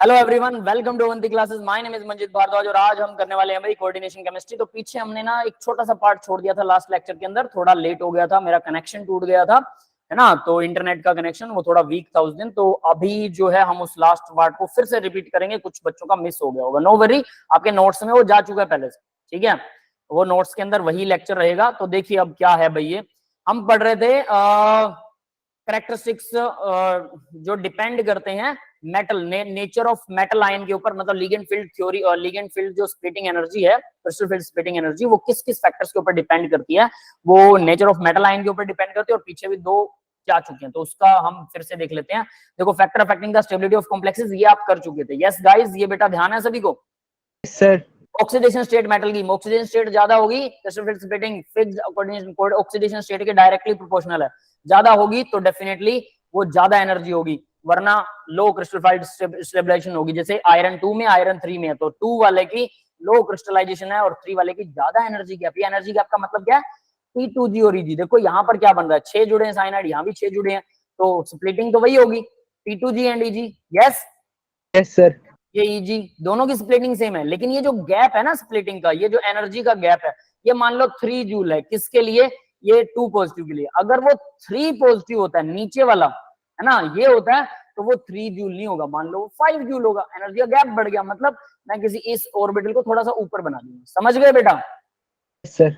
Hello everyone, welcome to Avanti classes. My name is Manjit Bhardwaj और आज हम करने वाले हैं भाई कोऑर्डिनेशन केमिस्ट्री। तो पीछे हमने ना एक छोटा सा पार्ट छोड़ दिया था लास्ट लेक्चर के अंदर, थोड़ा लेट हो गया था, मेरा कनेक्शन टूट गया था, है ना। तो इंटरनेट का कनेक्शन वो थोड़ा वीक था उस दिन। तो अभी जो है हम उस लास्ट पार्ट को फिर से रिपीट करेंगे, कुछ बच्चों का मिस हो गया होगा। नो वरी, आपके नोट्स में वो जा चुका है पहले से, ठीक है। वो नोट्स के अंदर वही लेक्चर रहेगा। तो देखिए अब क्या है भाई, ये हम पढ़ रहे थे करेक्टरिस्टिक्स जो डिपेंड करते हैं metal nature of metal ion के ऊपर, मतलब लिगेंड फील्ड थ्योरी और लिगेंड फील्ड जो स्प्लिटिंग एनर्जी है, क्रिस्टल फील्ड स्प्लिटिंग एनर्जी, वो किस किस फैक्टर्स के ऊपर डिपेंड करती है। वो नेचर ऑफ मेटल आयन के ऊपर डिपेंड करती है और पीछे भी दो जा चुके हैं, तो उसका हम फिर से देख लेते हैं। देखो, factor affecting the stability of complexes, ये आप कर चुके थे। यस गाइस, ये बेटा ध्यान है सभी को। सर ऑक्सीडेशन स्टेट मेटल की, ऑक्सीडेशन स्टेट ज्यादा होगी, crystal field splitting fixed coordination oxidation state के डायरेक्टली प्रोपोर्शनल है। ज्यादा होगी तो डेफिनेटली वो ज्यादा एनर्जी होगी, वरना लो क्रिस्टलाइज्ड स्टेबलाइजेशन होगी। जैसे आयरन 2 में आयरन 3 में है, तो 2 वाले की लो क्रिस्टलाइजेशन है और 3 वाले की ज्यादा एनर्जी गैप। ये एनर्जी गैप का मतलब क्या है? P2G और EG। देखो यहाँ पर क्या बन रहा है, 6 जुड़े हैं साइनाइड, यहाँ भी 6 जुड़े हैं, तो स्प्लिटिंग तो वही होगी, P2G and EG। Yes yes sir, ये EG दोनों की स्प्लिटिंग सेम है, लेकिन ये जो गैप है ना स्प्लिटिंग का, ये जो एनर्जी का गैप है, ये मान लो 3 जूल है। किसके लिए? ये 2 पॉजिटिव के लिए। अगर वो 3 पॉजिटिव होता है, नीचे वाला है ना, ये होता है, तो वो 3 जूल नहीं होगा, मान लो 5 जूल होगा। एनर्जी का गैप बढ़ गया, मतलब मैं किसी इस ऑर्बिटल को थोड़ा सा ऊपर बना दूंगा। समझ गए बेटा? सर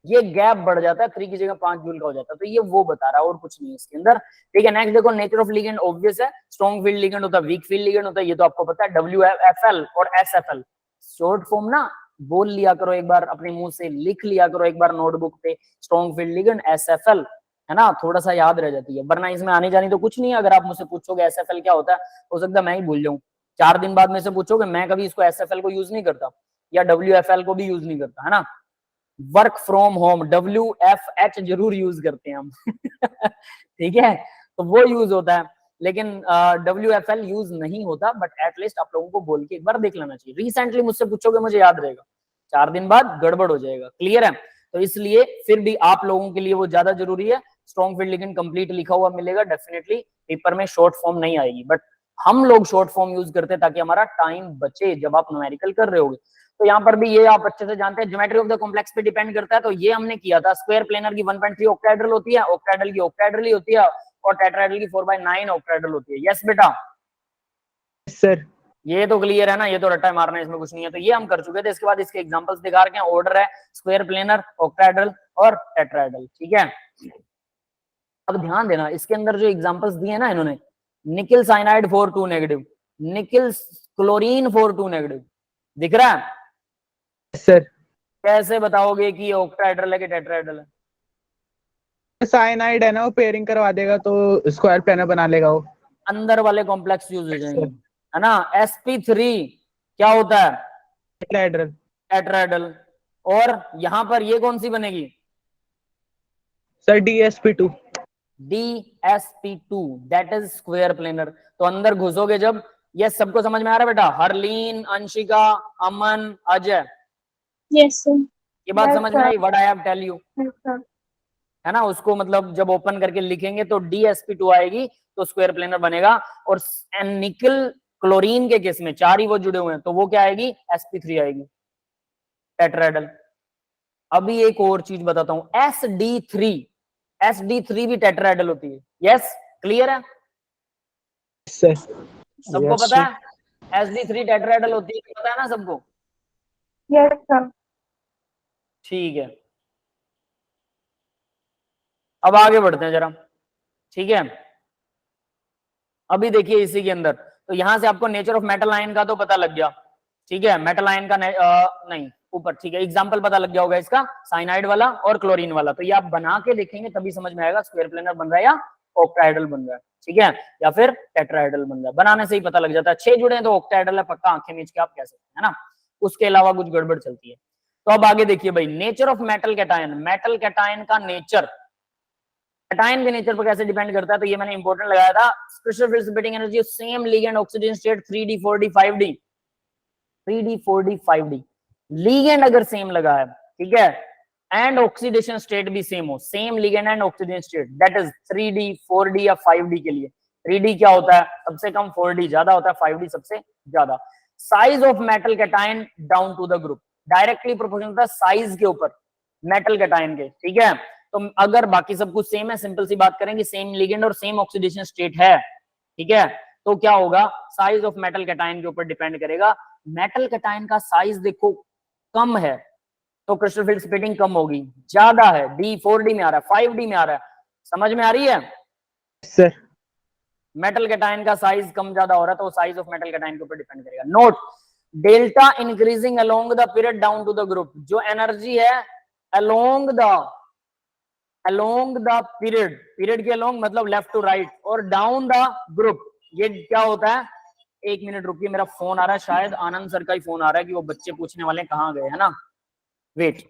ये गैप बढ़ जाता है, 3 की जगह 5 जूल का हो जाता है। तो ये वो बता रहा है और कुछ नहीं है इसके अंदर, ठीक है। नेक्स्ट देखो, नेचर ऑफ लिगेंड ऑब्वियस है, स्ट्रॉन्ग फील्ड लिगेंड होता है, वीक फील्ड लिगेंड होता है, ये तो आपको पता है। WFL और SFL शॉर्ट फॉर्म ना बोल लिया करो एक बार, अपने मुंह से लिख लिया करो एक बार नोटबुक पे, स्ट्रॉन्ग फील्ड लिगेंड SFL, है ना, थोड़ा सा याद रह जाती है, वरना इसमें आने जानी तो कुछ नहीं है। अगर आप मुझसे पूछोगे SFL क्या होता है, हो सकता है मैं ही भूल जाऊं। 4 दिन बाद में से पूछोगे, मैं कभी इसको SFL को यूज नहीं करता, या WFL को भी यूज नहीं करता, है ना। वर्क फ्रॉम होम, WFH जरूर यूज करते हैं हम ठीक है, तो वो यूज होता है, लेकिन WFL यूज नहीं होता। बट एटलीस्ट आप लोगों को बोल के एक बार देख लेना चाहिए। रिसेंटली मुझसे पूछोगे, मुझे याद रहेगा, 4 दिन बाद गड़बड़ हो जाएगा। क्लियर है? तो इसलिए फिर भी आप लोगों के लिए वो ज्यादा जरूरी है। स्ट्रॉन्ग फील्ड लिगेंड कंप्लीट लिखा हुआ मिलेगा, डेफिनेटली पेपर में शॉर्ट फॉर्म नहीं आएगी, बट हम लोग शॉर्ट फॉर्म यूज करते हैं ताकि हमारा टाइम बचे जब आप न्यूमेरिकल कर रहे होगे। तो यहाँ पर भी ये आप अच्छे से जानते हैं, ज्योमेट्री ऑफ द कॉम्प्लेक्स पे डिपेंड करता है। तो ये हमने किया था, स्क्वायर प्लेनर की 1.3 ऑक्टाहेड्रल होती है, ऑक्टाहेड्रल की ऑक्टाहेड्रल ही होती है, और टेट्राहेड्रल की 4/9 ऑक्टाहेड्रल होती है। यस बेटा, सर ये तो क्लियर है ना, ये तो रट्टा मारना है, इसमें कुछ नहीं है। तो ये हम कर चुके थे। इसके बाद इसके एग्जांपल्स दिखा रखे हैं, ऑर्डर है स्क्वायर प्लेनर, ऑक्टाहेड्रल और टेट्राहेड्रल, ठीक है। अब ध्यान देना, इसके अंदर जो एग्जांपल्स दिए ना इन्होंने, nickel cyanide 4 2 negative, nickel chlorine 4 2 negative, दिख रहा है? सर कैसे बताओगे कि ये ऑक्टाहेड्रल है कि टेट्राहेड्रल है? साइनाइड है ना, वो पेयरिंग करवा देगा तो स्क्वायर प्लेनर बना लेगा वो। अंदर वाले कॉम्प्लेक्स यूज हो जाएंगे, सर है ना। sp3 क्या होता है? टेट्राहेड्रल। टेट्राहेड्रल। और यहां पर ये कौन सी बनेगी? Sir DsP2। DsP2, that is square planar. तो अंदर घुसोगे जब, ये सबको समझ में आ रहा है बेटा? Harleen, Anshika, Aman, Ajay, yes sir. ये बात समझ में आई? What I have tell you, yes sir. है ना। उसको मतलब जब ओपन करके लिखेंगे तो DsP2 आएगी, तो स्क्वायर प्लेनर बनेगा। और निकल क्लोरीन के केस में 4 ही वो जुड़े हुए हैं, तो वो क्या आएगी? sp3 आएगी, टेट्राहेड्रल। अभी एक और चीज बताता हूं, SD3 भी टेट्राहेड्रल होती है। यस, क्लियर है? सर सबको पता है SD3 टेट्राहेड्रल होती है, पता है ना सबको? Yes sir. ठीक है, अब आगे बढ़ते हैं जरा, ठीक है। अभी देखिए इसी के अंदर, तो यहां से आपको नेचर ऑफ मेटल आयन का तो पता लग गया, ठीक है। मेटल आयन का नहीं ऊपर, ठीक है, एग्जांपल पता लग गया होगा इसका, साइनाइड वाला और क्लोरीन वाला। तो ये आप बना के देखेंगे तभी समझ में आएगा स्क्वायर प्लेनर बन रहा है या ऑक्टाहेड्रल बन रहा है, ठीक है, या फिर टेट्राहेड्रल बन रहा है। बनाने से ही पता लग जाता है। 6 जुड़े हैं तो ऑक्टाहेड्रल है पक्का, आंखें मीच के आप कह सकते हैं, है ना। उसके अलावा कुछ गड़बड़ चलती है। तो अब आगे देखिए भाई, nature of metal cation, metal cation का नेचर, कैटायन के नेचर पर कैसे डिपेंड करता है। तो ये मैंने इंपॉर्टेंट लगाया था, crystal field splitting energy, same ligand oxygen state 3d 4d 5d, 3d 4d 5d, ligand अगर सेम लगा है, ठीक है, एंड ऑक्सीडेशन स्टेट भी सेम हो, same ligand and oxygen state, that is 3d 4d या 5d के लिए, 3D क्या होता है सबसे कम, 4D ज्यादा होता है, 5D सबसे ज्यादा। Size of metal cation down to the group, directly proportional होता है साइज के ऊपर मेटल कैटायन के, ठीक है। तो अगर बाकी सब कुछ सेम है, सिंपल सी बात करेंगे, सेम लिगेंड और सेम ऑक्सीडेशन स्टेट है, ठीक है, तो क्या होगा, साइज ऑफ मेटल कैटायन के ऊपर डिपेंड करेगा। मेटल कैटायन का साइज देखो कम है तो क्रिस्टल फील्ड स्प्लिटिंग कम होगी, ज्यादा है डी 4D में आ रहा है, 5D में आ रहा है, समझ में आ रही है सर। मेटल कैटायन का साइज कम ज्यादा हो रहा है तो साइज ऑफ मेटल कैटायन के ऊपर डिपेंड करेगा। Note, delta increasing along the period down to the group, जो एनर्जी है अलोंग द पीरियड, पीरियड के अलोंग मतलब लेफ्ट टू राइट, और डाउन द ग्रुप ये क्या होता है। एक मिनट रुकिए, मेरा फोन आ रहा है, शायद आनंद सर का ही फोन आ रहा है कि वो बच्चे पूछने वाले कहाँ गए, है ना, वेट।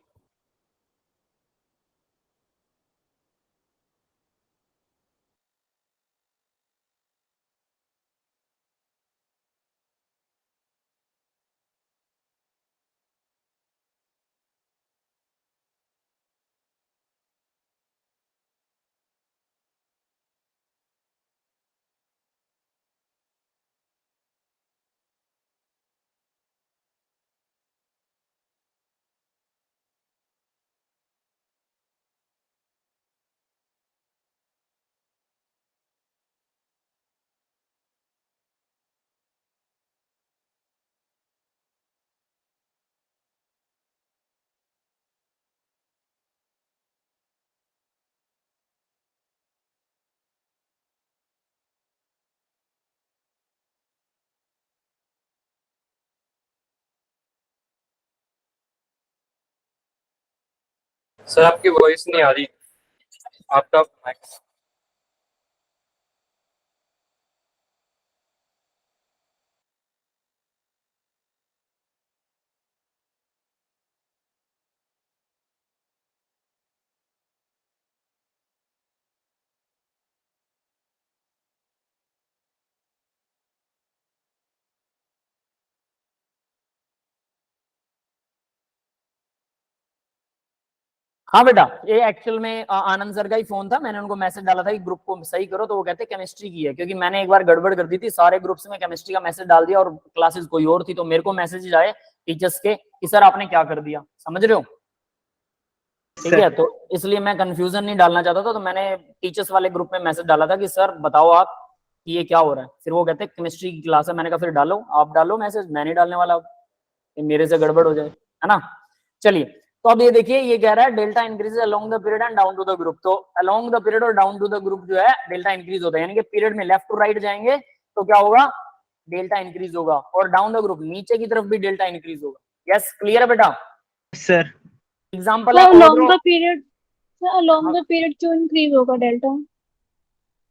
सर आपकी वॉइस नहीं आ रही, आपका माइक। हाँ बेटा, ये एक्चुअल में आनंद सर का ही फोन था, मैंने उनको मैसेज डाला था कि ग्रुप को सही करो, तो वो कहते केमिस्ट्री की है, क्योंकि मैंने एक बार गड़बड़ कर दी थी, सारे ग्रुप्स में केमिस्ट्री का मैसेज डाल दिया और क्लासेस कोई और थी, तो मेरे को मैसेज आए टीचर्स के कि सर आपने क्या कर दिया, समझ रहे हो, ठीक है। तो इसलिए मैं कंफ्यूजन नहीं डालना चाहता था, तो मैंने टीचर्स वाले ग्रुप में मैसेज डाला था कि सर बताओ आप कि ये क्या हो रहा है। फिर वो कहते केमिस्ट्री की क्लास है, मैंने कहा फिर डालो, आप डालो मैसेज, मैं नहीं डालने वाला, मेरे से गड़बड़ हो जाए, है ना। चलिए, तो अब ये देखिए, ये कह रहा है delta increase along the period and down to the group, तो अलोंग द पीरियड और डाउन टू द ग्रुप जो है डेल्टा इंक्रीज होता है, यानी कि पीरियड में लेफ्ट टू राइट जाएंगे तो क्या होगा, डेल्टा इंक्रीज होगा, और डाउन द ग्रुप नीचे की तरफ भी डेल्टा इंक्रीज होगा। यस, क्लियर है बेटा। सर एग्जांपल So है along order the period, so along the period क्यों increase होगा delta?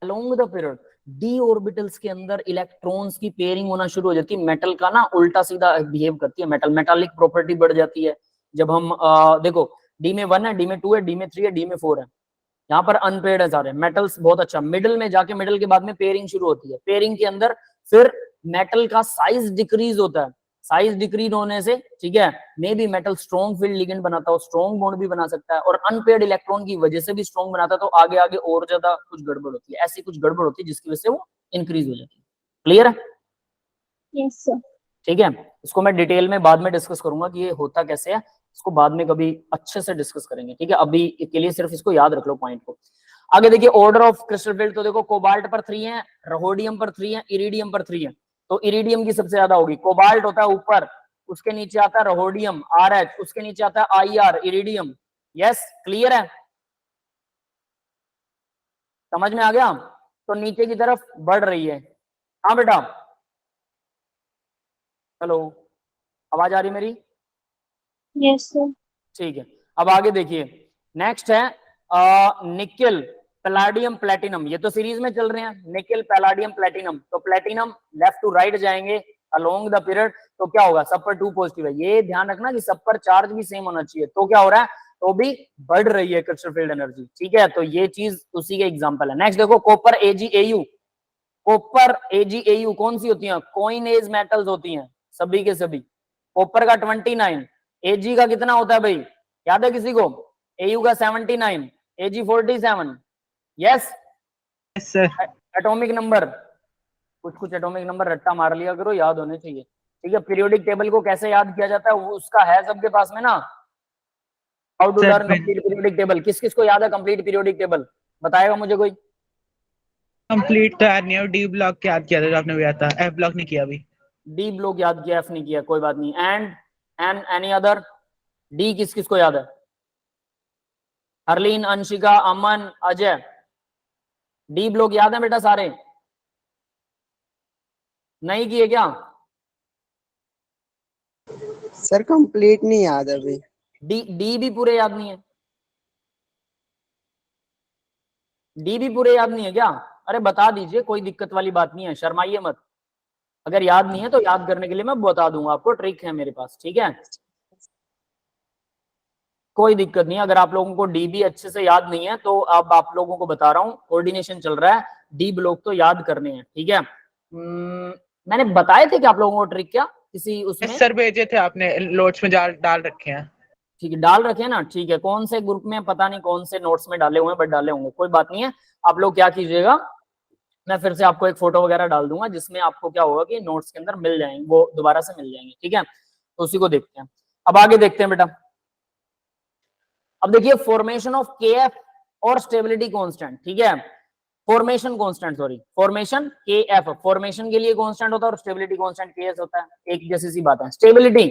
Along the period, D orbitals के अंदर इलेक्ट्रॉन्स की पेयरिंग होना शुरू हो जाती है, मेटल का ना उल्टा सीधा बिहेव करती है, मेटल मेटालिक प्रॉपर्टी बढ़ जाती है। जब हम देखो डी में 1 है, डी में 2 है, डी में 3 है, डी में 4 है, यहाँ पर अनपेयर्ड है सारे मेटल्स, बहुत अच्छा। मिडिल में जाके मिडिल के बाद में पेयरिंग शुरू होती है, पेयरिंग के अंदर फिर मेटल का साइज डिक्रीज होता है, साइज डिक्रीज होने से, ठीक है, may be metal strong field ligand बनाता हो, स्ट्रॉन्ग बॉन्ड भी बना सकता है, और अनपेयर्ड इलेक्ट्रॉन की वजह से भी स्ट्रॉन्ग बनाता है, तो आगे आगे और ज्यादा कुछ गड़बड़ होती है, ऐसी कुछ गड़बड़ होती है जिसकी वजह से वो इंक्रीज हो जाती है। क्लियर है? Yes sir. ठीक है, इसको मैं डिटेल में बाद में डिस्कस करूंगा कि ये होता कैसे है, इसको बाद में कभी अच्छे से डिस्कस करेंगे, ठीक है। अभी के लिए सिर्फ इसको याद रख लो पॉइंट को। आगे देखिए, ऑर्डर ऑफ क्रिस्टल फील्ड, तो देखो कोबाल्ट पर 3 है, रोडियम पर 3 है, इरिडियम पर 3 है, तो इरिडियम की सबसे ज्यादा होगी, कोबाल्ट होता है ऊपर, उसके नीचे आता है रोडियम RH, उसके नीचे आता है IR इरिडियम। यस, क्लियर है, समझ में आ गया, तो नीचे की तरफ बढ़ रही है। हाँ बेटा, हेलो, आवाज आ रही मेरी? Yes sir. ठीक है, अब आगे देखिए, नेक्स्ट है निकेल पैलाडियम प्लेटिनम, ये तो सीरीज में चल रहे हैं, निकेल पैलाडियम प्लेटिनम, तो प्लेटिनम लेफ्ट टू राइट जाएंगे अलोंग द पीरियड, तो क्या होगा, सब पर 2 पॉजिटिव है, ये ध्यान रखना कि सब पर चार्ज भी सेम होना चाहिए, तो क्या हो रहा है, तो भी बढ़ रही है क्रिस्टल फील्ड एनर्जी, ठीक है, तो ये चीज उसी के एग्जांपल है। नेक्स्ट देखो, कॉपर AgAu, कॉपर AgAu कौन सी होती है, कॉइन एज मेटल्स होती हैं सभी के सभी, कॉपर का 29, Ag का कितना होता है भाई, याद है किसी को, Au का 79, Ag 47, yes sir atomic number, कुछ कुछ एटॉमिक नंबर रट्टा मार लिया करो, याद होने चाहिए। ठीक है, पीरियोडिक टेबल को कैसे याद किया जाता है वो उसका है सबके पास में ना, how to sir learn complete periodic table. किस किस को याद है कंप्लीट पीरियोडिक टेबल, बताएगा मुझे कोई? कंप्लीट तो याद नहीं है, डी ब्लॉक याद किया था जो आपने बताया था, एफ ब्लॉक नहीं किया अभी। डी ब्लॉक याद किया, एफ नहीं किया, कोई बात नहीं। And any other? डी किस किस को याद है? हरलीन, अंशिका, अमन, अजय, डी ब्लॉक याद है बेटा सारे? नहीं किए क्या? सर कंप्लीट नहीं याद अभी। डी डी भी पूरे याद नहीं है? डी भी पूरे याद नहीं है क्या? अरे बता दीजिए, कोई दिक्कत वाली बात नहीं है, शर्माइए मत। अगर याद नहीं है तो याद करने के लिए मैं बता दूंगा आपको, ट्रिक है मेरे पास, ठीक है, कोई दिक्कत नहीं है। अगर आप लोगों को डी भी अच्छे से याद नहीं है तो अब आप लोगों को बता रहा हूँ, कोऑर्डिनेशन चल रहा है, डी ब्लॉक तो याद करने हैं, ठीक है। मैंने बताए थे कि आप लोगों को ट्रिक क्या किसी उसमें? सर भेजे थे आपने, नोट्स में डाल रखे हैं। ठीक है, डाल रखे हैं ना, ठीक है। कौन से ग्रुप में पता नहीं, कौन से नोट्स में डाले हुए हैं, बट डाले होंगे, कोई बात नहीं है। आप लोग क्या कीजिएगा, मैं फिर से आपको एक फोटो वगैरह डाल दूंगा जिसमें आपको क्या होगा कि नोट्स के अंदर मिल जाएंगे, वो दोबारा से मिल जाएंगे, ठीक है। तो उसी को देखते हैं, अब आगे देखते हैं बेटा। अब देखिए फॉर्मेशन ऑफ के एफ और स्टेबिलिटी कांस्टेंट, ठीक है, फॉर्मेशन कांस्टेंट, सॉरी फॉर्मेशन के एफ, फॉर्मेशन के लिए कांस्टेंट होता है और स्टेबिलिटी कांस्टेंट के एस होता है, एक जैसी सी बात है। स्टेबिलिटी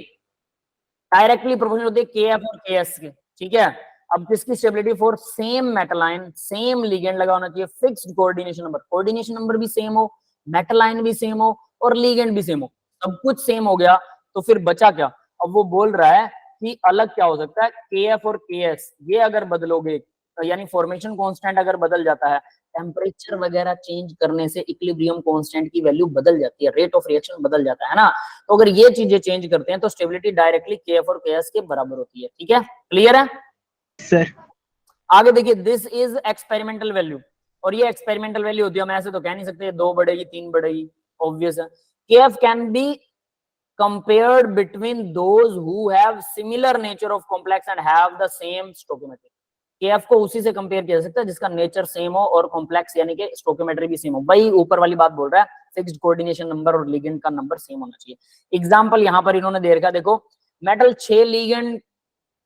डायरेक्टली प्रोपोर्शनल होती है के एफ और के एस के, ठीक है। अब किसकी stability? For same metal ion, same ligand लगा होना चाहिए, fixed coordination number, coordination number भी सेम हो, मेटल आयन भी सेम हो और लिगेंड भी सेम हो, सब कुछ सेम हो गया तो फिर बचा क्या? अब वो बोल रहा है कि अलग क्या हो सकता है, के एफ और के एस, ये अगर बदलोगे तो यानी फॉर्मेशन कांस्टेंट अगर बदल जाता है, टेम्परेचर वगैरह चेंज करने से इक्विलिब्रियम कांस्टेंट की वैल्यू बदल जाती है, रेट ऑफ रिएक्शन बदल जाता है ना। तो अगर ये चीजें चेंज करते हैं तो स्टेबिलिटी डायरेक्टली के एफ और के एस के बराबर होती है, ठीक है, क्लियर है सर? आगे देखिए, दिस इज एक्सपेरिमेंटल वैल्यू, और ये एक्सपेरिमेंटल वैल्यू होती है, हम ऐसे तो कह नहीं सकते 2 बढ़ेगी 3 बढ़ेगी, ऑब्वियस है। के F can be compared between those who have similar nature of complex and have the same stoichiometry। KF को उसी से कंपेयर किया जा सकता है जिसका नेचर सेम हो और कॉम्प्लेक्स यानी कि स्टोकियोमेट्री भी सेम हो। वही ऊपर वाली बात बोल रहा है, फिक्स्ड कोऑर्डिनेशन नंबर और लिगेंड का नंबर सेम होना चाहिए। एग्जांपल यहां पर इन्होंने दे रखा, देखो मेटल 6 लिगेंड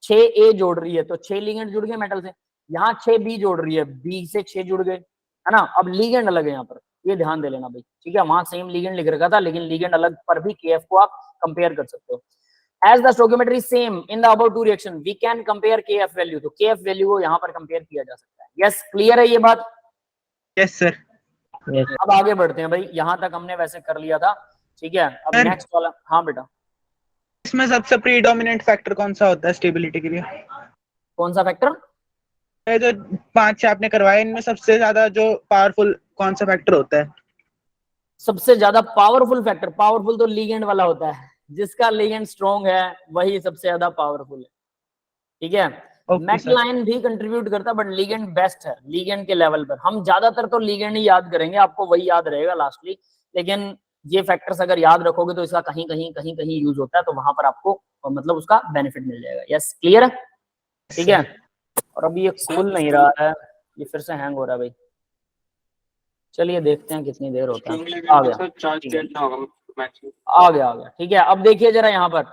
6A जोड़ रही है तो 6 लिगेंड जुड़ गए मेटल से, यहाँ 6B जोड़ रही है, बी से 6 जुड़ गए, है ना। अब लिगेंड अलग है यहाँ पर, ये ध्यान दे लेना भाई, ठीक है। वहां सेम लिगेंड लिख रखा था लेकिन लिगेंड अलग पर भी केएफ को आप कंपेयर कर सकते हो। As the stoichiometry is same in the above two reaction, we can compare KF value, तो KF वैल्यू को यहाँ पर कंपेयर किया जा सकता है। यस, क्लियर है ये बात? Yes sir. अब आगे बढ़ते हैं भाई, यहां तक हमने वैसे कर लिया था, ठीक है। अब सर, नेक्स्ट वाला, हाँ बेटा। इसमें सबसे प्रीडोमिनेंट फैक्टर कौन सा होता है स्टेबिलिटी के लिए? कौन सा फैक्टर? ये जो 5 आपने करवाए इनमें सबसे ज्यादा जो पावरफुल कौन सा फैक्टर होता है? सबसे ज्यादा पावरफुल फैक्टर, पावरफुल तो लिगेंड वाला होता है, जिसका लिगेंड स्ट्रॉन्ग है वही सबसे ज्यादा पावरफुल है, ठीक है। मेटल आयन भी कंट्रीब्यूट करता है बट लिगेंड बेस्ट है, लिगेंड के लेवल पर हम ज्यादातर तो लिगेंड ही याद करेंगे, आपको वही याद रहेगा लास्टली, लेकिन ये फैक्टर्स अगर याद रखोगे तो इसका कहीं कहीं कहीं कहीं यूज होता है, तो वहां पर आपको मतलब उसका बेनिफिट मिल जाएगा। यस, क्लियर है, ठीक है। और अभी ये खुल नहीं रहा है, ये फिर से हैंग हो रहा है भाई, चलिए देखते हैं कितनी देर होता है। आ गया, आ गया, ठीक है। अब देखिए जरा यहाँ पर,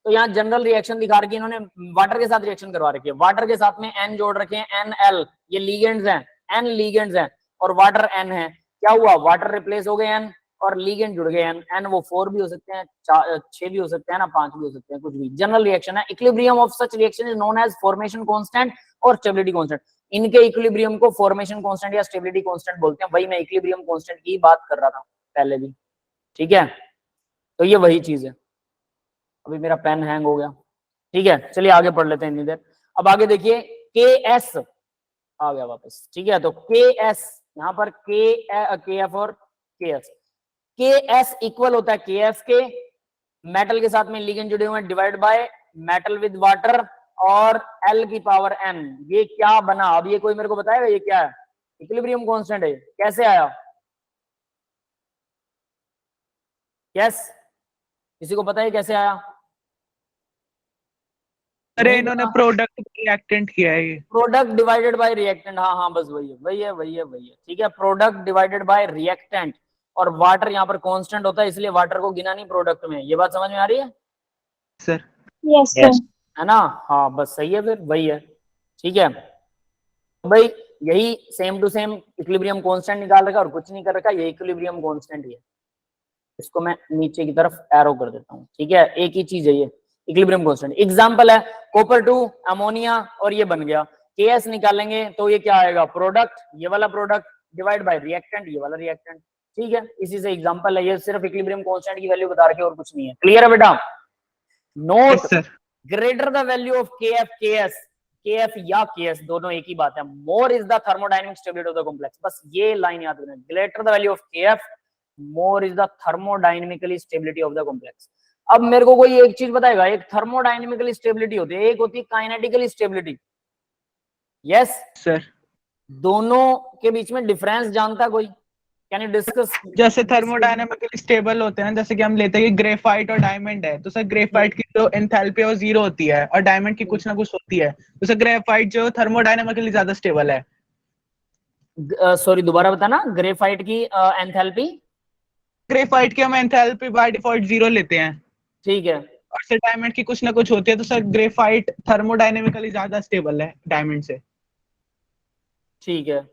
तो यहाँ जनरल रिएक्शन दिखा रखी है इन्होंने, वाटर के साथ रिएक्शन करवा रखी है, वाटर के साथ में एन जोड़ रखे हैं, NL, ये लीगेंड्स हैं, एन लीगेंड्स हैं और वाटर एन है। क्या हुआ, वाटर रिप्लेस हो गए एन और लीगेंड जुड़ गए एन वो 4 भी हो सकते हैं, 6 भी हो सकते हैं ना, 5 भी हो सकते हैं, कुछ भी। जनरल रिएक्शन है, equilibrium of such reaction is known as formation constant और स्टेबिलिटी कांस्टेंट। इनके इक्विलिब्रियम को फॉर्मेशन कांस्टेंट या स्टेबिलिटी कांस्टेंट बोलते हैं। वही मैं इक्विलिब्रियम कांस्टेंट की बात कर रहा था पहले भी, ठीक है। तो ये वही चीज है। अभी मेरा पेन हैंग हो गया, ठीक है, चलिए आगे पढ़ लेते हैं इतनी देर। अब आगे देखिए, के एस आ गया वापस, ठीक है। तो के एस यहाँ पर के एफ और के एस, के एस इक्वल होता है के एफ के, मेटल के साथ में लिगेंड जुड़े हुए हैं, divide by metal with water और एल की पावर एन। ये क्या बना, अब ये कोई मेरे को बताएगा ये क्या है? इक्विलिब्रियम कांस्टेंट है, कैसे आया? यस, किसी को पता है कैसे आया? अरे इन्होंने प्रोडक्ट रिएक्टेंट किया है ये। प्रोडक्ट डिवाइडेड बाय रिएक्टेंट, हाँ हाँ बस वही है, ठीक है। प्रोडक्ट डिवाइडेड बाय रिएक्टेंट, और वाटर यहाँ पर कांस्टेंट होता है, इसलिए वाटर को गिना नहीं प्रोडक्ट में। ये बात समझ में आ रही है? Sir yes sir. है ना? हाँ बस सही है, फिर वही है, ठीक है भाई। यही same to same equilibrium constant निकाल रखा और कुछ नहीं कर रखा, ये इक्विलिब्रियम कांस्टेंट ही है। इसको मैं नीचे की तरफ एरो कर देता हूँ, ठीक है। एक ही चीज है ये, इक्विलिब्रियम कांस्टेंट। एग्जांपल है कॉपर टू अमोनिया, और ये बन गया। केएस निकालेंगे तो ये क्या आएगा? प्रोडक्ट, ये वाला प्रोडक्ट डिवाइड बाय रिएक्टेंट, ये वाला रिएक्टेंट, ठीक है। इसी से एग्जांपल है, ये सिर्फ इक्विलिब्रियम कांस्टेंट की वैल्यू बता रखी है और कुछ नहीं है। क्लियर है बेटा? Note yes sir. Greater the value of KF, KF या केएस दोनों एक ही बात है, more is the thermodynamic stability of the complex. बस ये लाइन याद रखना, greater the value of KF, more is the thermodynamically stability of the complex. अब मेरे को कोई एक चीज बताएगा, एक थर्मोडायनेमिकली स्टेबिलिटी होती है, एक होती है काइनेटिकली स्टेबिलिटी। यस सर दोनों के बीच में डिफरेंस जानता कोई? Can you discuss? जैसे थर्मोडायनेमिकली स्टेबल होते हैं, जैसे कि हम लेते हैं कि ग्रेफाइट और डायमंड है, तो सर ग्रेफाइट की जो एंथैल्पी है वो 0 होती है और डायमंड की कुछ ना कुछ होती है, तो सर ग्रेफाइट जो थर्मोडायनेमिकली ज्यादा स्टेबल है। सॉरी दोबारा बताना, ग्रेफाइट की एंथैल्पी? ग्रेफाइट की हम एंथैल्पी बाय डिफॉल्ट 0 लेते हैं, ठीक है, और सर डायमंड की कुछ ना कुछ होती है, तो सर ग्रेफाइट थर्मोडायनेमिकली ज्यादा स्टेबल है डायमंड से। ठीक है।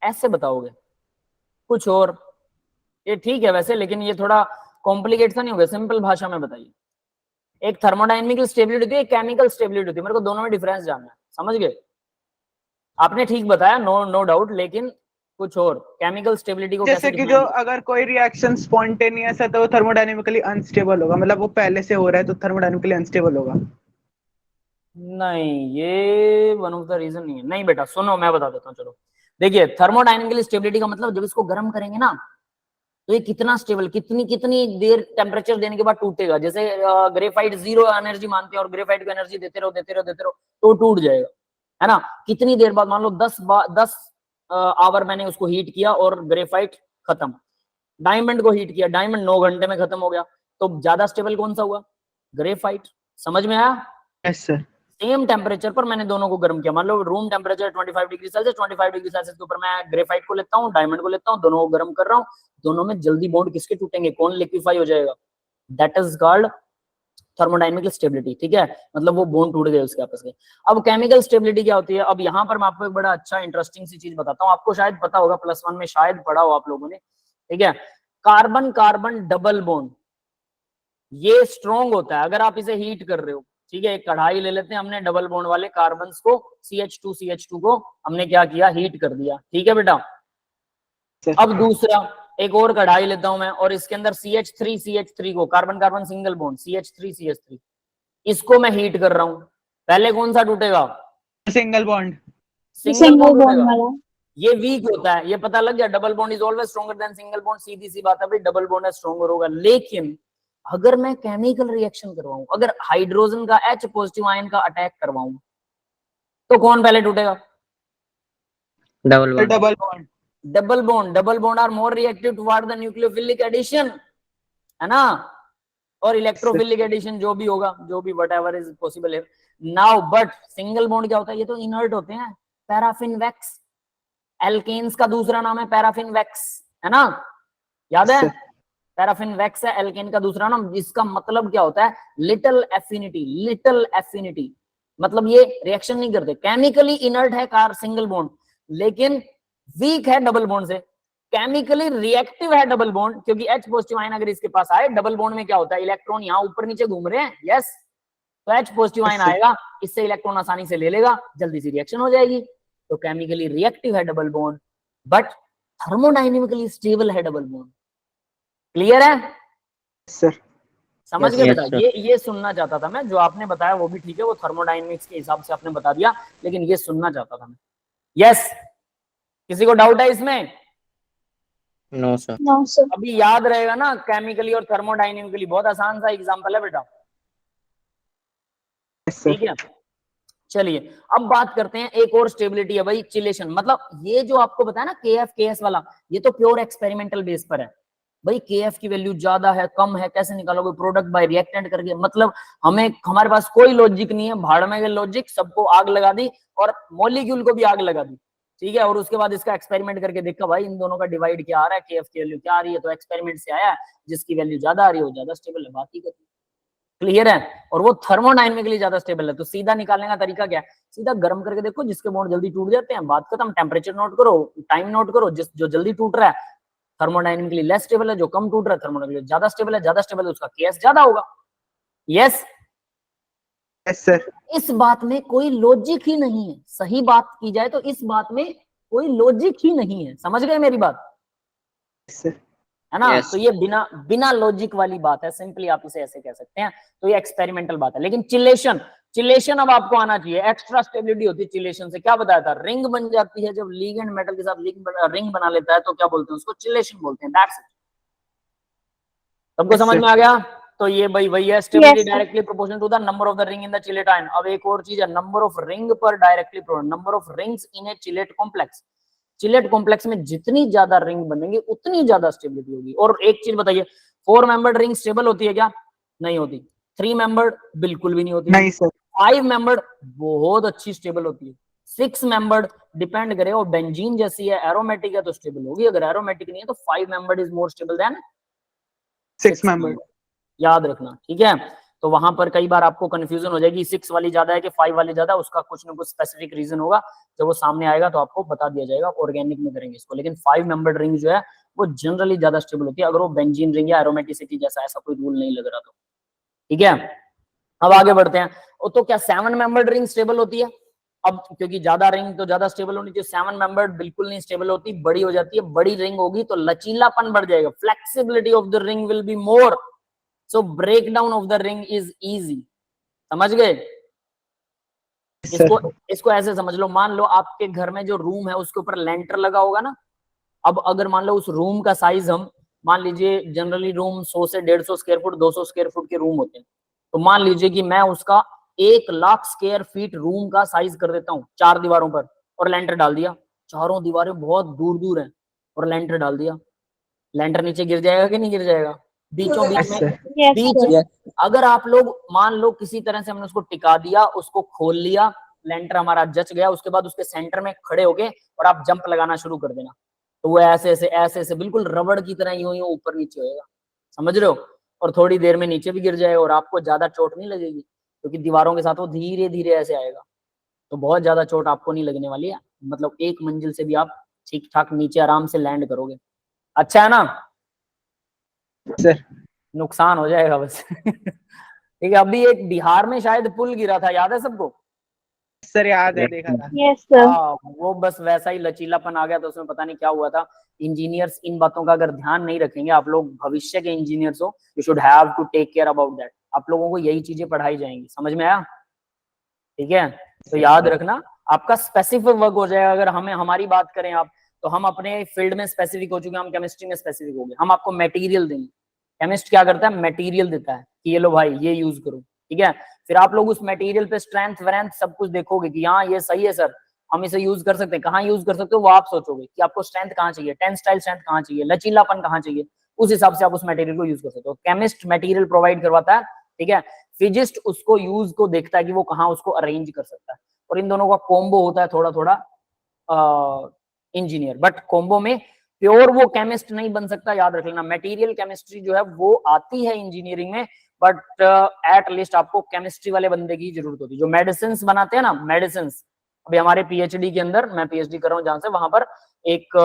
ऐसे बताओगे कुछ और? ये ठीक है वैसे, लेकिन ये थोड़ा कॉम्प्लिकेट सा नहीं होगा? सिंपल भाषा में बताइए। एक थर्मोडायनेमिकल स्टेबिलिटी होती है, एक केमिकल स्टेबिलिटी होती है। मेरे को दोनों में डिफरेंस जानना है, समझ गए? आपने ठीक बताया, नो डाउट, लेकिन कुछ और केमिकल स्टेबिलिटी को जैसे कैसे कि जो define अगर कोई रिएक्शन स्पॉन्टेनियस है तो वो थर्मोडायनेमिकली अनस्टेबल होगा, मतलब वो पहले से हो रहा है तो थर्मोडायनेमिकली अनस्टेबल होगा। नहीं, ये वन ऑफ द रीजन नहीं है। नहीं बेटा सुनो, मैं बता देता हूँ, चलो देखिए। थर्मोडायनेमिकल स्टेबिलिटी का मतलब जब इसको गर्म करेंगे ना, तो ये कितना स्टेबल, कितनी कितनी देर टेम्परेचर देने के बाद टूटेगा। जैसे ग्रेफाइट 0 एनर्जी मानते हैं और ग्रेफाइट को एनर्जी देते रहो तो टूट जाएगा, है ना। कितनी देर बाद, मान लो 10 आवर मैंने उसको हीट किया और ग्रेफाइट खत्म। डायमंड को हीट किया, डायमंड 9 घंटे में खत्म हो गया, तो ज्यादा स्टेबल कौन सा हुआ? ग्रेफाइट। समझ में आया? Yes sir. सेम टेम्परेचर पर मैंने दोनों को गर्म किया। मान लो room temperature 25 degree Celsius, 25 degree Celsius के ऊपर मैं ग्रेफाइट को लेता हूँ, डायमंड को लेता हूँ, दोनों को गर्म कर रहा हूँ। दोनों में जल्दी बॉन्ड किसके टूटेंगे? कौन लिक्विफाई हो जाएगा? That is called thermodynamical stability, ठीक है। मतलब वो बॉन्ड टूट गए उसके आपस में। अब केमिकल स्टेबिलिटी क्या होती है? अब यहाँ पर मैं आपको एक बड़ा अच्छा इंटरेस्टिंग सी चीज बताता हूँ, आपको शायद पता होगा, +1 में शायद पढ़ा हो आप लोगों ने, ठीक है। कार्बन कार्बन डबल बॉन्ड, ये स्ट्रॉन्ग होता है अगर आप इसे हीट कर रहे हो, ठीक है। एक कढ़ाई ले लेते हैं हमने, डबल बॉन्ड वाले कार्बन को, CH2 को हमने क्या किया? हीट कर दिया, ठीक है बेटा। अब दूसरा एक और कढ़ाई लेता हूं मैं, और इसके अंदर CH3 को, carbon carbon single bond, CH3 इसको मैं हीट कर रहा हूं। पहले कौन सा टूटेगा? Single bond. Single bond bond टूटेगा। वाला। ये वीक होता है, ये पता लग गया। Double bond is always stronger than single bond, सीधी सी बात है भाई, डबल बॉन्ड है स्ट्रॉन्गर होगा। लेकिन अगर मैं केमिकल रिएक्शन करवाऊं, अगर हाइड्रोजन का H पॉजिटिव आयन का अटैक करवाऊं, तो कौन पहले टूटेगा? Double one. Double bond. Double bond are more reactive toward the nucleophilic addition, है ना, और इलेक्ट्रोफिलिक एडिशन जो भी होगा, जो भी व्हाटएवर इज पॉसिबल है नाउ। बट सिंगल बॉन्ड क्या होता है? ये तो इनर्ट होते हैं। पैराफिन वैक्स, एल्केन्स का दूसरा नाम है पैराफिन वैक्स, है ना, याद है? पैराफिन वैक्स है एल्केन का दूसरा नाम, जिसका मतलब क्या होता है? Little affinity. लिटिल एफिनिटी मतलब ये रिएक्शन नहीं करते, केमिकली इनर्ट है कार सिंगल बॉन्ड, लेकिन वीक है डबल बॉन्ड से। केमिकली रिएक्टिव है डबल बॉन्ड, क्योंकि H पॉजिटिव आयन अगर इसके पास आए, डबल बॉन्ड में क्या होता है? इलेक्ट्रॉन यहाँ ऊपर नीचे घूम रहे हैं, यस, तो H पॉजिटिव आयन आएगा, इससे इलेक्ट्रॉन आसानी से ले लेगा, जल्दी सी रिएक्शन हो जाएगी। तो केमिकली रिएक्टिव है double bond, but thermodynamically stable है डबल बॉन्ड। क्लियर है सर? समझ Yes, गए yes, बेटा? sir. ये सुनना चाहता था मैं, जो आपने बताया वो भी ठीक है, वो थर्मोडायनेमिक्स के हिसाब से आपने बता दिया, लेकिन ये सुनना चाहता था मैं। यस, किसी को डाउट है इसमें? No sir. No sir. अभी याद रहेगा ना, केमिकली और थर्मोडायनेमिकली, बहुत आसान सा एग्जांपल है बेटा, ठीक है। चलिए अब बात करते हैं, एक और स्टेबिलिटी है भाई, चिलेशन। मतलब ये जो आपको बताया ना KF KS वाला, ये तो प्योर एक्सपेरिमेंटल बेस पर है। भाई KF की वैल्यू ज्यादा है कम है कैसे निकालोगे, प्रोडक्ट बाय रिएक्टेंट करके, मतलब हमें हमारे पास कोई लॉजिक नहीं है, भाड़ में गए लॉजिक, सबको आग लगा दी और मॉलिक्यूल को भी आग लगा दी, ठीक है। और उसके बाद इसका एक्सपेरिमेंट करके देखा भाई इन दोनों का डिवाइड क्या आ रहा है, KF की वैल्यू क्या आ रही है, तो एक्सपेरिमेंट से आया जिसकी वैल्यू ज्यादा आ रही है वो ज्यादा स्टेबल है, बात ही खत्म। क्लियर है। और वो थर्मोडायनेमिकली ज्यादा स्टेबल है, तो सीधा निकालने का तरीका क्या है, सीधा गर्म करके देखो जिसके बॉन्ड जल्दी टूट जाते हैं, बात खत्म। टेम्परेचर नोट करो, टाइम नोट करो, जिस जो जल्दी टूट रहा है थर्मोडायनेमिकली लेस स्टेबल है, जो कम टूट रहा है थर्मोडायनेमिकली ज्यादा स्टेबल है, ज्यादा स्टेबल है उसका केएस ज्यादा होगा। Yes yes sir. इस बात में कोई लॉजिक ही नहीं है, सही बात की जाए तो इस बात में कोई लॉजिक ही नहीं है, समझ गए मेरी बात, है ना। Yes. तो ये बिना बिना लॉजिक वाली बात है, सिंपली आप इसे ऐसे कह सकते हैं। तो ये एक्सपेरिमेंटल बात है। लेकिन चिलेशन, चिलेशन अब आपको आना चाहिए, एक्स्ट्रा स्टेबिलिटी होती है चिलेशन से। क्या बताया था, रिंग बन जाती है जब लिगेंड मेटल के साथ रिंग बना लेता है, तो क्या बोलते हैं उसको, चिलेशन बोलते हैं। That's it. सबको समझ में आ गया। तो ये भाई वही है, stability directly proportional to the number of the ring in the chelate ion. अब एक और चीज है, नंबर ऑफ रिंग पर directly number of rings in a chelate complex. Chelate complex में जितनी ज्यादा रिंग बनेंगे उतनी ज्यादा स्टेबिलिटी होगी। और एक चीज बताइए, 4 मेंबर्ड रिंग स्टेबल होती है क्या, नहीं होती। 3 मेंबर्ड बिल्कुल भी नहीं होती, नहीं सर। 5 मेंबर्ड बहुत अच्छी स्टेबल होती है, 6 मेंबर्ड डिपेंड करे, और बेंजीन जैसी है एरोमेटिक है तो स्टेबल होगी, अगर एरोमेटिक नहीं है तो 5 membered is more stable then 6 membered, याद रखना, ठीक है। तो वहां पर कई बार आपको कंफ्यूजन हो जाएगी 6 वाली ज्यादा है कि 5 वाली ज्यादा, उसका कुछ ना कुछ स्पेसिफिक रीजन होगा, जब वो सामने आएगा तो आपको बता दिया जाएगा, ऑर्गेनिक में करेंगे इसको। लेकिन 5 मेंबर्ड रिंग जो है वो जनरली ज्यादा स्टेबल होती है, अगर वो बेंजीन रिंग या एरोमेटिसिटी जैसा ऐसा कोई रूल नहीं लग रहा तो, ठीक है। अब आगे बढ़ते हैं। तो क्या 7 मेंबर्ड रिंग स्टेबल होती है, अब क्योंकि ज्यादा रिंग तो ज्यादा स्टेबल होनी चाहिए, 7 मेंबर्ड बिल्कुल नहीं स्टेबल होती, बड़ी हो जाती है, बड़ी रिंग होगी तो लचीलापन बढ़ जाएगा, flexibility of the ring will be more, so break down of the ring is easy. समझ गए। इसको ऐसे समझ लो, मान लो आपके घर में जो रूम है उसके ऊपर लेंटर लगा होगा ना, अब अगर मान लो उस रूम का साइज हम मान लीजिए, जनरली रूम 100 से 150 स्क्वायर फुट 200 स्क्वायर फुट के रूम होते हैं, तो मान लीजिए कि मैं उसका 1 लाख स्क्वायर फीट रूम का साइज कर देता हूँ 4 दीवारों पर, और लेंटर डाल दिया, चारों दीवारें बहुत दूर दूर है और लेंटर डाल दिया, लेंटर नीचे गिर जाएगा कि नहीं गिर जाएगा, बीचों बीच में बीच। अगर आप लोग मान लो किसी तरह से हमने उसको टिका दिया, उसको खोल लिया, लेंटर हमारा जच गया, उसके बाद उसके सेंटर में खड़े हो गए और आप जंप लगाना शुरू कर देना, तो वो ऐसे ऐसे बिल्कुल रबड़ की तरह यूं यूं ऊपर नीचे होएगा, समझ रहे हो, और थोड़ी देर में नीचे भी गिर जाएगा और आपको ज्यादा चोट नहीं लगेगी, क्योंकि दीवारों के साथ वो धीरे धीरे ऐसे आएगा, तो बहुत ज्यादा चोट आपको नहीं लगने वाली है, मतलब 1 मंजिल से भी आप ठीक ठाक नीचे आराम से लैंड करोगे। अच्छा है ना सर। नुकसान हो जाएगा बस ठीक है। अभी एक बिहार में शायद पुल गिरा था, याद है सबको, सर याद है, देखा था। Yes sir. वो बस वैसा ही लचीलापन आ गया, तो उसमें पता नहीं क्या हुआ था। इंजीनियर्स इन बातों का अगर ध्यान नहीं रखेंगे, आप लोग भविष्य के इंजीनियर्स हो, you should have to take care about that, आप लोगों को यही चीजें पढ़ाई जाएंगी, समझ में आया, ठीक है। तो याद रखना आपका स्पेसिफिक वर्क हो जाएगा। अगर हमें हमारी बात करें आप, तो हम अपने फील्ड में स्पेसिफिक हो चुके हैं, हम केमिस्ट्री में स्पेसिफिक हो गए, हम आपको मटेरियल देंगे, केमिस्ट क्या करता है, मटेरियल देता है कि ये लो भाई ये यूज करो, ठीक है। फिर आप लोग उस मटेरियल पे स्ट्रेंथ वेरेंथ सब कुछ देखोगे कि हाँ ये सही है सर, हम इसे यूज कर सकते हैं, कहाँ यूज कर सकते हो वो आप सोचोगे कि आपको स्ट्रेंथ कहाँ चाहिए, टेंसाइल स्ट्रेंथ कहाँ चाहिए, लचीलापन कहाँ चाहिए, उस हिसाब से आप उस मटेरियल को यूज कर सकते हो। केमिस्ट मटेरियल प्रोवाइड करवाता है, ठीक है, फिजिस्ट उसको यूज को देखता है कि वो कहाँ उसको अरेंज कर सकता है, और इन दोनों का कॉम्बो होता है थोड़ा थोड़ा इंजीनियर, बट कॉम्बो में प्योर वो केमिस्ट नहीं बन सकता, याद रख लेना। मटेरियल केमिस्ट्री जो है वो आती है इंजीनियरिंग में, बट एट लीस्ट आपको केमिस्ट्री वाले बंदे की जरूरत होती है, जो मेडिसिन बनाते हैं ना, मेडिसिन। अभी हमारे पीएचडी के अंदर, मैं पीएचडी कर रहा हूँ जहां से, वहां पर एक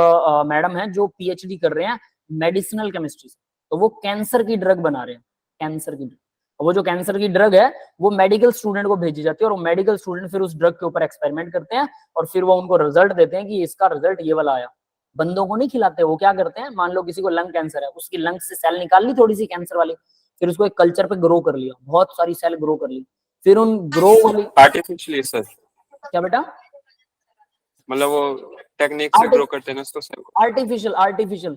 मैडम है जो पीएचडी कर रहे हैं मेडिसिनल केमिस्ट्री से, तो वो कैंसर की ड्रग बना रहे हैं, कैंसर की ड्रग। वो जो कैंसर की ड्रग है वो मेडिकल स्टूडेंट को भेजी जाती है, और वो मेडिकल स्टूडेंट फिर उस ड्रग के ऊपर एक्सपेरिमेंट करते हैं, और फिर वो उनको रिजल्ट देते हैं कि इसका रिजल्ट ये वाला आया। बंदों को नहीं खिलाते, वो क्या करते हैं, मान लो किसी को लंग कैंसर है, उसकी लंग से सेल निकाल ली थोड़ी सी कैंसर वाली, फिर उसको एक कल्चर पे ग्रो कर लिया, बहुत सारी सेल ग्रो कर ली, फिर उन ग्रो वाली आर्टिफिशियली सर, क्या बेटा, मतलब वो टेक्निक से ग्रो करते हैं ना उसको सेल को। आर्टिफिशियल,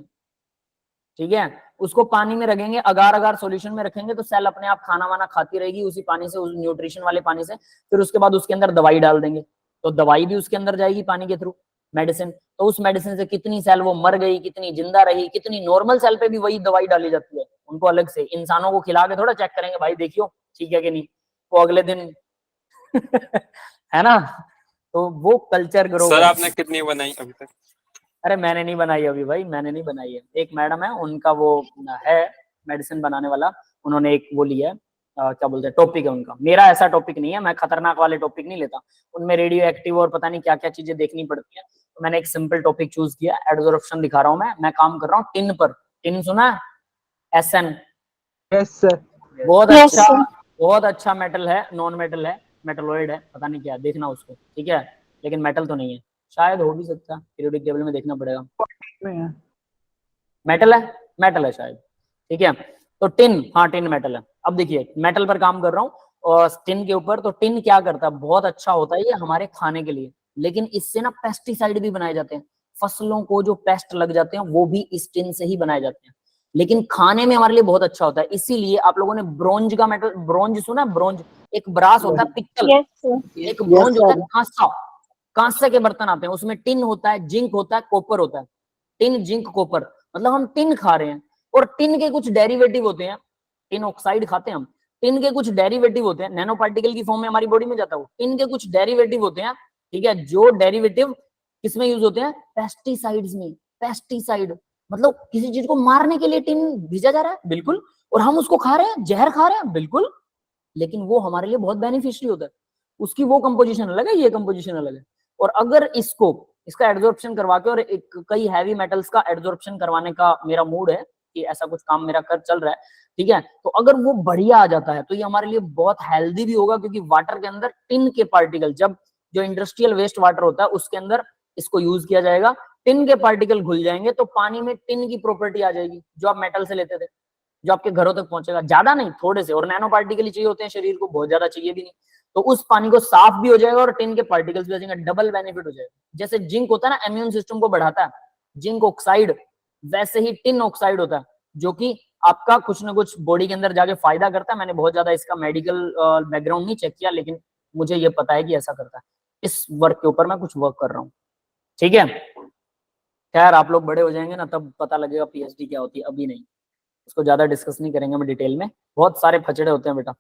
ठीक है। उसको पानी में रखेंगे, अगार अगार सॉल्यूशन में रखेंगे, तो सेल अपने आप खाना वाना खाती रहेगी उसी पानी से, उस न्यूट्रिशन वाले पानी से। फिर उसके बाद उसके अंदर दवाई डाल देंगे, तो दवाई भी उसके अंदर जाएगी पानी के थ्रू, मेडिसिन, तो उस मेडिसिन से कितनी सेल वो मर गई, कितनी जिंदा रही, कितनी नॉर्मल सेल पे भी वही दवाई डाली जाती है, उनको अलग से। इंसानों को खिला के थोड़ा चेक करेंगे भाई देखियो ठीक है कि नहीं, वो अगले दिन है ना। तो वो कल्चर ग्रो सर आपने कितनी बनाई अभी तक? अरे मैंने नहीं बनाई अभी भाई, मैंने नहीं बनाई है। एक मैडम है, उनका वो है मेडिसिन बनाने वाला, उन्होंने एक वो लिया है, क्या बोलते हैं, टॉपिक है उनका। मेरा ऐसा टॉपिक नहीं है, मैं खतरनाक वाले टॉपिक नहीं लेता, उनमें रेडियो एक्टिव और पता नहीं क्या क्या चीजें देखनी पड़ती है। तो मैंने एक सिंपल टॉपिक चूज किया, एडजॉर्प्शन दिखा रहा हूँ मैं काम कर रहा हूँ टिन पर। टिन सुना है? SN। Yes sir. बहुत Yes, अच्छा, sir. बहुत अच्छा मेटल है, नॉन मेटल है, मेटलॉइड है, पता नहीं क्या, देखना उसको, ठीक है, लेकिन मेटल तो नहीं है, शायद हो भी सकता है, पीरियोडिक टेबल में देखना पड़ेगा। मेटल है शायद, ठीक है। तो टिन, हाँ टिन मेटल है। अब देखिए मेटल पर काम कर रहा हूँ और टिन के ऊपर, तो टिन क्या करता है, बहुत अच्छा होता है ये हमारे खाने के लिए, लेकिन इससे ना पेस्टिसाइड भी बनाए जाते हैं, फसलों को जो पेस्ट लग जाते हैं वो भी इस टिन से ही बनाए जाते हैं, लेकिन खाने में हमारे लिए बहुत अच्छा होता है। इसीलिए आप लोगों ने ब्रोंज का मेटल, ब्रोंज सुना? ब्रोंज एक ब्रास होता है, पिक्कल, Yes, sir. एक ब्रोंज होता है कांसा, कांसे के बर्तन आते हैं, उसमें टिन होता है, जिंक होता है, कॉपर होता है। टिन, जिंक, कॉपर, मतलब हम टिन खा रहे हैं, और टिन के कुछ डेरिवेटिव होते हैं, टिन ऑक्साइड खाते हैं हम, टिन के कुछ डेरिवेटिव होते हैं, नैनो पार्टिकल की फॉर्म में हमारी बॉडी में जाता है वो, टिन के कुछ डेरिवेटिव होते हैं, ठीक है, जो डेरिवेटिव किसमें यूज होते हैं? पेस्टिसाइड्स में। पेस्टिसाइड मतलब किसी चीज को मारने के लिए टिन भेजा जा रहा है, बिल्कुल, और हम उसको खा रहे हैं, जहर खा रहे हैं, बिल्कुल, लेकिन वो हमारे लिए बहुत बेनिफिशियरी होता है, उसकी वो कंपोजिशन अलग है, ये कंपोजिशन अलग है। और अगर इसका एड्जॉर्प्शन करवा के, और एक कई हैवी मेटल्स का एड्जॉर्प्शन करवाने का मेरा मूड है कि ऐसा कुछ काम मेरा कर चल रहा है, ठीक है, तो अगर वो बढ़िया आ जाता है तो ये हमारे लिए बहुत हेल्दी भी होगा, क्योंकि वाटर के अंदर टिन के पार्टिकल, जब जो इंडस्ट्रियल वेस्ट वाटर होता है उसके अंदर इसको यूज किया जाएगा, टिन के पार्टिकल घुल जाएंगे तो पानी में टिन की प्रॉपर्टी आ जाएगी, जो आप मेटल से लेते थे, जो आपके घरों तक पहुंचेगा, ज्यादा नहीं, थोड़े से, और नैनो पार्टिकल ही चाहिए होते हैं शरीर को, बहुत ज्यादा चाहिए भी नहीं, तो उस पानी को साफ भी हो जाएगा और टिन के पार्टिकल्स भी आ जाएंगे, डबल बेनिफिट हो जाएगा। जैसे जिंक होता है ना, इम्यून सिस्टम को बढ़ाता है, जिंक ऑक्साइड, वैसे ही टिन ऑक्साइड होता है, जो कि आपका कुछ ना कुछ बॉडी के अंदर जाके फायदा करता है। मैंने बहुत ज्यादा इसका मेडिकल बैकग्राउंड नहीं चेक किया, लेकिन मुझे ये पता है कि ऐसा करता है। इस वर्क के ऊपर मैं कुछ वर्क कर रहा हूँ, ठीक है। खैर आप लोग बड़े हो जाएंगे ना, तब पता लगेगा पीएचडी क्या होती है, अभी नहीं, इसको ज्यादा डिस्कस नहीं करेंगे हम डिटेल में, बहुत सारे फचड़े होते हैं बेटा।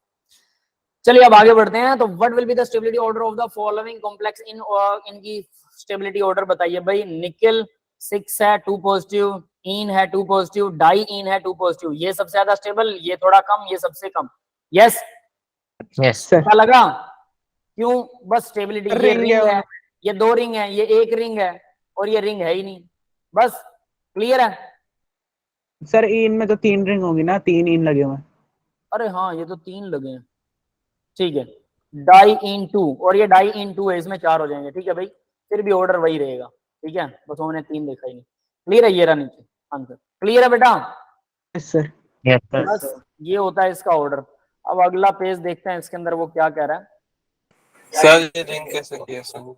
चलिए अब आगे बढ़ते हैं। तो what will be the stability order of the following complex in, इनकी स्टेबिलिटी ऑर्डर बताइए भाई। निकेल 6 है 2 पॉजिटिव, इन है 2 पॉजिटिव, डाई इन है 2 पॉजिटिव, ये सबसे ज्यादा स्टेबल, ये थोड़ा कम, ये सबसे कम। Yes Yes. क्या लगा? क्यों? बस स्टेबिलिटी, ये रिंग रिंग है, है, ये 2 रिंग है, ये 1 रिंग है, और ये रिंग है ही नहीं, बस क्लियर है। सर इन में तो 3 रिंग होगी ना, 3 इन लगे हुए हैं। अरे हाँ ये तो 3 लगे हैं, ठीक है, डाई इन 2, और ये डाई इन 2 है, इसमें 4 हो जाएंगे, ठीक है भाई, फिर भी ऑर्डर वही रहेगा, ठीक है, बस हमने 3 देखा ही नहीं। क्लियर है? ये रहा नीचे आंसर, क्लियर है बेटा? Yes sir. Yes, sir. बस ये होता है इसका ऑर्डर। अब अगला पेज देखते हैं, इसके अंदर वो क्या कह रहा है। सर ये रिंग कैसे किया सर?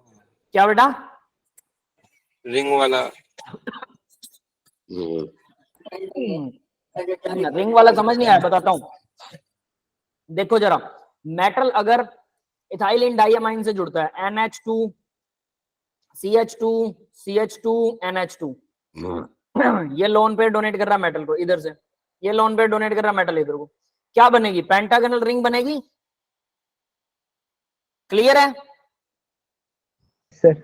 क्या बेटा? रिंग वाला रिंग वाला समझ नहीं आया, बताता हूँ। देखो जरा, मेटल अगर इथाइलिन डाइअमाइन से जुड़ता है, NH2 CH2 CH2 NH2, ये लोन पेयर डोनेट कर रहा है मेटल को इधर से, ये लोन पेयर डोनेट कर रहा है मेटल इधर को, क्या बनेगी? पेंटागनल रिंग बनेगी। क्लियर है सर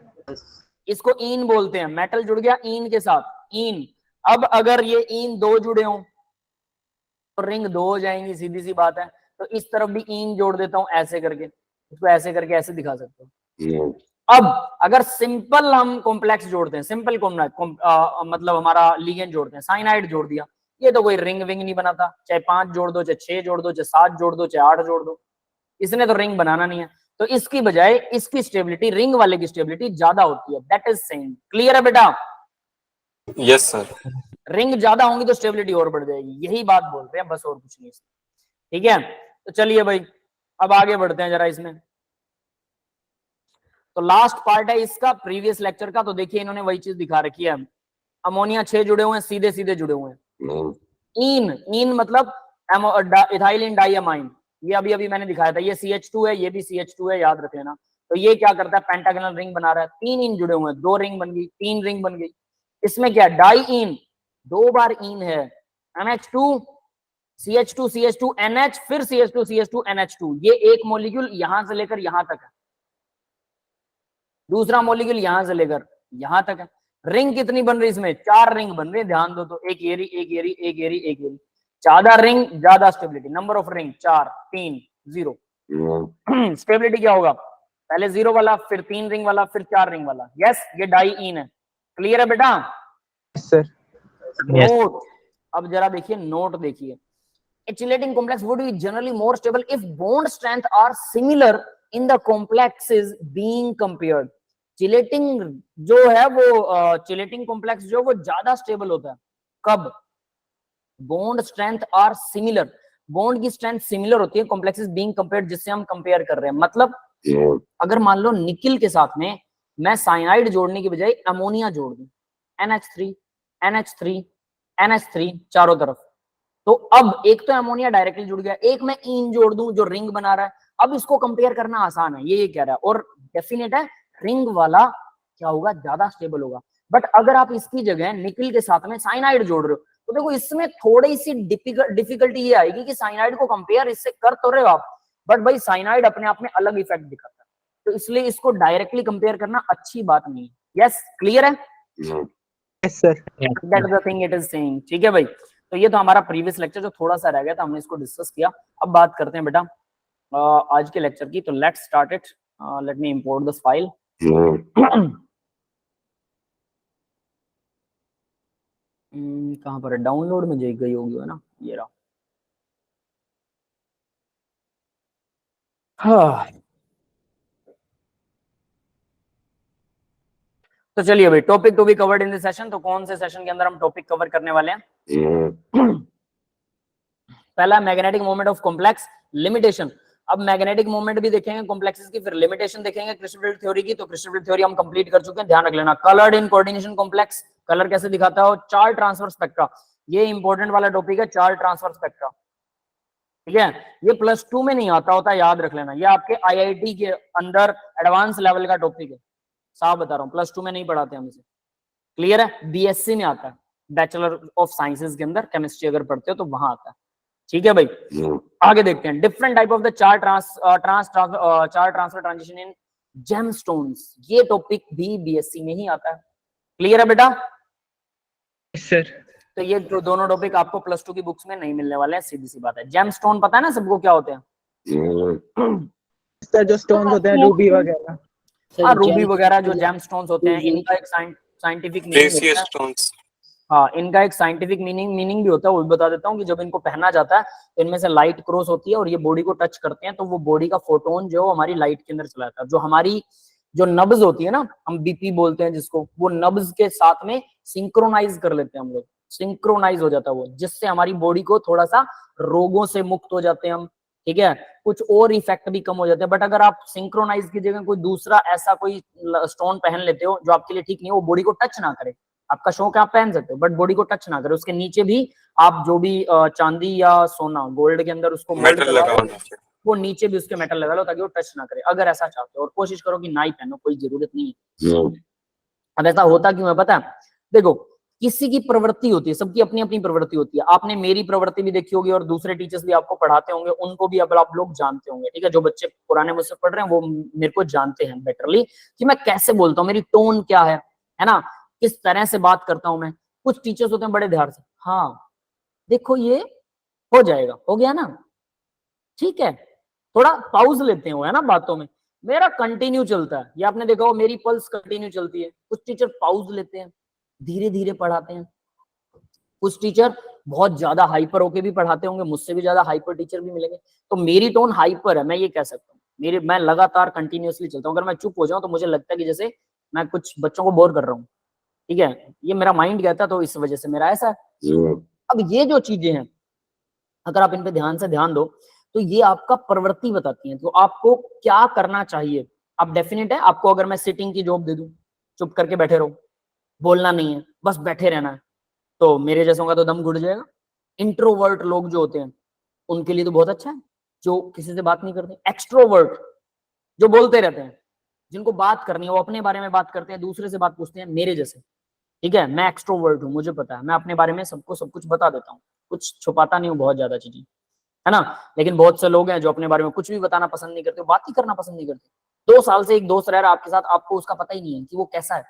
इसको इन बोलते हैं, मेटल जुड़ गया इन के साथ, इन। अब अगर ये इन 2 जुड़े हों तो रिंग 2 हो जाएंगी, सीधी सी बात है। तो इस तरफ भी इन जोड़ देता हूं ऐसे करके, इसको ऐसे करके ऐसे दिखा सकते हो। अब अगर सिंपल हम कॉम्प्लेक्स जोड़ते हैं, सिंपल मतलब हमारा लिगेंड जोड़ते हैं, साइनाइड जोड़ दिया, ये तो कोई रिंग विंग नहीं बनाता, चाहे 5 जोड़ दो, चाहे 6 जोड़ दो, चाहे 7 जोड़ दो, चाहे 8 जोड़ दो, इसने तो रिंग बनाना नहीं है। तो इसकी बजाय इसकी स्टेबिलिटी, रिंग वाले की स्टेबिलिटी ज्यादा होती है, दैट इज सेम। क्लियर है बेटा? Yes sir. रिंग ज्यादा होंगी तो स्टेबिलिटी और बढ़ जाएगी, यही बात बोल रहे हैं, बस और कुछ नहीं। ठीक है, तो चलिए भाई अब आगे बढ़ते हैं जरा इसमें। तो लास्ट पार्ट है इसका प्रीवियस लेक्चर का, तो देखिए इन्होंने वही चीज दिखा रखी है। अमोनिया 6 जुड़े हुए हैं, सीधे सीधे जुड़े हुए हैं। इन मतलब इथाइलिन डाइअमाइन, ये अभी अभी मैंने दिखाया था, ये CH2 है, ये भी CH2 है, याद रख लेना। तो ये क्या करता है, पेंटागोनल रिंग बना रहा है, 3 इन जुड़े हुए हैं, 2 रिंग बन गई, 3 रिंग बन गई। इसमें क्या डाई इन, 2 बार इन है, NH2 CH2 CH2 NH फिर CH2 CH2 NH2, ये एक मॉलिक्यूल यहां से लेकर यहां तक है, दूसरा मॉलिक्यूल यहां से लेकर यहां तक है। रिंग कितनी बन रही है इसमें, 4 रिंग बन रही है, ध्यान दो तो, एक एरी एक एरी एक एरी एक एरी, ज्यादा रिंग ज्यादा stability, number of ring 4 3 0। Stability क्या होगा, पहले 0 वाला, फिर 3 रिंग वाला, फिर 4 रिंग वाला। यस, ये डाई इन है, क्लियर है बेटा? Sir Yes. नोट, अब जरा देखिए नोट देखिए, a chelating complex would be generally more stable if bond strength are similar in the complexes being compared। Chelating जो है वो चिलेटिंग कॉम्प्लेक्स जो वो ज्यादा स्टेबल होता है कब, bond strength are similar, bond की स्ट्रेंथ सिमिलर होती है कॉम्प्लेक्सेस बीइंग कंपेयर्ड, जिससे हम कंपेयर कर रहे हैं। मतलब अगर मान लो निकिल के साथ में मैं साइनाइड जोड़ने की बजाय अमोनिया जोड़ दूं, NH3 NH3 NH3 चारों तरफ, तो अब एक तो अमोनिया डायरेक्टली जुड़ गया, एक मैं इन जोड़ दूं जो रिंग बना रहा है, अब इसको कंपेयर करना आसान है, ये कह रहा है, और डेफिनेट है रिंग वाला क्या होगा, ज्यादा स्टेबल होगा। बट अगर आप इसकी जगह निकिल के साथ में साइनाइड जोड़ रहे हो, तो देखो इसमें थोड़ी सी डिफिकल्टी ये आएगी कि साइनाइड को कंपेयर इससे कर तो रहे हो आप, बट भाई साइनाइड अपने आप में अलग इफेक्ट दिखाता है, तो इसलिए इसको डायरेक्टली कंपेयर करना अच्छी बात नहीं है। यस, क्लियर है? Yes sir. That is the thing it is saying. ठीक है भाई, तो ये तो हमारा प्रीवियस लेक्चर जो थोड़ा सा रह गया था, हमने इसको डिस्कस किया। अब बात करते हैं बेटा आज के लेक्चर की, तो let's start it. Let me import this file. कहां पर है, डाउनलोड में जा गई होगी, है ना, ये रहा। हाँ, तो चलिए भाई, topic to be covered in this session. तो कौन से सेशन के अंदर हम टॉपिक कवर करने वाले हैं? पहला magnetic moment of complex, limitation. अब मैग्नेटिक मोमेंट भी देखेंगे कॉम्प्लेक्सेस की, फिर लिमिटेशन देखेंगे क्रिस्टल फील्ड थ्योरी की। तो क्रिस्टल फील्ड थ्योरी हम कंप्लीट कर चुके हैं, ध्यान रख लेना। Coloured in coordination complex, colour कैसे दिखाता हो, चार्ज ट्रांसफर स्पेक्ट्रा, ये इंपॉर्टेंट वाला टॉपिक है, चार्ज ट्रांसफर स्पेक्ट्रा। ठीक है, ये +2 में नहीं आता होता, याद रख लेना, ये आपके IIT के अंदर एडवांस लेवल का टॉपिक है, साफ बता रहा हूँ, +2 में नहीं पढ़ाते हम इसे, क्लियर है? BSc में आता है, बैचलर ऑफ साइंसेज के अंदर केमिस्ट्री अगर पढ़ते हो तो वहां आता है। ठीक है भाई, आगे देखते हैं। Different type of the charge transfer transition in gemstones, ये टॉपिक भी BSc में ही आता है, क्लियर है बेटा? सर तो ये जो दोनों टॉपिक आपको +2 की बुक्स में नहीं मिलने वाले हैं, सीधी सी बात है। जेमस्टोन पता है ना सबको क्या होते हैं? सर जो स्टोन्स होते हैं, रूबी वगैरह। हाँ, रूबी वगैरह जो जेमस्टोन्स होते हैं, इनका एक साइंटिफिक मीनिंग प्रेशियस होता है। स्टोन्स। हाँ, इनका एक साइंटिफिक मीनिंग भी होता है, वो भी बता देता हूँ कि जब इनको पहना जाता है तो इनमें से लाइट क्रॉस होती है और ये बॉडी को टच करते हैं, तो वो बॉडी का फोटोन जो हमारी लाइट के अंदर चला जाता है। जो हमारी जो नब्ज होती है ना, हम BP बोलते हैं जिसको, वो नब्ज के साथ में सिंक्रोनाइज कर लेते हैं हम लोग, सिंक्रोनाइज हो जाता है वो, जिससे हमारी बॉडी को थोड़ा सा रोगों से मुक्त हो जाते हैं हम। ठीक है, कुछ और इफेक्ट भी कम हो जाते हैं। बट अगर आप सिंक्रोनाइज की जगह कोई दूसरा ऐसा कोई स्टोन पहन लेते हो जो आपके लिए ठीक नहीं है, वो बॉडी को टच ना करे, आपका शौक है आप पहन सकते हो, बट बॉडी को टच ना करे, उसके नीचे भी आप जो भी चांदी या सोना गोल्ड के अंदर उसको मेटल लगाओ नीचे, वो नीचे भी उसके मेटल लगा लो ताकि वो टच ना करे, अगर ऐसा चाहते हो। और कोशिश करो कि ना ही पहनो, कोई जरूरत नहीं है। अब ऐसा होता क्यों है पता है? देखो, किसी की प्रवृत्ति होती है, सबकी अपनी अपनी प्रवृत्ति होती है। आपने मेरी प्रवृत्ति भी देखी होगी और दूसरे टीचर्स भी आपको पढ़ाते होंगे, उनको भी अब आप लोग जानते होंगे। ठीक है, जो बच्चे पुराने मुझसे पढ़ रहे हैं वो मेरे को जानते हैं बेटरली कि मैं कैसे बोलता हूँ, मेरी टोन क्या है ना, किस तरह से बात करता हूं मैं। कुछ टीचर्स होते हैं बड़े ध्यान से, हाँ देखो ये हो जाएगा, हो गया ना, ठीक है, थोड़ा पाउज लेते हो, है ना बातों में। मेरा कंटिन्यू चलता है, ये आपने देखा हो, मेरी पल्स कंटिन्यू चलती है। कुछ टीचर पाउज लेते हैं, धीरे धीरे पढ़ाते हैं। कुछ टीचर बहुत ज्यादा हाइपर होके भी पढ़ाते होंगे, मुझसे भी ज्यादा हाइपर टीचर भी मिलेंगे। तो मेरी टोन हाइपर है, मैं ये कह सकता हूँ। मैं लगातार कंटिन्यूअसली चलता हूँ। अगर मैं चुप हो जाऊं तो मुझे लगता है कि जैसे मैं कुछ बच्चों को बोर कर रहा हूँ। ठीक है, ये मेरा माइंड कहता है, तो इस वजह से मेरा ऐसा है। अब ये जो चीजें हैं, अगर आप इन पे ध्यान से ध्यान दो तो ये आपका प्रवृत्ति बताती हैं, तो आपको क्या करना चाहिए। अब डेफिनेट है, आपको अगर मैं सिटिंग की जॉब दे दूं, चुप करके बैठे रहो, बोलना नहीं है, बस बैठे रहना है, तो मेरे जैसों का तो दम घुट जाएगा। इंट्रोवर्ट लोग जो होते हैं उनके लिए तो बहुत अच्छा है, जो किसी से बात नहीं करते। एक्सट्रोवर्ट जो बोलते रहते हैं, जिनको बात करनी है वो अपने बारे में बात करते हैं, दूसरे से बात पूछते हैं, मेरे जैसे। ठीक है, मैं एक्सट्रोवर्ट हूँ, मुझे पता है, मैं अपने बारे में सबको सब कुछ बता देता हूँ, कुछ छुपाता नहीं हूँ बहुत ज्यादा चीजें, है ना। लेकिन बहुत से लोग हैं जो अपने बारे में कुछ भी बताना पसंद नहीं करते, बात ही करना पसंद नहीं करते। 2 साल से एक दोस्त रह रहा है आपके साथ, आपको उसका पता ही नहीं है कि वो कैसा है,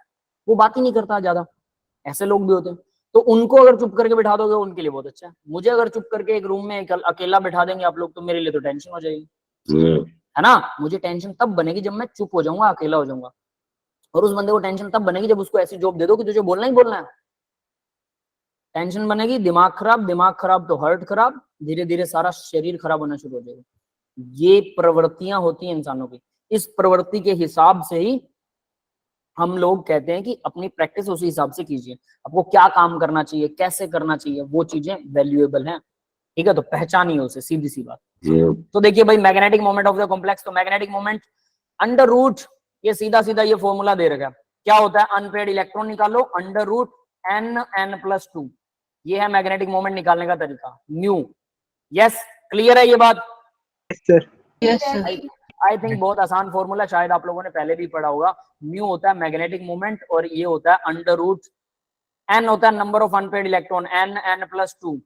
वो बात ही नहीं करता ज्यादा, ऐसे लोग भी होते हैं। तो उनको अगर चुप करके बिठा दोगे उनके लिए बहुत अच्छा है। मुझे अगर चुप करके एक रूम में अकेला बिठा देंगे आप लोग, तो मेरे लिए तो टेंशन हो जाएगी, है ना। मुझे टेंशन तब बनेगी जब मैं चुप हो जाऊंगा, अकेला हो जाऊंगा। और उस बंदे को टेंशन तब बनेगी जब उसको ऐसी जॉब दे दो कि तुझे बोलना ही बोलना है। टेंशन बनेगी, दिमाग खराब तो हार्ट खराब, धीरे धीरे सारा शरीर खराब होना शुरू हो जाएगा। ये प्रवृत्तियां होती हैं इंसानों की। इस प्रवृत्ति के हिसाब से ही हम लोग कहते हैं कि अपनी प्रैक्टिस उसी हिसाब से कीजिए। आपको क्या काम करना चाहिए, कैसे करना चाहिए, वो चीजें वैल्यूएबल हैं। ठीक है, तो पहचानिए उसे, सीधी सी बात। तो देखिए भाई, magnetic moment of the complex, तो मैग्नेटिक मोमेंट अंडर रूट, ये सीधा सीधा ये फॉर्मूला दे रखा है। क्या होता है, अनपेयर्ड इलेक्ट्रॉन निकालो, अंडर रूट n+2, ये है मैग्नेटिक मोमेंट निकालने का तरीका, म्यू। यस, क्लियर है ये बात? सर आई थिंक बहुत आसान फॉर्मूला, शायद आप लोगों ने पहले भी पढ़ा होगा। म्यू होता है मैग्नेटिक मोमेंट और ये होता है अंडर रूट, n होता है number of unpaired electron, n+2।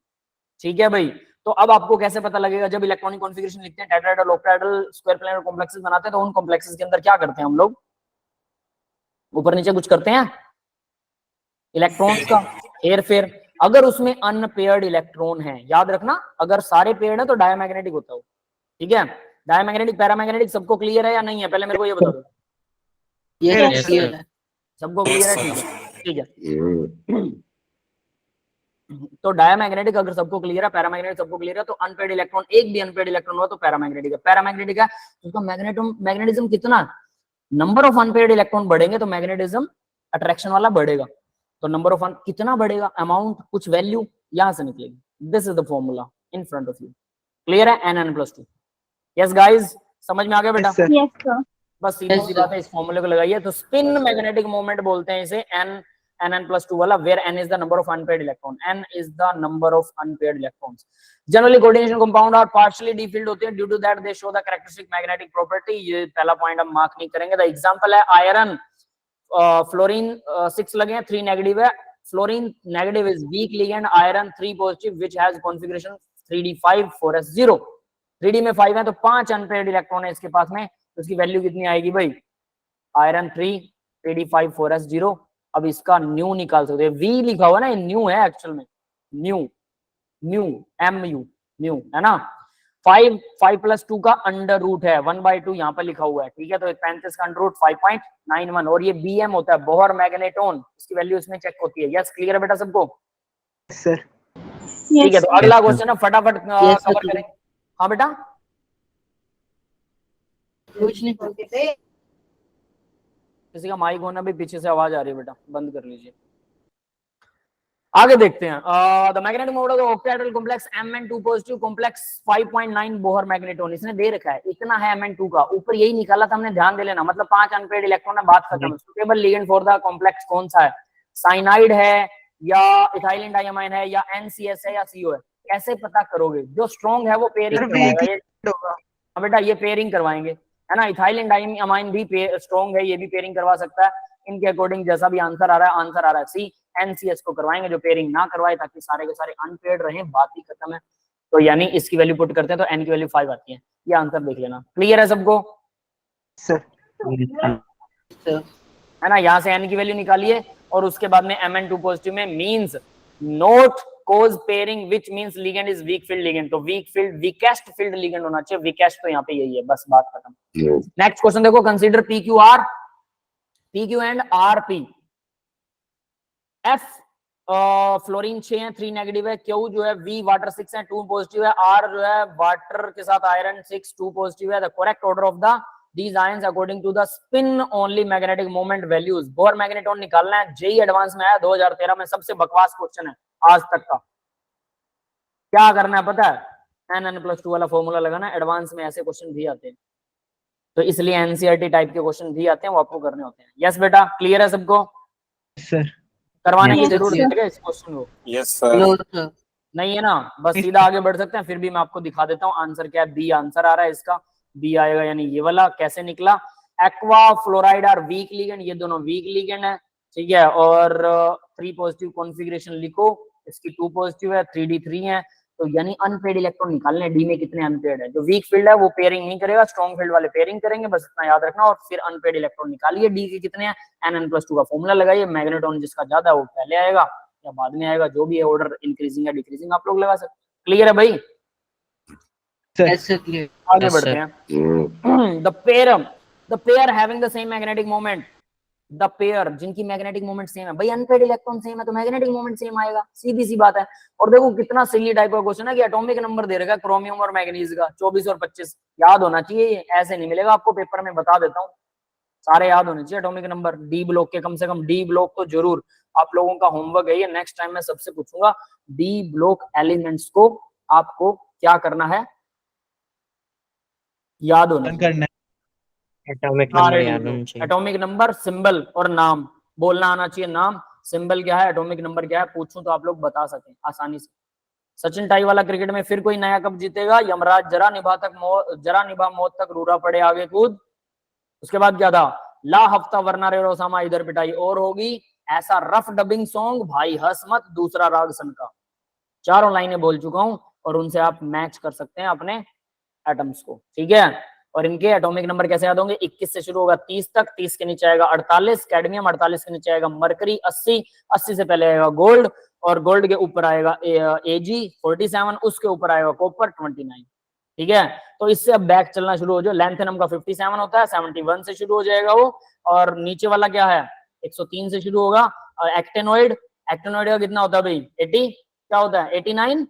ठीक है भाई, तो अब आपको कैसे पता लगेगा, जब इलेक्ट्रॉनिक कॉन्फ़िगरेशन लिखते हैं, tetrahedral, octahedral, square planar complexes बनाते हैं, तो उन कॉम्प्लेक्सेस के अंदर क्या करते हैं हम लोग, ऊपर नीचे कुछ करते हैं इलेक्ट्रॉन्स का हेर फेर। अगर उसमें अनपेयर्ड इलेक्ट्रॉन है, याद रखना, अगर सारे पेयर्ड है तो डायमैग्नेटिक होता है। ठीक है, डायमैग्नेटिक पैरामैग्नेटिक सबको क्लियर है या नहीं है, पहले मेरे को ये बता दो। Yes, sir. सबको क्लियर है? ठीक है, ठीक है। तो डायमैग्नेटिक अगर सबको क्लियर है, पैरामैग्नेटिक सबको क्लियर है, तो अनपेयर्ड इलेक्ट्रॉन, एक भी अनपेयर्ड इलेक्ट्रॉन हुआ तो पैरामैग्नेटिक है। पैरामैग्नेटिक है तो उसका मैग्नेटिज्म कितना, नंबर ऑफ अनपेयर्ड इलेक्ट्रॉन बढ़ेंगे तो मैग्नेटिज्म अट्रैक्शन वाला बढ़ेगा। तो नंबर ऑफ कितना बढ़ेगा, अमाउंट, कुछ वैल्यू यहां से निकलेगी। This is the formula in front of you. Clear है, n+2। यस गाइस, समझ में आ गया बेटा? Yes sir. बस सीधी सी बात है, इस फॉर्मूले को लगाइए। तो स्पिन मैग्नेटिक मोमेंट बोलते हैं इसे, n+2 वाला, where n is the number of unpaired electron, n is the number of unpaired electrons. Generally coordination compound are partially d-filled होते हैं, due to that they show the characteristic magnetic property। ये पहला point हम mark नहीं करेंगे। The example है iron, fluorine 6 लगे हैं, 3 नेगेटिव है। Fluorine negative is weak ligand, iron 3 positive which has configuration 3d5 4s0। 3d में 5 है तो 5 अनपेयर्ड इलेक्ट्रॉन है इसके पास में, तो इसकी वैल्यू कितनी आएगी भाई, आयरन 3 3d5 4s0। अब इसका न्यू निकाल सकते हैं, वी लिखा हुआ ना, ये न्यू है एक्चुअल में, न्यू न्यू mu न्यू है ना। 5+2 का अंडर रूट है 1/2 यहाँ पर लिखा हुआ है। ठीक है, तो 35 का अंडर रूट 5.91, और ये bm होता है बोहर मैग्नेटोन, इसकी वैल्यू इसमें चेक होती है। यस, क्लियर है बेटा सबको? सर ठीक है, तो अगला क्वेश्चन है, फटाफट कवर करें। हाँ बेटा, कुछ नहीं बोलते। किसी का माइक होना भी, पीछे से आवाज आ रही है बेटा, बंद कर लीजिए। आगे देखते हैं, the magnetic moment of the octahedral complex Mn2 positive complex 5.9 Bohr magneton, इसने दे रखा है, इतना है Mn2 का, ऊपर यही निकाला था हमने, ध्यान दे लेना, मतलब 5 अनपेयर्ड इलेक्ट्रॉन है, बात खत्म। Suitable ligand for the complex कौन सा है, साइनाइड है या इथाइलिन डायमाइन है या NCS है या CO है, कैसे पता करोगे? जो स्ट्रॉन्ग है वो पेयरिंग करवाएगा ये, हाँ बेटा ये पेयरिंग करवाएंगे, है ना। इथाइलिन डायमाइन भी स्ट्रॉन्ग है, ये भी पेयरिंग करवा सकता है। इनके अकॉर्डिंग जैसा भी आंसर आ रहा है सी, NCS को करवाएंगे जो पेयरिंग ना करवाए, ताकि सारे के सारे अनपेयर्ड रहे, बात ही खत्म है। तो यानी इसकी वैल्यू पुट करते हैं तो n की वैल्यू 5 आती है, ये आंसर देख लेना। क्लियर है सबको? सर है ना, यहाँ से n की वैल्यू निकालिए और उसके बाद में Mn2 पॉजिटिव में means not cause pairing which means ligand is weak field ligand, तो weak field weakest field ligand होना चाहिए, वीकेस्ट तो यहाँ पे यही है, बस बात खत्म। नेक्स्ट क्वेश्चन देखो, consider PQ and RP। F fluorine 6 है, 3 नेगेटिव है, Q जो है V वाटर 6 है, 2 पॉजिटिव है, R जो है वाटर के साथ आयरन 6 2 पॉजिटिव है। The correct order of the these ions according to the spin only magnetic moment values। Bohr magneton निकालना है, जेई एडवांस में आया 2013 में, सबसे बकवास क्वेश्चन है आज तक का। क्या करना है पता है, n+2 वाला फॉर्मूला लगाना, एडवांस में ऐसे क्वेश्चन भी आते हैं, तो इसलिए NCERT टाइप के क्वेश्चन भी आते हैं, वो आपको करने होते हैं। यस बेटा, क्लियर है सबको? सर करवाने की Yes, जरूरत sir. है क्या इस क्वेश्चन को? Yes sir. नहीं है ना, बस सीधा आगे बढ़ सकते हैं। फिर भी मैं आपको दिखा देता हूँ आंसर क्या है। बी आंसर आ रहा है इसका, बी आएगा, यानी ये वाला कैसे निकला। Aqua fluoride are weak ligand, ये दोनों वीक लिगेंड है, ठीक है। और 3 पॉजिटिव कॉन्फ़िगरेशन लिखो, इसकी 2 पॉजिटिव है, 3d3 है, तो यानी अनपेड इलेक्ट्रॉन निकालने, डी में कितने अनपेड है। जो वीक फील्ड है वो पेयरिंग नहीं करेगा, स्ट्रॉन्ग फील्ड वाले पेयरिंग करेंगे, बस इतना याद रखना। और फिर अनपेड इलेक्ट्रॉन निकालिए, डी के कितने हैं, Nn+2 का फॉर्मूला लगाइए, मैग्नेटॉन जिसका ज्यादा है वो पहले आएगा या बाद में आएगा, जो भी है ऑर्डर इंक्रीजिंग या डिक्रीजिंग आप लोग लगा सकते। क्लियर है भाई? ऐसे क्लियर। आगे बढ़ते हैं। The pair having the same magnetic moment, the pair जिनकी मैग्नेटिक मोमेंट सेम है, भाई अनपेड इलेक्ट्रॉन सेम है तो मैग्नेटिक मोमेंट सेम आएगा, सीधी सी बात है। और देखो कितना सिली टाइप का क्वेश्चन है कि एटॉमिक नंबर दे रखा है क्रोमियम और मैग्नीज का 24 और 25, याद होना चाहिए, ऐसे नहीं मिलेगा आपको पेपर में, बता देता हूँ, सारे याद होने चाहिए एटॉमिक नंबर। डी ब्लॉक के कम से कम, डी ब्लॉक तो जरूर आप लोगों का होमवर्क है ये, नेक्स्ट टाइम मैं सबसे पूछूंगा डी ब्लॉक एलिमेंट्स को आपको क्या करना है, याद होना करना है। एटॉमिक नंबर याद होना चाहिए। एटॉमिक नंबर, सिंबल और नाम बोलना आना चाहिए, नाम सिंबल क्या है, एटॉमिक नंबर क्या है, पूछूं तो आप लोग बता सकें आसानी से। सचिन टाई वाला क्रिकेट में फिर कोई नया कप जीतेगा, यमराज जरा निभा मौत तक रूरा पड़े आगे कूद। उसके बाद क्या था, ला हफ्ता वरना रे रोसामा इधर पिटाई और होगी, ऐसा रफ डबिंग सॉन्ग भाई हंस मत, दूसरा राग सन का। चारों लाइनें बोल चुका हूं और उनसे आप मैच कर सकते हैं अपने एटम्स को, ठीक है। और इनके एटॉमिक नंबर कैसे याद होंगे, 21 से शुरू होगा 30 तक, 30 के नीचे आएगा 48 कैडमियम, 48 के नीचे आएगा मरकरी 80, 80 से पहले आएगा गोल्ड, और गोल्ड के ऊपर आएगा Ag 47, उसके ऊपर आएगा कॉपर 29, ठीक है। तो इससे अब बैक चलना शुरू हो जाओ, लैंथेनम का 57 होता है, 71 से शुरू हो जाएगा वो, और नीचे वाला क्या है 103 से शुरू होगा। और एक्टेनॉइड का कितना होता है भाई 80, क्या होता है 89,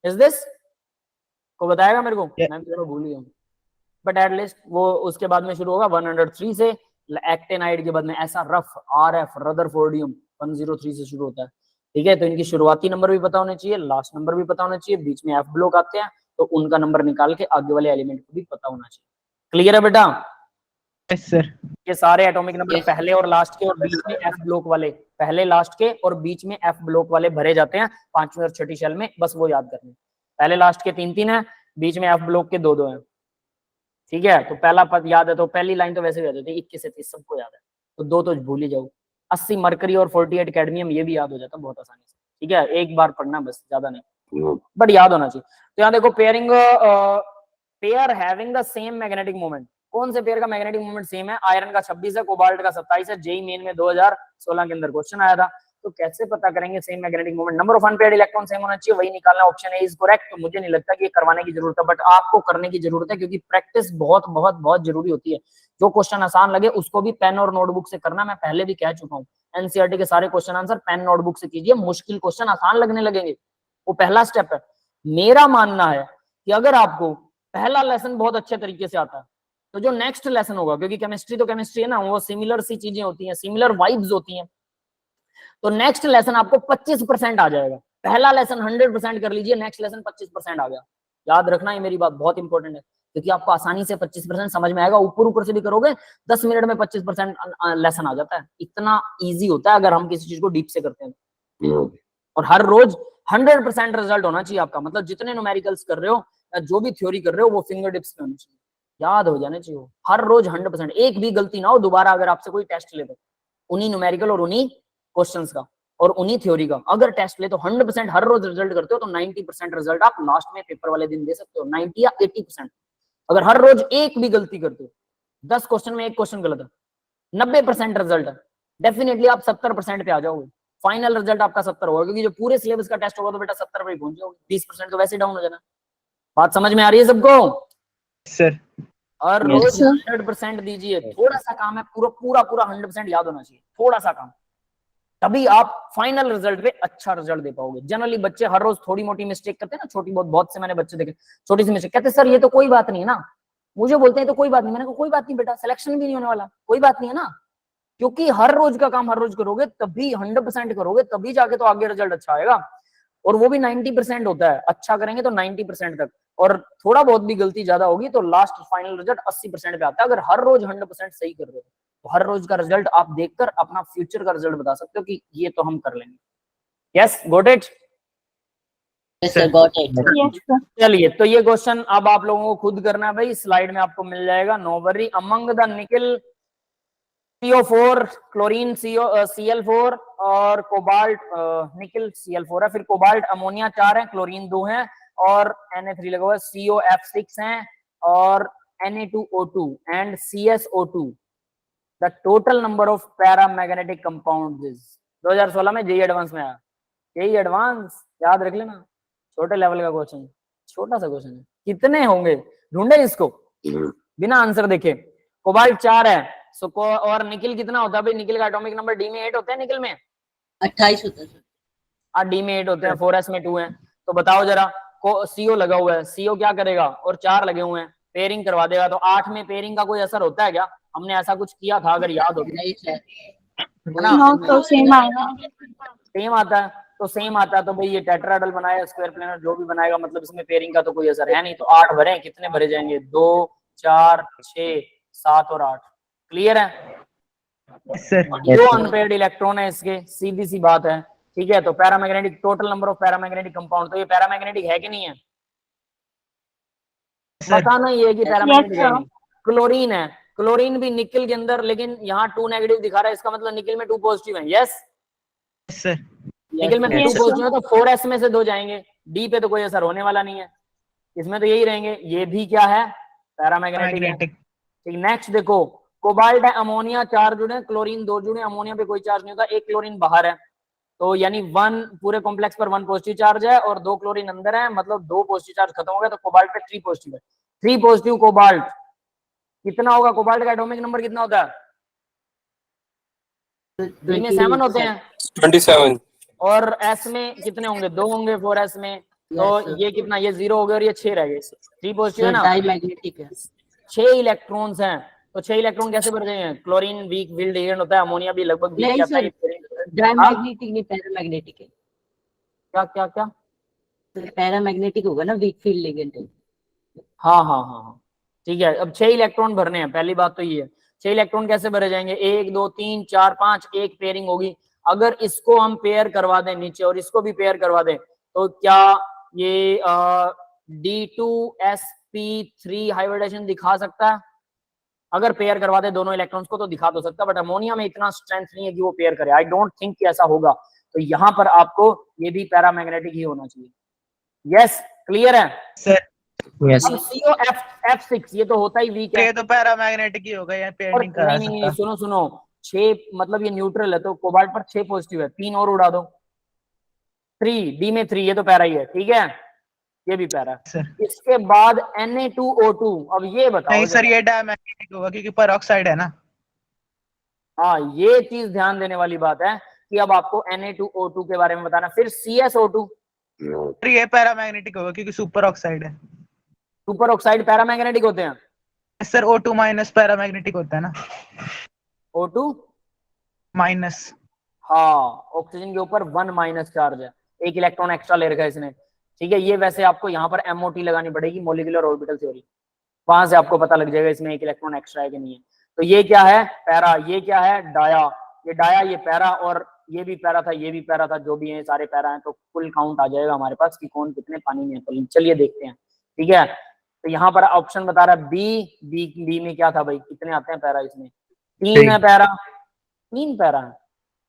इज दिस को बताएगा मेरे को, मैं थोड़ा भूल गया हूं, बट एटलीस्ट वो उसके बाद में शुरू होगा 103 से। एक्टेनाइड के बाद में ऐसा रफ RF रदरफोर्डियम 103 से शुरू होता है, ठीक है। तो इनकी शुरुआती नंबर भी पता होने चाहिए, लास्ट नंबर भी पता होना चाहिए, बीच में F ब्लॉक आते हैं तो उनका नंबर निकाल के आगे वाले एलिमेंट को भी पता होना चाहिए। क्लियर है बेटा? Yes sir. ये सारे एटॉमिक नंबर पहले और लास्ट के और बीच में F ब्लॉक वाले, पहले लास्ट के और बीच में F ब्लॉक वाले भरे जाते हैं 5वीं और 6ठी शेल में, बस वो याद करने। पहले लास्ट के 3-3 है, बीच में F ब्लॉक के 2-2 हैं, ठीक है। तो पहला पद याद है तो पहली लाइन तो वैसे भी याद होती है, 21 से 30 सबको याद है, तो 2 तो भूल ही जाओ। 80 मरकरी और 48 कैडमियम, ये भी याद हो जाता है बहुत आसानी से, ठीक है। एक बार पढ़ना बस, ज्यादा नहीं, बट याद होना चाहिए। तो यहाँ देखो pairing, pair having the same magnetic moment, कौन से पेयर का मैग्नेटिक मोमेंट सेम है, आयरन का 26 है, कोबाल्ट का 27 है, जेई मेन में 2016 के अंदर क्वेश्चन आया था। तो कैसे पता करेंगे same magnetic moment, number of unpaired electron same होना चाहिए, वही निकालना, ऑप्शन ए इज करेक्ट। तो मुझे नहीं लगता कि ये करवाने की जरूरत है, बट आपको करने की जरूरत है क्योंकि प्रैक्टिस बहुत बहुत बहुत जरूरी होती है। जो क्वेश्चन आसान लगे उसको भी पेन और नोटबुक से करना, मैं पहले भी कह चुका हूँ। एनसीईआरटी के सारे क्वेश्चन आंसर पेन नोटबुक से कीजिए, मुश्किल क्वेश्चन आसान लगने लगेंगे, वो पहला स्टेप है। मेरा मानना है कि अगर आपको पहला लेसन बहुत अच्छे तरीके से आता है तो जो नेक्स्ट लेसन होगा, क्योंकि केमिस्ट्री तो केमिस्ट्री है ना, वो सिमिलर सी चीजें होती हैं, सिमिलर वाइब्स होती हैं, तो नेक्स्ट लेसन आपको 25% आ जाएगा। पहला लेसन 100% कर लीजिए, नेक्स्ट लेसन 25% आ गया। याद रखना, ये मेरी बात बहुत इंपॉर्टेंट है क्योंकि आपको आसानी से 25% समझ में आएगा। ऊपर ऊपर से भी करोगे 10 मिनट में 25% लेसन आ जाता है, इतना इजी होता है अगर हम किसी चीज को डीप से करते हैं। और हर रोज 100% रिजल्ट होना चाहिए आपका, मतलब जितने न्यूमेरिकल्स कर रहे हो या जो भी थ्योरी कर रहे हो वो फिंगर टिप्स पे होनी चाहिए, याद हो जाने चाहिए हर रोज 100%। एक भी गलती ना हो दोबारा अगर आपसे कोई टेस्ट ले, तो उन्हीं न्यूमेरिकल और उन्हीं क्वेश्चंस का और उन्हीं थ्योरी का अगर टेस्ट ले तो 100% हर रोज रिजल्ट करते हो तो 90% रिजल्ट आप लास्ट में पेपर वाले दिन दे सकते हो, 90 या 80%। अगर हर रोज एक भी गलती करते हो, 10 क्वेश्चन में एक क्वेश्चन गलत है, 90% रिजल्ट है, डेफिनेटली आप 70% पे आ जाओगे। फाइनल रिजल्ट आपका 70 होगा क्योंकि जो पूरे सिलेबस का टेस्ट होगा तो बेटा 70 पे पहुंच जाओगे, 20% तो वैसे डाउन हो जाना। बात समझ में आ रही है सबको? सर और रोज 100% दीजिए, थोड़ा सा काम है, पूरा पूरा पूरा 100% याद होना चाहिए, थोड़ा सा काम, तभी आप फाइनल रिजल्ट पे अच्छा रिजल्ट दे पाओगे। जनरली बच्चे हर रोज थोड़ी मोटी मिस्टेक करते हैं ना, छोटी बहुत से मैंने बच्चे देखे छोटी सी मिस्टेक, कहते सर ये तो कोई बात नहीं है ना, मुझे बोलते हैं तो कोई बात नहीं, मैंने कहा कोई बात नहीं बेटा, सिलेक्शन भी नहीं होने वाला, कोई बात नहीं है ना, क्योंकि हर रोज का काम हर रोज करोगे तभी 100% करोगे तभी जाके तो आगे रिजल्ट अच्छा आएगा। और वो भी 90% होता है, अच्छा करेंगे तो 90% तक, और थोड़ा बहुत भी गलती ज्यादा होगी तो लास्ट फाइनल रिजल्ट 80% पे आता है। अगर हर रोज 100% सही कर रहे हो तो हर रोज का रिजल्ट आप देखकर अपना फ्यूचर का रिजल्ट बता सकते हो कि ये तो हम कर लेंगे। Yes, got it? Yes, sir. Got it. Yes, sir. चलिए, तो ये क्वेश्चन अब आप लोगों को खुद करना है भाई, स्लाइड में आपको मिल जाएगा, नो वरी। अमंग द निकल CO4, क्लोरीन Cl4 और कोबाल्ट निकल Cl4 है, फिर कोबाल्ट अमोनिया 4 है, क्लोरीन 2 है और Na3 लगा हुआ है, COF6 है और Na2O2 and CSO2। The total number of paramagnetic compounds is 2016 में जेईई एडवांस में आया। जेईई एडवांस याद रख लेना, छोटे लेवल का क्वेश्चन, छोटा सा क्वेश्चन है। कितने होंगे ढूंढे इसको बिना आंसर देखे। कोबाल्ट 4 है, सो और निकल कितना होता है भाई? निकल का एटॉमिक नंबर डी में 8 होते हैं, निकल में 28 होता है सर। डी में 8 होते हैं, 4s में 2 है। तो बताओ जरा, CO लगा हुआ है, CO क्या करेगा? और 4 लगे हुए हैं, पेयरिंग करवा देगा। तो 8 में पेयरिंग का कोई असर होता है क्या? हमने ऐसा कुछ किया था अगर याद हो नहीं सर। नो, तो सेम आएगा। सेम आता है, तो सेम आता है तो भाई ये टेट्राहेड्रल बनाया, स्क्वायर प्लेनर जो भी बनाएगा, मतलब इसमें पेयरिंग का तो कोई असर है नहीं। तो 8 भरे, कितने भरे जाएंगे? 2 4 6 7 और 8। क्लियर है? Yes, sir. दो अनपेयर्ड इलेक्ट्रॉन है इसके, सीधी सी बात है। ठीक है, तो paramagnetic, total number of paramagnetic compound, तो ये पैरामैग्नेटिक है कि नहीं है? Sir. बताना ये है कि पैरामैग्नेटिक है sir. नहीं। क्लोरीन है, क्लोरीन भी निकल के अंदर, लेकिन यहाँ 2 नेगेटिव दिखा रहा है, इसका मतलब निकल में 2 पॉजिटिव है। Yes, Yes, sir. निकल में 2 Yes, sir. पॉजिटिव है, तो 4s में से 2 जाएंगे, डी पे तो कोई असर होने वाला नहीं है, इसमें तो यही रहेंगे। ये भी क्या है? पैरामैग्नेटिक है। Magnetic. ठीक, नेक्स्ट देखो, कोबाल्ट है, अमोनिया 4 जुड़े, क्लोरीन 2 जुड़े, अमोनिया पे कोई चार्ज नहीं होता, एक क्लोरीन बाहर है, तो यानी 1 पूरे कॉम्प्लेक्स पर 1 पॉजिटिव चार्ज है और 2 क्लोरीन अंदर है, मतलब 2 पॉजिटिव चार्ज खत्म हो गया, तो कोबाल्ट पे 3 पॉजिटिव है। 3 पॉजिटिव कोबाल्ट कितना होगा? कोबाल्ट का एटॉमिक नंबर कितना होता है? डी में 7 होते हैं 27। और एस में कितने होंगे? 2 होंगे 4s में, तो Yes, sir. ये कितना? ये 0 हो गया और ये 6 रह गए। 3 पॉजिटिव है सर ना, डाईमैग्नेटिक है। 6 इलेक्ट्रॉन्स हैं, तो 6 इलेक्ट्रॉन कैसे भर गए हैं? क्लोरीन वीक फील्ड एजेंट होता है, अमोनिया भी लगभग वीक नहीं जाता है। सर, डाईमैग्नेटिक नहीं, पैरामैग्नेटिक है। क्या क्या क्या? सर पैरामैग्नेटिक होगा ना, वीक फील्ड लिगेंड है। हाँ हाँ हाँ हाँ, ठीक है। अब 6 इलेक्ट्रॉन भरने हैं, पहली बात तो ये है। 6 इलेक्ट्रॉन कैसे भरे जाएंगे? 1 2 3 4 5, एक पेयरिंग होगी। अगर इसको हम पेयर करवा दें नीचे और इसको भी पेयर करवा दें, तो क्या ये D2sp3 हाइब्रिडेशन दिखा सकता है? अगर पेयर करवा दे दोनों इलेक्ट्रॉन्स को तो दिखा तो सकता है, बट अमोनिया में इतना स्ट्रेंथ नहीं है कि वो पेयर करे। आई डोंट थिंक कि ऐसा होगा, तो यहाँ पर आपको ये भी पैरामैग्नेटिक ही होना चाहिए। यस, क्लियर है? Sir. Yes. अब COF6 ये तो होता ही वीक है, ये तो पैरामैग्नेटिक ही होगा, ये पेयर और नहीं करा नहीं, सकता। सुनो सुनो, 6 मतलब ये न्यूट्रल है, तो कोबाल्ट पर 6 पॉजिटिव है, 3 और उड़ा दो, 3 डी में 3, ये तो पैरा ही है। ठीक है, ये भी पैरा। Sir. इसके बाद Na2O2, अब ये बताओ नहीं सर, जरा। ये डाईमैग्नेटिक होगा क्योंकि पेरोक्साइड है ना। हाँ, ये चीज ध्यान देने वाली बात है कि अब आपको Na2O2 के बारे में बताना। फिर CSO2, फिर ये पैरामैग्नेटिक होगा क्योंकि सुपर ऑक्साइड है। सुपर ऑक्साइड पैरामैग्नेटिक होते हैं। सर O2 माइनस पैरामैग्नेटिक होता है ना। O2 minus. हाँ, ऑक्सीजन के ऊपर 1 माइनस चार्ज है, एक इलेक्ट्रॉन एक्स्ट्रा ले रखा है इसने। ठीक है, ये वैसे आपको यहाँ पर MOT लगानी पड़ेगी, मॉलिक्यूलर ऑर्बिटल थ्योरी, वहां से आपको पता लग जाएगा इसमें एक इलेक्ट्रॉन एक्स्ट्रा है कि नहीं है। तो ये क्या है? पैरा। ये क्या है? डाया। ये डाया, ये पैरा, और ये भी पैरा था, ये भी पैरा था, जो भी है सारे पैरा हैं, तो फुल काउंट आ जाएगा हमारे पास कि कौन कितने पानी में है। तो चलिए देखते हैं। ठीक है, तो यहाँ पर ऑप्शन बता रहा है बी में क्या था भाई? कितने आते हैं पैरा इसमें? 3 है पैरा, 3 पैरा है,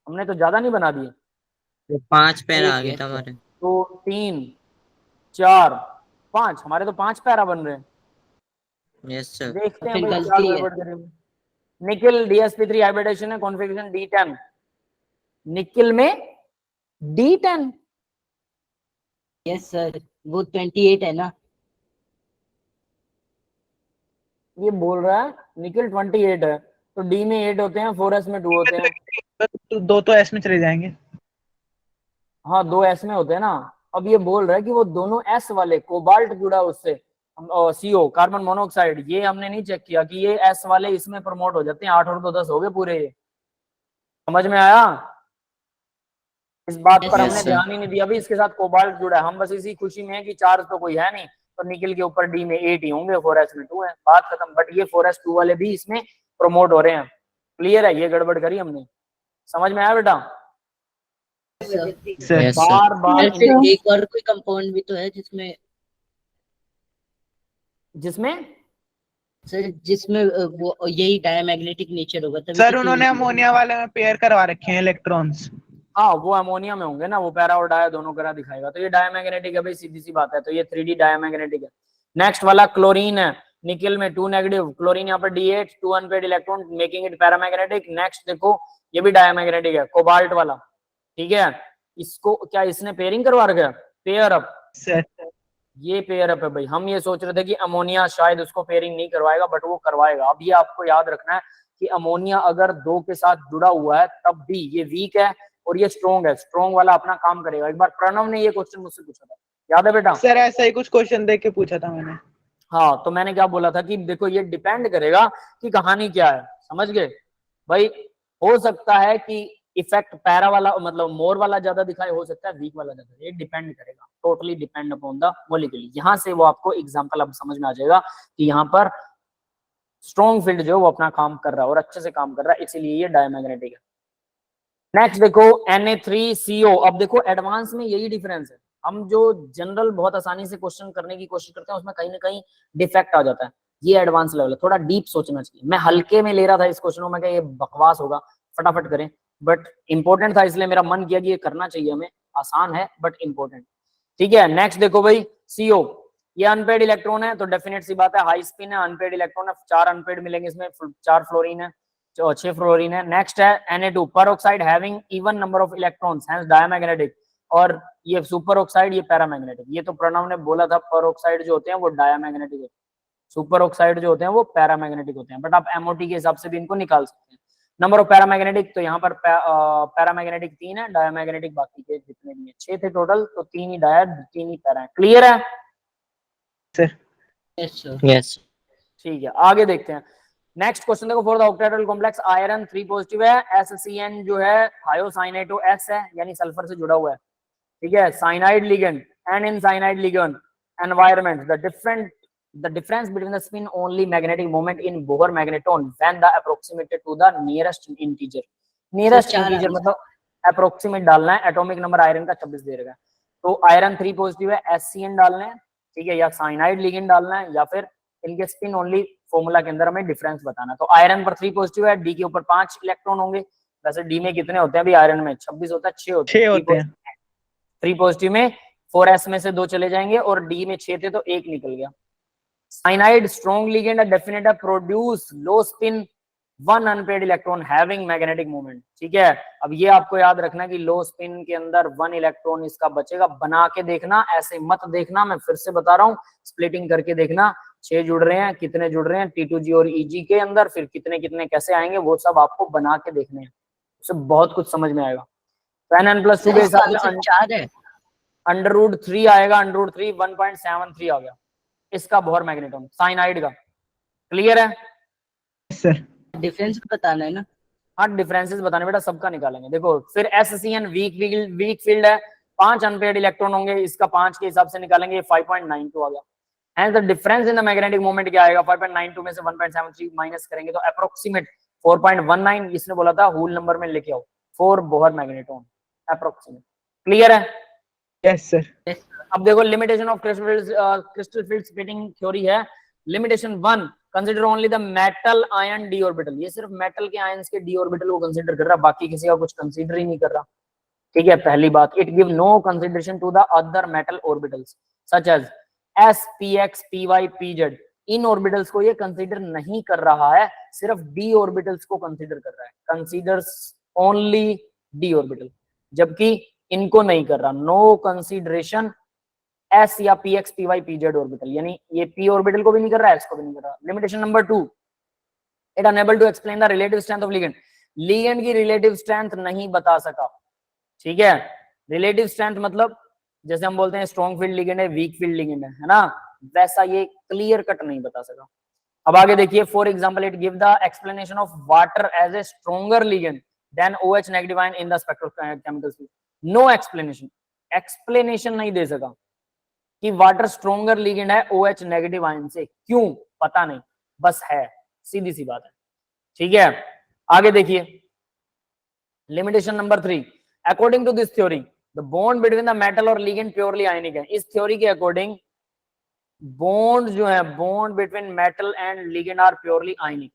हमने तो ज्यादा नहीं बना दिए। तो 5 पैर आ गए हमारे। तो 3 4 5, हमारे तो 5 पैरा बन रहे हैं। Yes sir. देखते हैं फिर भाई क्या गलती है। गड़बड़ करेंगे। निकल DsP3 हाइब्रिडेशन है, कॉन्फ़िगरेशन D10, निकल में D10। यस सर, वो 28 है ना। ये बोल रहा है निकल 28 है, तो D में 8 होते हैं, 4s में 2 होते हैं। तो 2 तो S में चले जाएंगे। हाँ, 2 S में होते हैं ना। अब ये बोल रहा है कि वो दोनों S वाले, कोबाल्ट जुड़ा उससे, CO कार्बन मोनोऑक्साइड, ये हमने नहीं चेक किया कि ये S वाले इसमें प्रमोट हो जाते हैं। 8 और 2 10 हो गए पूरे। ये समझ में आया? इस बात पर Yes, हमने sir. ध्यान ही नहीं दिया। अभी इसके साथ कोबाल्ट जुड़ा है, हम बस इसी खुशी में है कि चार्ज तो कोई है नहीं, तो निकल के ऊपर D में 8 ही होंगे, 4s में 2 है, बात खत्म। बट ये 4s 2 वाले भी इसमें प्रमोट हो रहे हैं। क्लियर है? ये गड़बड़ करी हमने। समझ में आया बेटा? सर यस सर बार बार सर फिर एक और कोई कंपाउंड भी तो है जिसमें जिसमें सर जिसमें वो यही डायमैग्नेटिक नेचर होगा तभी सर तो उन्होंने तीन अमोनिया वाले में पेयर करवा रखे हैं इलेक्ट्रॉन्स। हाँ वो अमोनिया में होंगे ना, वो पैरा और डाया दोनों करा दिखाएगा, तो ये डायमैग्नेटिक है भाई, सीधी सी बात है, तो ये 3D डायमैग्नेटिक है। नेक्स्ट वाला क्लोरीन है, निकल में 2 नेगेटिव, क्लोरीन यहाँ पर D8, 2 unpaired electron making it paramagnetic. Next देखो ये भी डायमैग्नेटिक है, कोबाल्ट वाला, ठीक है, इसको क्या इसने पेयरिंग करवा रखा है, पेयर अप, सर ये पेयर अप है भाई। हम ये सोच रहे थे कि अमोनिया शायद उसको पेयरिंग नहीं करवाएगा, बट वो करवाएगा। अब ये आपको याद रखना है कि अमोनिया अगर 2 के साथ जुड़ा हुआ है तब भी ये वीक है और ये स्ट्रॉन्ग है, स्ट्रॉन्ग वाला अपना काम करेगा। एक बार प्रणव ने ये क्वेश्चन मुझसे पूछा था, याद है बेटा? सर ऐसा ही कुछ क्वेश्चन देख के पूछा था मैंने। हाँ, तो मैंने क्या बोला था कि देखो ये डिपेंड करेगा कि कहानी क्या है, समझ गए भाई? हो सकता है कि इफेक्ट पैरा वाला मतलब मोर वाला ज्यादा दिखाई, हो सकता है वीक वाला ज्यादा, ये डिपेंड करेगा, totally depend upon the molecule. यहाँ से वो आपको एग्जांपल अब समझ में आ जाएगा कि यहाँ पर स्ट्रॉन्ग फील्ड जो वो अपना काम कर रहा है और अच्छे से काम कर रहा है, इसीलिए ये डायमैग्नेटिक है। नेक्स्ट देखो Na3CO। अब देखो एडवांस में यही डिफरेंस है, हम जो जनरल बहुत आसानी से क्वेश्चन करने की कोशिश करते हैं उसमें कहीं ना कहीं डिफेक्ट आ जाता है, ये एडवांस लेवल है, थोड़ा डीप सोचना चाहिए। मैं हल्के में ले रहा था इस क्वेश्चन को, मैं क्या ये बकवास होगा, फटाफट करें, बट इंपॉर्टेंट था इसलिए मेरा मन किया कि ये करना चाहिए हमें, आसान है बट इंपॉर्टेंट, ठीक है। नेक्स्ट देखो भाई CO, ये अनपेड इलेक्ट्रॉन है, तो डेफिनेट सी बात है हाई स्पिन है, अनपेड इलेक्ट्रॉन है, 4 अनपेड मिलेंगे इसमें, 4 फ्लोरीन है, 6 फ्लोरीन है। नेक्स्ट है Na2 पर oxide having even number of electrons hence diamagnetic, और ये सुपर ऑक्साइड ये पैरामैग्नेटिक। ये तो प्रणव ने बोला था पर ऑक्साइड जो होते हैं वो डायमैग्नेटिक होते हैं, सुपर ऑक्साइड जो होते हैं वो पैरामैग्नेटिक होते हैं, बट आप MOT के हिसाब से भी इनको निकाल सकते हैं। नंबर ऑफ पैरामैग्नेटिक, तो यहाँ पर पैरामैग्नेटिक 3 है, डायमैग्नेटिक बाकी के जितने भी हैं 6 थे टोटल, तो 3 ही डाया 3 ही पैरा है। क्लियर है? Yes sir. यस ठीक है, आगे देखते हैं। नेक्स्ट क्वेश्चन देखो, for the octahedral complex iron 3 positive है, SCN जो है थायोसाइनेटो S है, यानी सल्फर से जुड़ा हुआ है, ठीक है, cyanide ligand and in cyanide ligand environment the difference between the spin only magnetic moment in Bohr magneton when the approximated to the nearest integer मतलब अप्रोक्सीमेट डालना है, एटॉमिक नंबर आयरन का 26 दे रखा है, तो आयरन 3 पॉजिटिव है, SCN डालना है, ठीक है, या साइनाइड लिगेंड डालना है, या फिर इनके स्पिन ओनली फॉर्मूला के अंदर हमें डिफरेंस बताना है। तो आयरन पर 3 पॉजिटिव है, डी के ऊपर 5 इलेक्ट्रॉन होंगे, वैसे डी में कितने होते हैं अभी आयरन में 26 होता है, 6 होते हैं, 3 पॉजिटिव में 4s में से 2 चले जाएंगे और डी में 6 थे तो 1 निकल गया। साइनाइड स्ट्रॉन्ग लिगेंड है, डेफिनेट है, produce low spin 1 unpaired electron having magnetic moment, ठीक है। अब ये आपको याद रखना कि लो स्पिन के अंदर 1 इलेक्ट्रॉन इसका बचेगा, बना के देखना, ऐसे मत देखना, मैं फिर से बता रहा हूँ, स्प्लिटिंग करके देखना, 6 जुड़ रहे हैं, कितने जुड़ रहे हैं T2G और EG के अंदर, फिर कितने कितने कैसे आएंगे वो सब आपको बना के देखने हैं, उससे बहुत कुछ समझ में आएगा। तो N+2 के हिसाब से 4 है, √3 आएगा, √3 1.73 आ गया इसका बोहर मैग्नेटोन साइनाइड का। क्लियर है सर? डिफरेंस बताना है ना? हाँ, डिफरेंसेस बताने बेटा, सबका निकालेंगे। देखो फिर SCN वीक फील्ड है, 5 अनपेयर्ड इलेक्ट्रॉन होंगे, इसका 5 के हिसाब से निकालेंगे, 5.92 आ गया। And the difference in the magnetic moment क्या आएगा, 5.92 में से 1.73 माइनस करेंगे तो अप्रोक्सीमेट 4.19, इसने बोला था होल नंबर में लेके आओ, 4 बोहर मैग्नेटोन अप्रोक्सीमेट। क्लियर है? Yes sir. अब देखो limitation of crystal field splitting theory है। Limitation 1, consider only the metal ion d orbital, ये सिर्फ मेटल के आयंस के डी ऑर्बिटल को कंसीडर कर रहा है, बाकी किसी का कुछ कंसीडर ही नहीं कर रहा, ठीक है, पहली बात। It give no consideration to the other metal orbitals such as S, Px, Py, Pz, इन ऑर्बिटल्स को ये कंसीडर नहीं कर रहा है, सिर्फ डी ऑर्बिटल्स को कंसीडर कर रहा है, कंसीडर्स ओनली डी ऑर्बिटल, जबकि इनको नहीं कर रहा, नो कंसीडरेशन S या Px, Py, Pz ऑर्बिटल, यानी ये p ऑर्बिटल को भी नहीं कर रहा है, s को भी नहीं कर रहा। Limitation number 2, it unable to explain the relative strength of ligand, ligand की रिलेटिव स्ट्रेंथ नहीं बता सका, ठीक है। रिलेटिव स्ट्रेंथ मतलब जैसे हम बोलते हैं स्ट्रॉन्ग फील्ड लिगेंड है, वीक फील्ड लिगेंड है ना, वैसा ये क्लियर कट नहीं बता सका। अब आगे देखिए, for example it give the explanation of water as a stronger ligand than OH negative ion in the spectrochemical field, no explanation, explanation नहीं दे सका कि वाटर स्ट्रॉन्गर लिगेंड है OH नेगेटिव आयन से, क्यों पता नहीं, बस है, सीधी सी बात है, ठीक है। आगे देखिए limitation number 3, according to this theory the bond between the metal और लिगेंड प्योरली आयनिक है। इस थ्योरी के अकॉर्डिंग बॉन्ड जो है, bond between metal and ligand are purely ionic,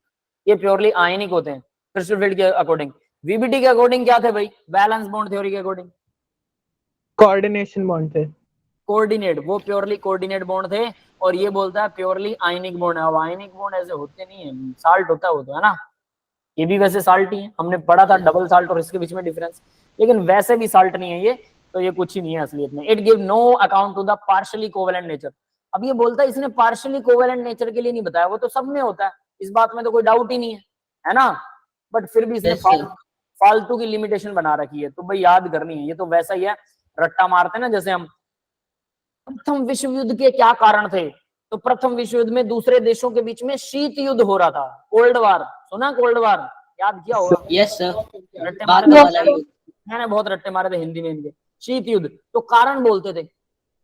ये प्योरली आयनिक होते हैं क्रिस्टल फील्ड के अकॉर्डिंग। वीबीटी के अकॉर्डिंग क्या थे भाई, बैलेंस बॉन्ड थ्योरी के अकॉर्डिंग कोऑर्डिनेशन बॉन्ड थे, कोऑर्डिनेट, वो प्योरली कोऑर्डिनेट बॉन्ड थे, और ये बोलता है प्योरली आयनिक बॉन्ड है। अब आयनिक बॉन्ड ऐसे होते नहीं है, साल्ट होता है वो तो, है ना, ये भी वैसे साल्ट ही है, हमने पढ़ा था डबल साल्ट और इसके बीच में डिफरेंस, लेकिन वैसे भी साल्ट नहीं है ये, तो ये कुछ ही नहीं है असलियत में। It give no account to the partially covalent nature. अब ये बोलता है इसने पार्शियली कोवेलेंट नेचर के लिए नहीं बताया, वो तो सब में होता है, इस बात में तो कोई डाउट ही नहीं है ना, बट फिर भी इसने फालतू की लिमिटेशन बना रखी है, तो भाई याद करनी है, ये तो वैसा ही है, रट्टा मारते हैं ना, जैसे हम प्रथम विश्व युद्ध के क्या कारण थे, तो प्रथम विश्व युद्ध में दूसरे देशों के बीच में शीत युद्ध हो रहा था, कोल्ड वार, सुना कोल्ड वार, याद किया होगा, यस सर, रट्टे बाद मारे वाला युद्ध। मैंने बहुत रट्टे मारे थे हिंदी में इनके, शीत युद्ध, तो कारण बोलते थे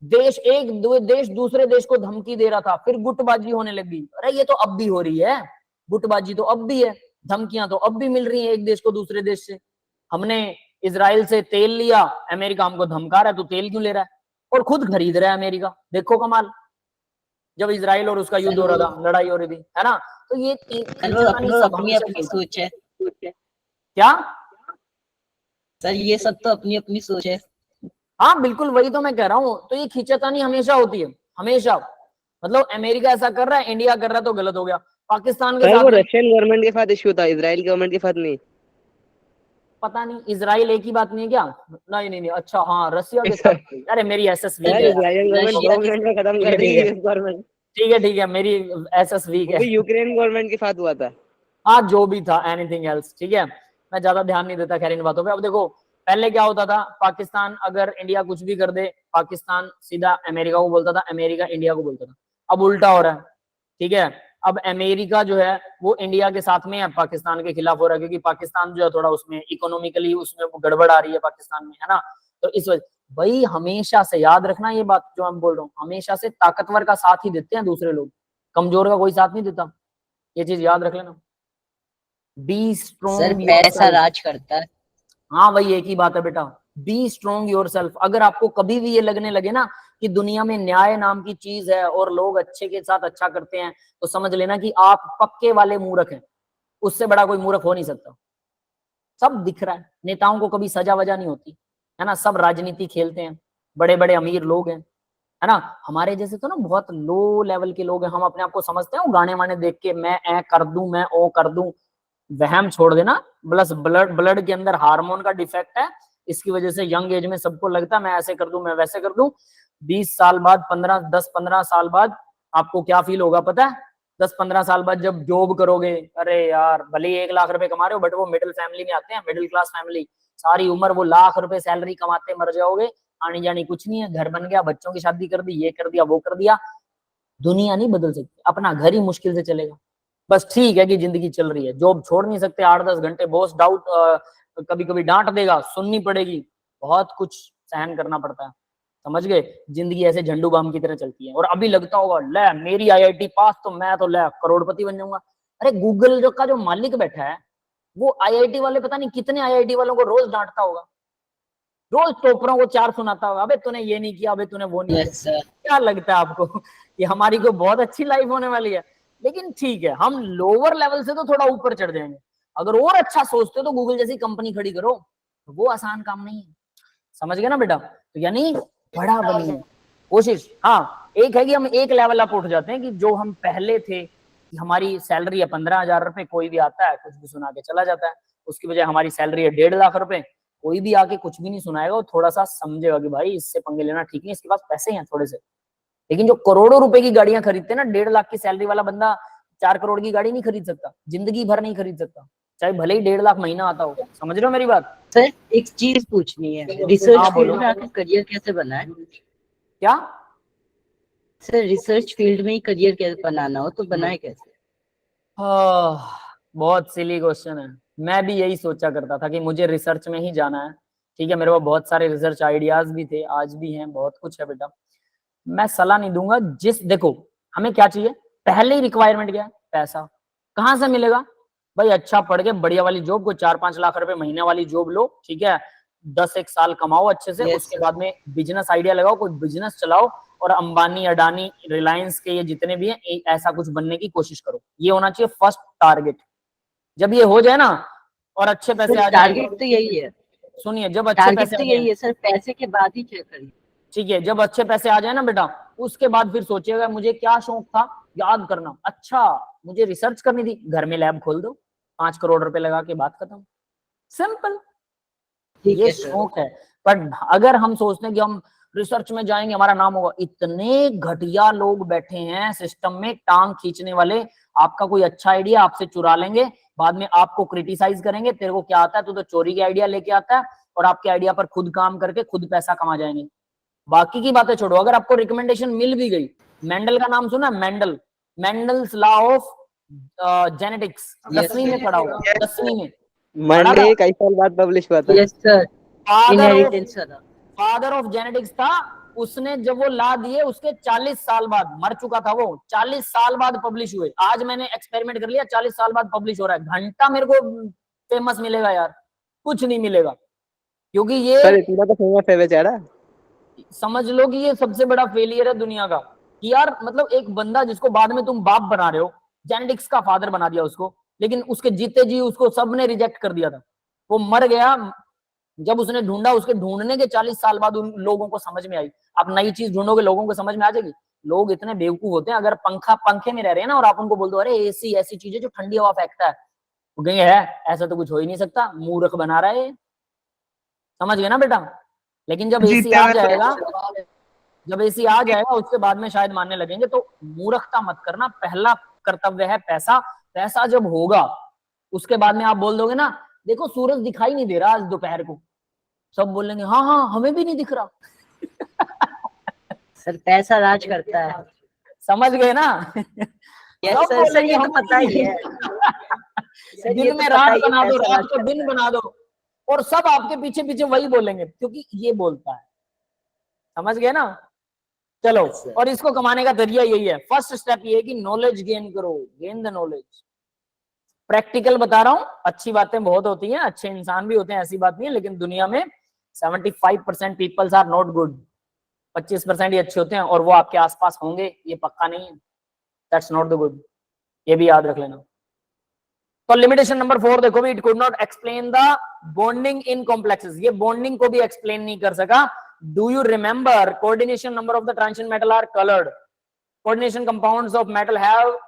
देश, एक देश दूसरे देश को धमकी दे रहा था, फिर गुटबाजी होने लगी, अरे ये तो अब भी हो रही है, गुटबाजी तो अब भी है, धमकियां तो अब भी मिल रही हैं एक देश को दूसरे देश से। हमने इजराइल से तेल लिया, अमेरिका हमको धमका रहा है, तो तेल क्यों ले रहा है, और खुद खरीद रहा है अमेरिका, देखो कमाल, जब इजराइल और उसका युद्ध हो रहा था, लड़ाई हो रही थी, है ना, तो ये अपनी अपनी सोच है क्या सर, ये सब तो अपनी अपनी सोच है। हाँ बिल्कुल, वही तो मैं कह रहा हूँ, तो ये खींचातानी हमेशा होती है, हमेशा, मतलब अमेरिका ऐसा कर रहा है, इंडिया कर रहा है, तो गलत हो गया, पाकिस्तान के साथ वो रशियन गवर्नमेंट के साथ इश्यू था, इजराइल गवर्नमेंट के साथ नहीं, पता नहीं, इजराइल एक ही बात नहीं है क्या, नहीं नहीं नहीं, अच्छा हाँ रसिया के साथ, अरे मेरी एसएस वीक है, इजराइल गवर्नमेंट 2 मिनट में खत्म कर दी गवर्नमेंट, ठीक है, मेरी एसएस वीक है, यूक्रेन गवर्नमेंट के साथ हुआ था, हाँ जो भी था, एनीथिंग एल्स, ठीक है, मैं ज्यादा ध्यान नहीं देता खैर इन बातों पे। अब देखो पहले क्या होता था, पाकिस्तान अगर इंडिया कुछ भी कर दे, पाकिस्तान सीधा अमेरिका को बोलता था, अमेरिका इंडिया को बोलता था, अब उल्टा हो रहा है, ठीक है, अब अमेरिका जो है वो इंडिया के साथ में है, पाकिस्तान के खिलाफ हो रहा है, क्योंकि पाकिस्तान जो है थोड़ा उसमें इकोनॉमिकली उसमें गड़बड़ आ रही है पाकिस्तान में, है ना, तो इस वजह भाई हमेशा से याद रखना ये बात जो मैं बोल रहा हूँ, हमेशा से ताकतवर का साथ ही देते हैं दूसरे लोग, कमजोर का कोई साथ नहीं देता, ये चीज याद रख लेना। बी स्ट्रॉन्ग, सर पैसा राज करता है, हाँ वही एक ही बात है बेटा, बी स्ट्रॉन्ग योरसेल्फ। अगर आपको कभी भी ये लगने लगे ना कि दुनिया में न्याय नाम की चीज है और लोग अच्छे के साथ अच्छा करते हैं, तो समझ लेना कि आप पक्के वाले मूर्ख हैं, उससे बड़ा कोई मूर्ख हो नहीं सकता। सब दिख रहा है, नेताओं को कभी सजा वजा नहीं होती, है ना, सब राजनीति खेलते हैं, बड़े बड़े अमीर लोग हैं, है ना, हमारे जैसे तो ना बहुत लो लेवल के लोग हैं, हम अपने आप को समझते हैं गाने वाने देख के, मैं ऐ कर दूं, मैं ओ कर दूं, वहम छोड़ देना, प्लस ब्लड के अंदर हार्मोन का डिफेक्ट है, इसकी वजह से यंग एज में सबको लगता है मैं ऐसे कर दूं, मैं वैसे कर दूं, 20 साल बाद 10-15 साल बाद आपको क्या फील होगा पता है, 10-15 साल बाद जब जॉब करोगे, अरे यार भले ही 1 लाख रुपए कमा रहे हो, बट वो मिडिल फैमिली में आते हैं, मिडिल क्लास फैमिली, सारी उम्र वो लाख रुपए सैलरी कमाते मर जाओगे, आनी जानी कुछ नहीं है, घर बन गया, बच्चों की शादी कर दी, ये कर दिया, वो कर दिया, दुनिया नहीं बदल सकती, अपना घर ही मुश्किल से चलेगा। बस ठीक है कि जिंदगी चल रही है, जॉब छोड़ नहीं सकते, 8-10 घंटे बॉस डाउट कभी कभी डांट देगा, सुननी पड़ेगी, बहुत कुछ सहन करना पड़ता है, समझ गए, जिंदगी ऐसे झंडू बाम की तरह चलती है। और अभी लगता होगा ले मेरी आईआईटी पास तो मैं तो ले करोड़पति बन जाऊंगा, अरे गूगल जो का जो मालिक बैठा है वो आईआईटी वाले पता नहीं कितने आईआईटी वालों को रोज डांटता होगा, रोज टॉपरों को 4 सुनाता होगा, अबे तूने ये नहीं किया, अबे तूने वो नहीं किया। क्या लगता है आपको कि हमारी को बहुत अच्छी लाइफ होने वाली है? लेकिन ठीक है, हम लोअर लेवल से तो थोड़ा ऊपर चढ़ जाएंगे, अगर और अच्छा सोचते हो तो गूगल जैसी कंपनी खड़ी करो, वो आसान काम नहीं है, समझ गए ना बेटा, तो यानी बड़ा बनिए कोशिश। हाँ एक है कि हम एक लेवल अप उठ जाते हैं कि जो हम पहले थे कि हमारी सैलरी है 15,000 रुपए, कोई भी आता है कुछ भी सुना के चला जाता है, उसकी बजाय हमारी सैलरी है 1.5 लाख रुपए, कोई भी आके कुछ भी नहीं सुनाएगा, वो थोड़ा सा समझेगा कि भाई इससे पंगे लेना ठीक नहीं, इसके पास पैसे हैं थोड़े से। लेकिन जो करोड़ों रुपए की गाड़ियां खरीदते हैं ना, 1.5 लाख की सैलरी वाला बंदा 4 करोड़ की गाड़ी नहीं खरीद सकता, जिंदगी भर नहीं खरीद सकता, चाहे भले ही 1.5 लाख महीना आता हो, समझ रहे हो मेरी बात? सर एक चीज पूछनी है, रिसर्च फील्ड में आके करियर कैसे बना है? क्या सर रिसर्च फील्ड में ही करियर कैसे बनाना हो तो बनाए कैसे? बहुत सिली क्वेश्चन है, मैं भी यही सोचा करता था कि मुझे रिसर्च में ही जाना है, ठीक है, मेरे पास बहुत सारे रिसर्च आइडियाज भी थे, आज भी हैं, बहुत कुछ है बेटा, मैं सलाह नहीं दूंगा। देखो हमें क्या चाहिए, पहले ही रिक्वायरमेंट क्या है, पैसा, कहाँ से मिलेगा भाई, अच्छा पढ़ के बढ़िया वाली जॉब, को 4-5 लाख रुपए महीने वाली जॉब लो, ठीक है, 10 एक साल कमाओ अच्छे से, Yes, उसके sir. बाद में बिजनेस आइडिया लगाओ, कोई बिजनेस चलाओ और अंबानी, अडानी, रिलायंस के ये जितने भी हैं ऐसा कुछ बनने की कोशिश करो। ये होना चाहिए फर्स्ट टारगेट। जब ये हो जाए ना और अच्छे पैसे आ जाए, टारगेट तो यही है, सुनिए, जब अच्छे टारगेट पैसे तो आ यही जाए, है सर, पैसे के बाद ही चेक करिए। ठीक है, जब अच्छे पैसे आ जाए ना बेटा, उसके बाद फिर सोचिएगा मुझे क्या शौक था, याद करना, अच्छा मुझे रिसर्च करनी थी, घर में लैब खोल दो, 5 करोड़ रुपए लगा के, बात खत्म। सिंपल, ठीक ये है सर। शौक है। पर अगर हम सोचते हैं कि हम रिसर्च में जाएंगे हमारा नाम होगा, इतने घटिया लोग बैठे हैं सिस्टम में टांग खींचने वाले, आपका कोई अच्छा आइडिया आपसे चुरा लेंगे, बाद में आपको क्रिटिसाइज करेंगे, तेरे को क्या आता है, तू तो चोरी के आइडिया लेके आता है, और आपके आइडिया पर खुद काम करके खुद पैसा कमा जाएंगे। बाकी की बातें छोड़ो, अगर आपको रिकमेंडेशन मिल भी गई, मेंडल का नाम सुना, Mendel, Mendel's law of genetics, 10वीं में पढ़ा होगा, 10वीं में मंडे कई साल बाद पब्लिश हुआ था। Yes sir, father of inheritance वाला। फादर ऑफ जेनेटिक्स था। उसने जब वो ला दिए, उसके 40 साल बाद, मर चुका था वो, 40 साल बाद पब्लिश हुए। आज मैंने एक्सपेरिमेंट कर लिया, 40 साल बाद पब्लिश हो रहा है। घंटा मेरे को फेमस मिलेगा यार, कुछ नहीं मिलेगा, क्योंकि ये सर इतना तो फेमस है बेचारा। समझ लो कि ये सबसे बड़ा फेलियर है दुनिया का, कि यार मतलब एक बंदा जिसको बाद में तुम बाप बना रहे हो, जेनेटिक्स का फादर बना दिया उसको, लेकिन उसके जीते जी उसको सबने रिजेक्ट कर दिया था, वो मर गया। जब उसने ढूंढा, उसके ढूंढने के 40 साल बाद उन लोगों को समझ में आई। आप नई चीज ढूंढोगे, लोगों को समझ में आ जाएगी। लोग इतने बेवकूफ होते हैं, अगर पंखे में रह रहे हैं ना और आप उनको बोल दो अरे एसी ऐसी चीज है जो ठंडी हवा फेंकता है, वो कहेंगे है ऐसा तो कुछ हो ही नहीं सकता, मूर्ख बना रहा है, समझ गए ना बेटा। लेकिन जब एसी जीते आ हुए तो- जाएगा, जब एसी आ जाएगा उसके बाद में शायद मानने लगेंगे। तो मूर्खता मत करना, पहला कर्तव्य है पैसा। पैसा जब होगा उसके बाद में आप बोल दोगे ना, देखो सूरज दिखाई नहीं दे रहा आज दोपहर को, सब बोलेंगे हाँ हाँ हमें भी नहीं दिख रहा। सर पैसा राज करता है। समझ गए ना। यस सब सर, सर बोलेंगे ये तो हमें पता ही नहीं है। सर, ये दिन तो में पता रात ही है, बना दो, पैसा रात राज को करता दिन बना दो, और सब आपके पीछे पीछे वही बोलेंगे, क्योंकि ये बोलता है। समझ गए ना। चलो, और इसको कमाने का जरिया यही है। फर्स्ट स्टेप ये है कि नॉलेज गेन करो, गेन द नॉलेज। प्रैक्टिकल बता रहा हूं, अच्छी बातें बहुत होती हैं, अच्छे इंसान भी होते हैं, ऐसी बात नहीं है, लेकिन दुनिया में 75% पीपल्स आर नॉट गुड। 25% ही अच्छे होते हैं, और वो आपके आसपास होंगे ये पक्का नहीं है। दैट्स नॉट द गुड, ये भी याद रख लेना। तो लिमिटेशन नंबर 4 देखो भी, it could not explain the bonding in complexes, ये बॉन्डिंग को भी एक्सप्लेन नहीं कर सका। Do you remember coordination number of the transition metal are coloured, coordination compounds of metal have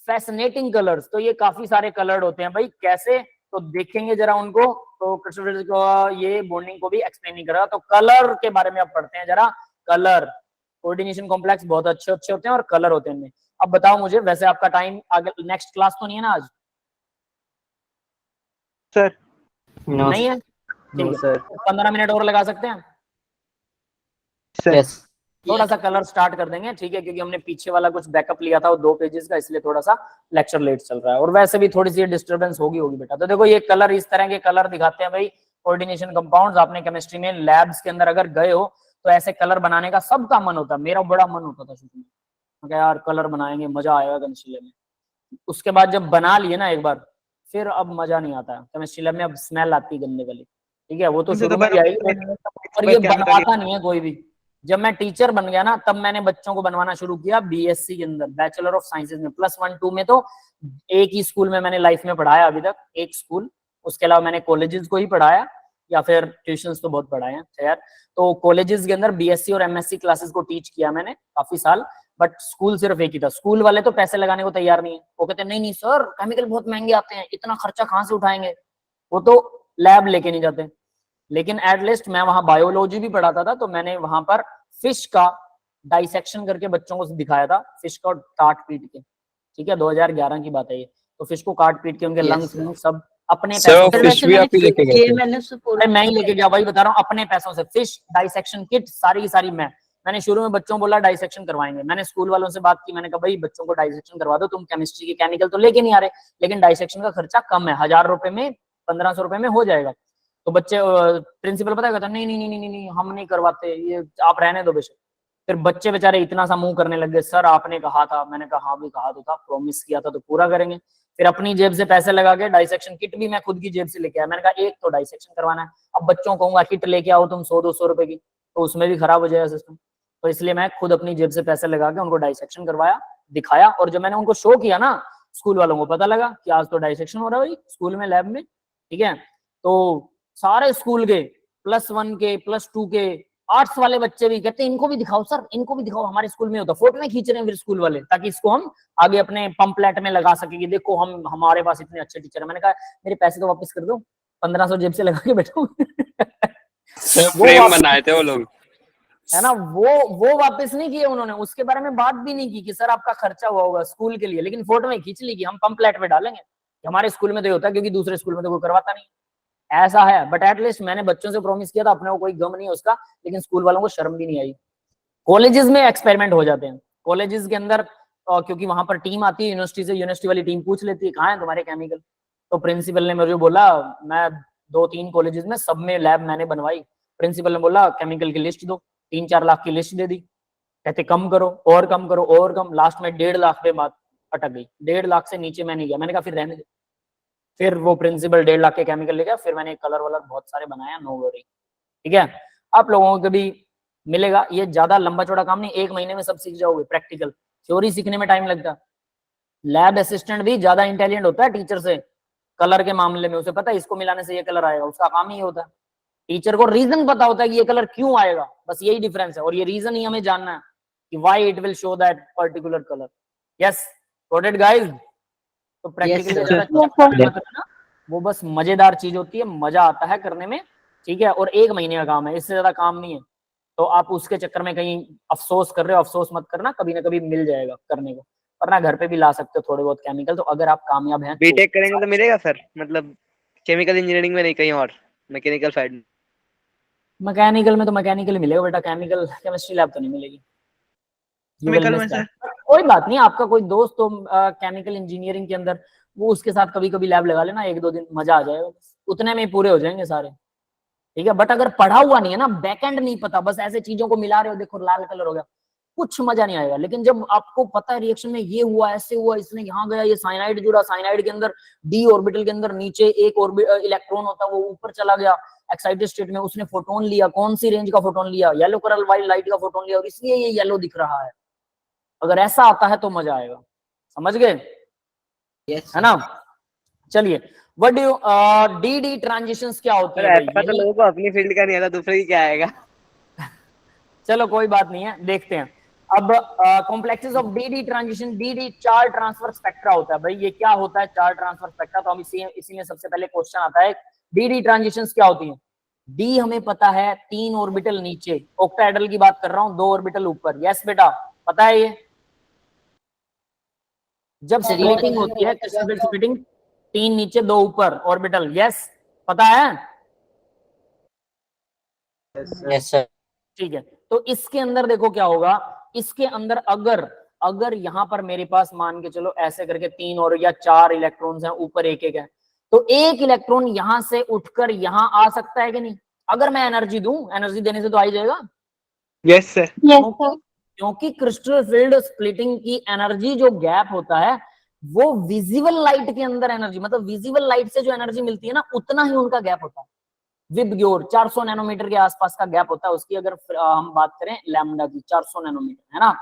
fascinating colours. तो ये काफी सारे कलर्ड होते हैं भाई, कैसे, तो देखेंगे जरा उनको। तो क्रिस्टोफर को ये बॉन्डिंग को भी एक्सप्लेन नहीं कर रहा, तो कलर के बारे में अब पढ़ते हैं जरा। कलर, कोऑर्डिनेशन कॉम्प्लेक्स बहुत अच्छे अच्छे होते हैं और कलर होते हैं इनमें। अब बताओ मुझे, वैसे आपका टाइम आगे नेक्स्ट क्लास तो नहीं है ना आज? सर नो नहीं है, ठीक है, सर। 15 मिनट और लगा सकते हैं। सर यस थोड़ा सा कलर स्टार्ट कर देंगे, ठीक है, क्योंकि हमने पीछे वाला कुछ बैकअप लिया था वो 2 पेजेस का, इसलिए थोड़ा सा लेक्चर लेट चल रहा है, और वैसे भी थोड़ी सी डिस्टर्बेंस होगी बेटा। तो देखो ये कलर, इस तरह के कलर दिखाते हैं भाई कोऑर्डिनेशन कंपाउंड्स। आपने केमिस्ट्री में लैब्स के अंदर अगर गए हो तो ऐसे कलर बनाने का सबका मन होता है, मेरा बड़ा मन होता था शुरू में, यार कलर बनाएंगे, मजा आएगा केमिस्ट्री लैब में। उसके बाद जब बना लिए ना एक बार, फिर अब मजा नहीं आता केमिस्ट्री लैब में, अब स्मेल आती है गंदे वाली, ठीक है, वो तो शुरू में भी आएगी, और ये बनवाता नहीं है कोई भी। जब मैं टीचर बन गया ना, तब मैंने बच्चों को बनवाना शुरू किया बीएससी के अंदर, बैचलर ऑफ साइंसेज में, +1 2 में। तो एक ही स्कूल में मैंने लाइफ में पढ़ाया अभी तक, एक स्कूल, उसके अलावा मैंने कॉलेजेस को ही पढ़ाया, या फिर ट्यूशंस तो बहुत पढ़ाए हैं खैर। तो कॉलेजेस के अंदर बीएससी और एमएससी क्लासेस को टीच किया मैंने काफी साल, बट स्कूल सिर्फ एक ही था। स्कूल वाले तो पैसे लगाने को तैयार नहीं है, वो कहते नहीं नहीं सर केमिकल बहुत महंगे आते हैं, इतना खर्चा कहाँ से उठाएंगे, वो तो लैब लेके नहीं जाते। लेकिन एटलीस्ट मैं वहां बायोलॉजी भी पढ़ाता था, तो मैंने वहां पर फिश का डाइसेक्शन करके बच्चों को दिखाया था, फिश को काट पीट के, ठीक है, 2011 की बात है ये। तो फिश को काट पीट के उनके लंग्स सब अपने पैसों से, फिश भी आप ही लेके गए थे? अरे मैं ही लेके गया, वही बता रहा हूँ, अपने पैसों से। फिश डाइसेक्शन किट सारी की सारी मैंने शुरू में बच्चों को बोला डाइसेक्शन करवाएंगे, मैंने स्कूल वालों से बात की, मैंने कहा भाई बच्चों को डाइसेक्शन करवा दो, तुम केमिस्ट्री के केमिकल तो लेके नहीं आ रहे, लेकिन डाइसेक्शन का खर्चा कम है, 1000 रुपए में 1500 रुपए में हो जाएगा। तो बच्चे, प्रिंसिपल पता कहता नहीं नहीं नहीं नहीं नहीं हम नहीं करवाते, ये आप रहने दो बेशक। फिर बच्चे बेचारे इतना सा मुंह करने लग गए, सर आपने कहा था, मैंने कहा हाँ भी कहा तो था, प्रॉमिस किया था तो पूरा करेंगे। फिर अपनी जेब से पैसे लगा के डाइसेक्शन किट भी मैं खुद की जेब से लेके आया। मैंने कहा एक तो डाइसेक्शन करवाना है, अब बच्चों को कहूंगा किट लेके आओ तुम 100-200 रुपए की, तो उसमें भी खराब हो जाएगा सिस्टम। तो इसलिए मैं खुद अपनी जेब से पैसे लगा के उनको डाइसेक्शन करवाया, दिखाया, और जब मैंने उनको शो किया ना, स्कूल वालों को पता लगा कि आज तो डाइसेक्शन हो रहा है भाई स्कूल में, लैब में, ठीक है। तो सारे स्कूल के +1 के +2 के आर्ट्स वाले बच्चे भी कहते हैं इनको भी दिखाओ सर, इनको भी दिखाओ, हमारे स्कूल में होता। फोटो में खींच रहे हैं फिर स्कूल वाले, ताकि इसको हम आगे अपने पंपलेट में लगा सके कि देखो हमारे पास इतने अच्छे टीचर है। मैंने कहा मेरे पैसे तो वापस कर दो, 1500 जेब से लगा के बैठो। फ्रेम बनाए थे वो लोग, है ना, वो वापस नहीं किए उन्होंने, उसके बारे में बात भी नहीं की कि सर आपका खर्चा हुआ होगा स्कूल के लिए, लेकिन फोटो में खींच ली कि हम पंपलेट में डालेंगे हमारे स्कूल में तो ये होता है, क्योंकि दूसरे स्कूल में तो कोई करवाता नहीं, ऐसा है। बट एटलीस्ट मैंने बच्चों से प्रॉमिस किया था, अपने को कोई गम नहीं है उसका, लेकिन स्कूल वालों को शर्म भी नहीं आई। कॉलेजेस में एक्सपेरिमेंट हो जाते हैं, कॉलेजेस के अंदर क्योंकि वहां पर टीम आती है यूनिवर्सिटी से, यूनिवर्सिटी वाली टीम पूछ लेती है कहाँ है तुम्हारे केमिकल, तो प्रिंसिपल ने मुझे बोला, मैं 2-3 कॉलेजेस में सब में लैब मैंने बनवाई, प्रिंसिपल ने बोला केमिकल की लिस्ट दो, 3-4 लाख की लिस्ट दे दी, कहते कम करो और कम करो और कम, लास्ट में 1.5 लाख पे बात अटक गई, 1.5 लाख से नीचे मैं नहीं गया। मैंने कहा फिर रहने दे, फिर वो प्रिंसिपल 1.5 लाख के केमिकल ले गया, फिर मैंने कलर वलर बहुत सारे बनाया, नो वरी, ठीक है। आप लोगों को भी मिलेगा, ये ज्यादा लंबा चौड़ा काम नहीं, 1 महीने में सब सीख जाओगे। प्रैक्टिकल थ्योरी सीखने में टाइम लगता है। लैब असिस्टेंट भी ज्यादा इंटेलिजेंट होता है टीचर से कलर के मामले में, उसे पता है इसको मिलाने से ये कलर आएगा, उसका काम ही होता है। टीचर को रीजन पता होता है कि ये कलर क्यों आएगा, बस यही डिफरेंस है, और ये रीजन ही हमें जानना है कि why it will show that particular colour. Yes got it guys. तो प्रैक्टिकल वो बस मजेदार चीज होती है, मजा आता है करने में, ठीक है, और 1 महीने का काम है, इससे ज्यादा काम नहीं है। तो आप उसके चक्कर में कहीं अफसोस कर रहे हो, अफसोस मत करना, कभी ना कभी मिल जाएगा करने को, वरना घर पे भी ला सकते हो थोड़े बहुत केमिकल, तो अगर आप कामयाब हैं। बीटेक करेंगे तो मिलेगा सर, मतलब केमिकल इंजीनियरिंग में नहीं, कहीं और मैकेनिकल साइड? मैकेनिकल में तो मैकेनिकल ही मिलेगा बेटा, केमिकल केमिस्ट्री लैब तो नहीं मिलेगी। केमिकल में सर कोई बात नहीं, आपका कोई दोस्त तो केमिकल इंजीनियरिंग के अंदर, वो उसके साथ कभी कभी लैब लगा लेना, 1-2 दिन मजा आ जाएगा, उतने में पूरे हो जाएंगे सारे, ठीक है। बट अगर पढ़ा हुआ नहीं है ना, बैकएंड नहीं पता, बस ऐसे चीजों को मिला रहे हो, देखो लाल कलर हो गया, कुछ मजा नहीं आएगा। लेकिन जब आपको पता है रिएक्शन में ये हुआ, ऐसे हुआ, इसने यहाँ गया, ये साइनाइड जुड़ा, साइनाइड के अंदर डी ऑर्बिटल के अंदर नीचे एक इलेक्ट्रॉन होता है, वो ऊपर चला गया एक्साइटेड स्टेट में, उसने फोटोन लिया, कौन सी रेंज का फोटोन लिया, येलो कलर वाली लाइट का फोटोन लिया, और इसलिए ये येलो दिख रहा है। अगर ऐसा आता है तो मजा आएगा, समझ गए? Yes, है ना। चलिए, व्हाट डू डी ट्रांजिशंस क्या होती है ऐसा तो लोगों को अपनी फील्ड का नहीं आता, दूसरे की क्या आएगा? चलो कोई बात नहीं है, देखते हैं। अब complexes of D transition, D charge transfer spectra होता है। भाई ये क्या होता है चार्ज ट्रांसफर स्पेक्ट्रा? तो हम इसी में सबसे पहले क्वेश्चन आता है, डी ट्रांजिशंस क्या होती हैं? डी हमें पता है 3 ऑर्बिटल नीचे, ऑक्टाहेड्रल की बात कर रहा हूं, 2 ऑर्बिटल ऊपर। यस बेटा पता है ये? जब स्प्लिटिंग होती है, क्रिस्टल स्प्लिटिंग, 3 नीचे 2 ऊपर ऑर्बिटल। यस पता है? Yes sir. ठीक है, तो इसके अंदर देखो क्या होगा, इसके अंदर अगर यहां पर मेरे पास मान के चलो ऐसे करके 3 और या 4 इलेक्ट्रॉन्स हैं, ऊपर एक एक है, तो एक इलेक्ट्रॉन यहां से उठकर यहां आ सकता है कि नहीं? अगर मैं एनर्जी दूं, एनर्जी देने से तो आ ही जाएगा। Yes sir. Yes sir. क्योंकि क्रिस्टल फील्ड स्प्लिटिंग की एनर्जी जो गैप होता है, वो विजिबल लाइट के अंदर एनर्जी, मतलब विजिबल लाइट से जो एनर्जी मिलती है ना, उतना ही उनका गैप होता है। विबग्योर 400 नैनोमीटर के आसपास का गैप होता है उसकी, अगर हम बात करें लैम्डा की, 400 नैनोमीटर है ना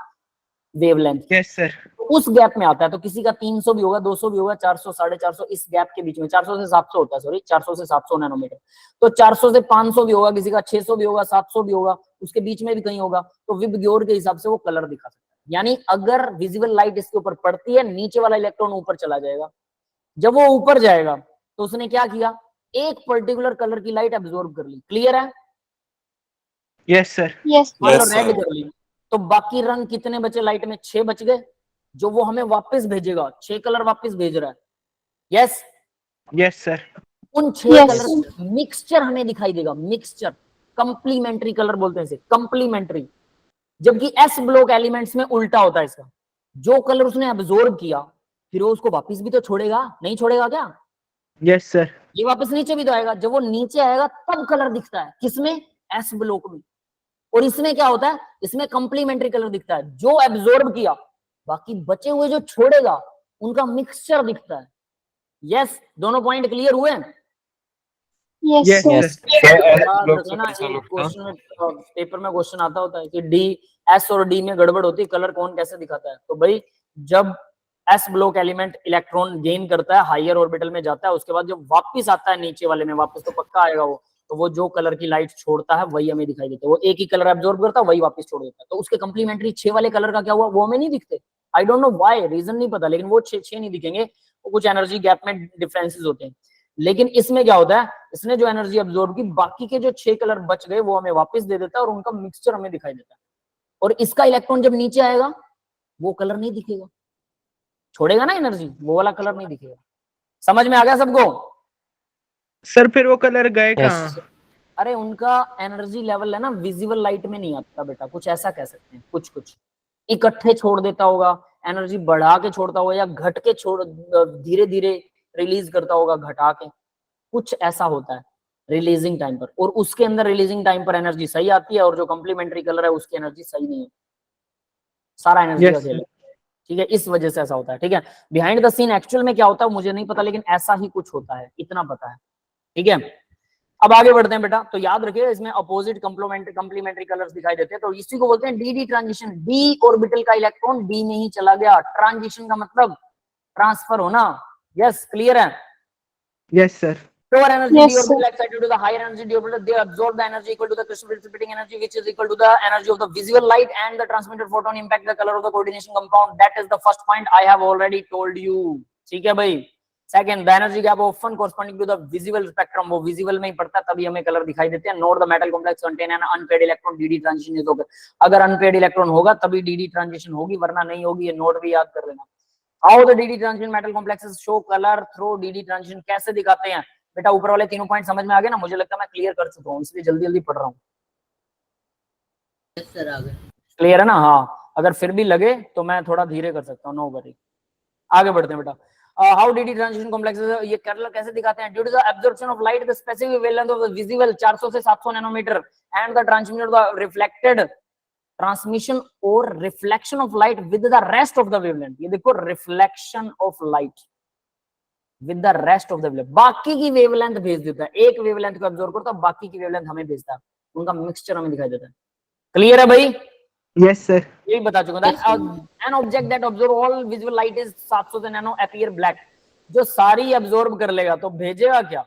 वेवलेंथ। Yes sir. तो उस गैप में आता है, तो किसी का 300 भी होगा, 200 भी होगा, 400, 450, इस गैप के बीच में, 400 से 700 होता है, सॉरी 400 से 700 नैनोमीटर। तो 400 से 500 भी होगा, किसी का 600 भी होगा, 700 भी होगा, उसके बीच में भी कहीं होगा, तो विबग्योर के हिसाब से वो कलर दिखा सकता है। यानी अगर विजिबल लाइट इसके ऊपर पड़ती है, नीचे वाला इलेक्ट्रॉन ऊपर चला जाएगा। जब वो ऊपर जाएगा तो उसने क्या किया, एक पर्टिकुलर कलर की लाइट एब्जॉर्ब कर ली। क्लियर है? Yes sir. यस रेड कर ली, तो बाकी रंग कितने बचे लाइट में? 6 बच गए, जो वो हमें वापस भेजेगा, 6 कलर वापस भेज रहा है। Yes yes sir. उन 6 कलर मिक्सचर हमें दिखाई देगा, मिक्सचर, कंप्लीमेंट्री कलर बोलते हैं इसे, कंप्लीमेंट्री। जबकि एस ब्लॉक एलिमेंट्स में उल्टा होता है इसका, जो कलर उसने एब्जॉर्ब किया फिर वो उसको वापस भी तो छोड़ेगा, नहीं छोड़ेगा क्या? Yes sir. ये वापस नीचे भी तो आएगा, जब वो नीचे आएगा तब कलर दिखता है, किसमें? एस ब्लॉक में। और इसमें क्या होता है, इसमें कंप्लीमेंट्री कलर दिखता है, जो एब्जॉर्ब किया, बाकी बचे हुए जो छोड़ेगा उनका मिक्सचर दिखता है। यस, दोनों पॉइंट क्लियर हुए? Yes, Yes, sir. sir. याद लोग रखना, ऐसा एक लोग था। क्वेश्चन में पेपर में क्वेश्चन आता होता है कि डी, एस और डी में गड़बड़ होती है, कलर कौन कैसे दिखाता है? तो भाई जब S block element electron gain करता है, हायर ऑर्बिटल में जाता है, उसके बाद जब वापस आता है नीचे वाले में, वापस तो पक्का आएगा वो, तो वो जो कलर की लाइट छोड़ता है वही हमें दिखाई देता है। वो एक ही कलर एब्जॉर्ब करता है, वही वापस छोड़ देता है। तो उसके कंप्लीमेंट्री 6 वाले कलर का क्या हुआ, वो हमें नहीं दिखते। I don't know why, reason नहीं पता, लेकिन वो 6 नहीं दिखेंगे, वो कुछ एनर्जी गैप में डिफरेंसेस होते हैं। लेकिन इसमें क्या होता है, इसने जो एनर्जी अब्सॉर्ब की, बाकी के जो 6 कलर बच गए वो हमें वापस दे देता है, और उनका मिक्सचर हमें दिखाई देता है। और इसका इलेक्ट्रॉन जब नीचे आएगा वो कलर नहीं दिखेगा, छोड़ेगा ना एनर्जी, वो वाला कलर नहीं दिखेगा। समझ में आ गया सबको? सर फिर वो कलर गए कहाँ? अरे उनका एनर्जी लेवल है ना, विजिबल लाइट में नहीं आता बेटा, कुछ ऐसा कह सकते हैं। कुछ कुछ इकट्ठे छोड़ देता होगा, एनर्जी बढ़ा के छोड़ता होगा, या घट के छोड़, धीरे धीरे रिलीज करता होगा घटा के, कुछ ऐसा होता है रिलीजिंग टाइम पर। और उसके अंदर रिलीजिंग टाइम पर एनर्जी सही आती है, और जो कंप्लीमेंट्री कलर है उसकी एनर्जी सही नहीं है। सारा एनर्जी का Yes, खेल है, ठीक है? इस वजह से ऐसा होता है, ठीक है? बिहाइंड द सीन एक्चुअल में क्या होता है मुझे नहीं पता, लेकिन ऐसा ही कुछ होता है, इतना पता है, ठीक है? अब आगे बढ़ते हैं बेटा। तो याद रखिए, इसमें अपोजिट कंप्लीमेंट्री कलर्स दिखाई देते हैं, तो इसी को बोलते हैं D D transition. D orbital का इलेक्ट्रॉन डी में ही चला गया। ट्रांजिशन का मतलब ट्रांसफर होना। यस, क्लियर है? yes, sir. Lower energy Yes, d orbital sir. excited to the higher energy d orbital, they absorb the energy equal to the crystal precipitating energy, which is equal to the energy of the visible light, and the transmitted photon impact the color of the coordination compound. That is the first point I have already told you. ठीक है भाई? Second, the energy gap often corresponding to the visible spectrum, वो visible में ही पड़ता है, तभी हमें colour दिखाई देते हैं. Note the metal complex contain an unpaired electron, dd transition is okay. अगर unpaired electron होगा तभी dd transition होगी, वरना नहीं होगी। ये नोट भी याद कर लेना। How the dd transition metal complexes show color through dd transition, कैसे दिखाते हैं बेटा? ऊपर वाले तीनों पॉइंट समझ में आ गए ना? मुझे लगता है मैं क्लियर कर चुका हूँ, इसलिए जल्दी जल्दी पढ़ रहा हूँ। Yes, sir, आ गए। क्लियर है ना? हाँ, अगर फिर भी लगे तो मैं थोड़ा धीरे कर सकता हूँ, नो वरी। आगे बढ़ते हैं बेटा। हाउ डी ट्रांजिशन कॉम्प्लेक्सेस, ये कलर कैसे दिखाते हैं? Due to the absorption of light the specific wavelength of the visible 400 से 700 nanometre and the transmission of the reflected transmission और reflection of light with the rest of the wavelength. ये देखो, reflection of light with the rest of the wavelength, बाकी की wavelength भेज देता है। एक वेवलेंथ को अब्सॉर्ब करता है, बाकी की वेवलेंथ हमें भेजता है, उनका मिक्सचर हमें दिखाई देता है। क्लियर है भाई? Yes, sir. यही बता चुका था। An object that observe all visible light is 700 से नैनो अपीयर ब्लैक। जो सारी अब्सॉर्ब कर लेगा तो भेजेगा क्या?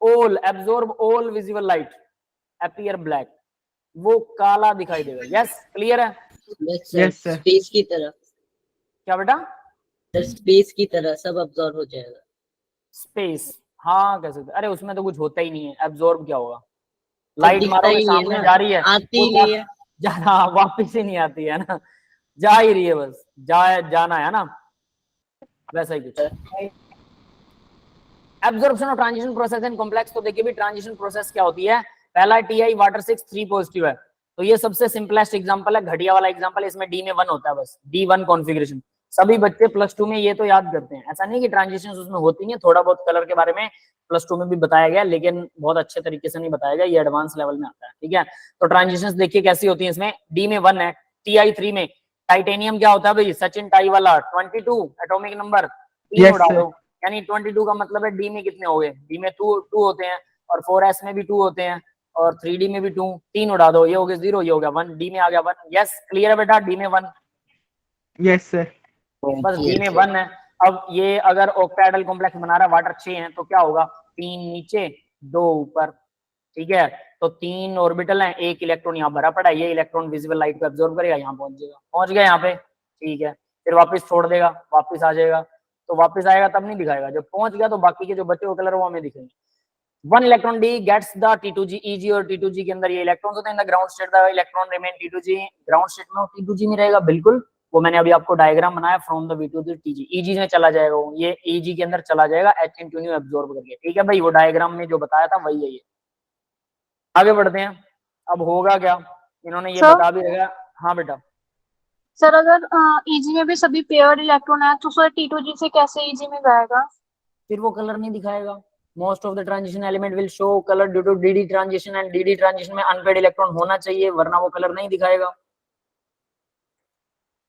All, absorb all visible light, appear black, वो काला दिखाई देगा। यस, क्लियर है? Yes, sir. Yes, sir. Space की तरह, क्या बेटा? सर स्पेस की तरह सब अब्सॉर्ब हो जाएगा। स्पेस, हाँ कह सकते। अरे उसमें तो कुछ होता ही नहीं है, एब्सॉर्ब क्या होगा? तो लाइट दिखता मारोगे ही नहीं है सामने ना, जा रही है, आती ही नहीं है। जाना वापिस ही नहीं आती है ना, जा ही रही है बस, जाना है ना, वैसा ही कुछ। Absorption of transition process in complex. तो देखिए भी ट्रांजिशन प्रोसेस क्या होती है। पहला टी वाटर 6 3 पॉजिटिव है, तो ये सबसे सिंपलेस्ट एग्जांपल है, घटिया वाला एग्जांपल है। इसमें डी में 1 होता है बस, D1 कॉन्फ़िगरेशन। सभी बच्चे +2 में ये तो याद करते हैं, ऐसा नहीं कि ट्रांजिशन उसमें होती नहीं है। थोड़ा बहुत कलर के बारे में +2 में भी बताया गया, लेकिन बहुत अच्छे तरीके से नहीं बताया गया, ये एडवांस लेवल में आता है, ठीक है? तो ट्रांजिशंस देखिए कैसी होती है। इसमें डी में 1 है, TI3 में टाइटेनियम क्या होता है भाई? सचिन टाई वाला 22 एटॉमिक नंबर, 3 उड़ा दो, यानी 22 का मतलब है डी में कितने हो गए? डी में 2 होते हैं, और 4s में भी 2 होते हैं, और 3d में भी 2, 3 उड़ा दो, ये हो गया 0, ये हो गया 1, डी में आ गया 1। यस, क्लियर है बेटा? डी में 1, Yes, sir. बस डी में 1 है। अब ये अगर ऑक्टाहेड्रल कॉम्प्लेक्स बना रहा है, वाटर 6 है, तो क्या होगा? 3 नीचे 2 ऊपर, ठीक है? तो 3 ऑर्बिटल हैं, 1 इलेक्ट्रॉन यहाँ भरा पड़ा है, ये इलेक्ट्रॉन विजिबल लाइट को एब्जॉर्ब करेगा, यहाँ पहुंच गया यहाँ पे, ठीक है? फिर वापस छोड़ देगा, वापस आ जाएगा, तो वापस आएगा तब नहीं दिखाएगा, जब पहुंच गया तो बाकी के जो बचे हुए कलर वो हमें दिखेंगे। 1 electron D gets the T2G, EG और T2G के अंदर ये इलेक्ट्रॉन्स होते हैं। The ground state the electron remain T2G, ground state में T2G में रहेगा, बिल्कुल। वो मैंने अभी आपको डायग्राम बनाया, from the V to the TG, EG में चला जाएगा वो, ये EG के अंदर चला जाएगा H into nu एब्जॉर्ब करके, ठीक है भाई? वो डायग्राम में जो बताया था वही है ये। आगे बढ़ते हैं। अब होगा क्या, इन्होंने ये बता भी दिया। हाँ बेटा। सर अगर EG में भी सभी पेयर्ड इलेक्ट्रॉन है तो सर T2G से कैसे EG में जाएगा? फिर वो कलर नहीं दिखाएगा। Most of the transition element will show colour due to DD transition, and DD transition में अनपेड इलेक्ट्रॉन होना चाहिए, वरना वो कलर नहीं दिखाएगा।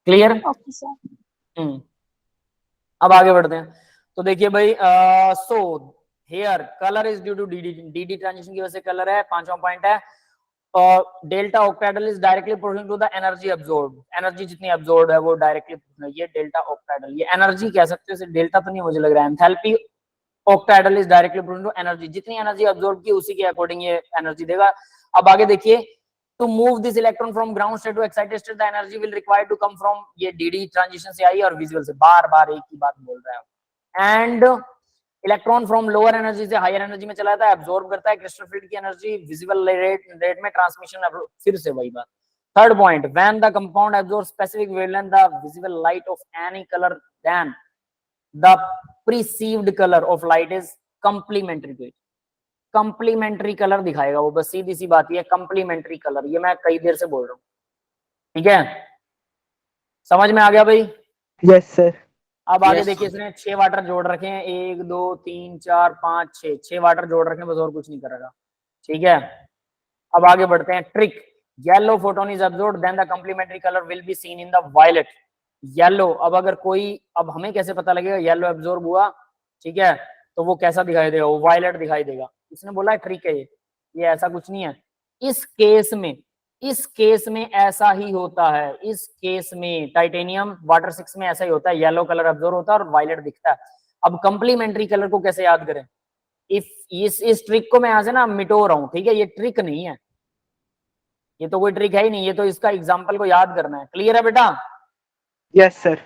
क्लियर? Okay sir. अब आगे बढ़ते हैं। तो देखिए भाई, so here colour is due to D transition की वजह से कलर है। पांचवा पॉइंट है, delta octahedral is directly proportional to the energy absorb, energy जितनी अब्सॉर्ब है वो डायरेक्टली, ये डेल्टा ऑक्टाइडल, ये एनर्जी कह सकते हो, डेल्टा तो नहीं मुझे लग रहा है। Enthalpy octahedral is directly proportional to energy, जितनी एनर्जी अब्सॉर्ब की उसी के अकॉर्डिंग ये एनर्जी देगा। अब आगे देखिए, to move this electron from ground state to excited state the energy will require to come from ये dd transition से आई और विजुअल से, बार बार एक ही बात बोल रहा है। And electron from lower energy से हायर एनर्जी में चला जाता है, एब्जॉर्ब करता है क्रिस्टल फील्ड की एनर्जी, विजिबल रेट में ट्रांसमिशन, फिर से वही बात। Third point, when the compound absorb specific wavelength the visible light of any colour then the perceived colour of light is complementary to it, complementary colour दिखाएगा वो, बस सीधी सी बात ये, कंप्लीमेंट्री कलर, ये मैं कई देर से बोल रहा हूँ, ठीक है, समझ में आ गया भाई? Yes sir. अब आगे Yes. देखिए, इसने 6 वाटर जोड़ रखे हैं, 1 2 3 4 5 6 वाटर जोड़ रखे हैं, बस और कुछ नहीं करेगा, ठीक है। अब आगे बढ़ते हैं, trick, yellow photon is absorbed then the complementary colour will be seen in the violet, yellow. अब अगर कोई, अब हमें कैसे पता लगेगा येलो एब्सॉर्ब हुआ, ठीक है, तो वो कैसा दिखाई देगा, वो वायलेट दिखाई देगा। इसने बोला है ट्रिक है ये ऐसा कुछ नहीं है। इस केस में ऐसा ही होता है, इस केस में टाइटेनियम वाटर 6 में ऐसा ही होता है, येलो कलर अब्जॉर्ब होता है और वायलेट दिखता है। अब कंप्लीमेंट्री कलर को कैसे याद करें, इस ट्रिक को मैं यहां से ना मिटो रहा हूं, ठीक है, ये ट्रिक नहीं है, ये तो कोई ट्रिक है ही नहीं, ये तो इसका एग्जाम्पल को याद करना है। क्लियर है बेटा? Yes sir.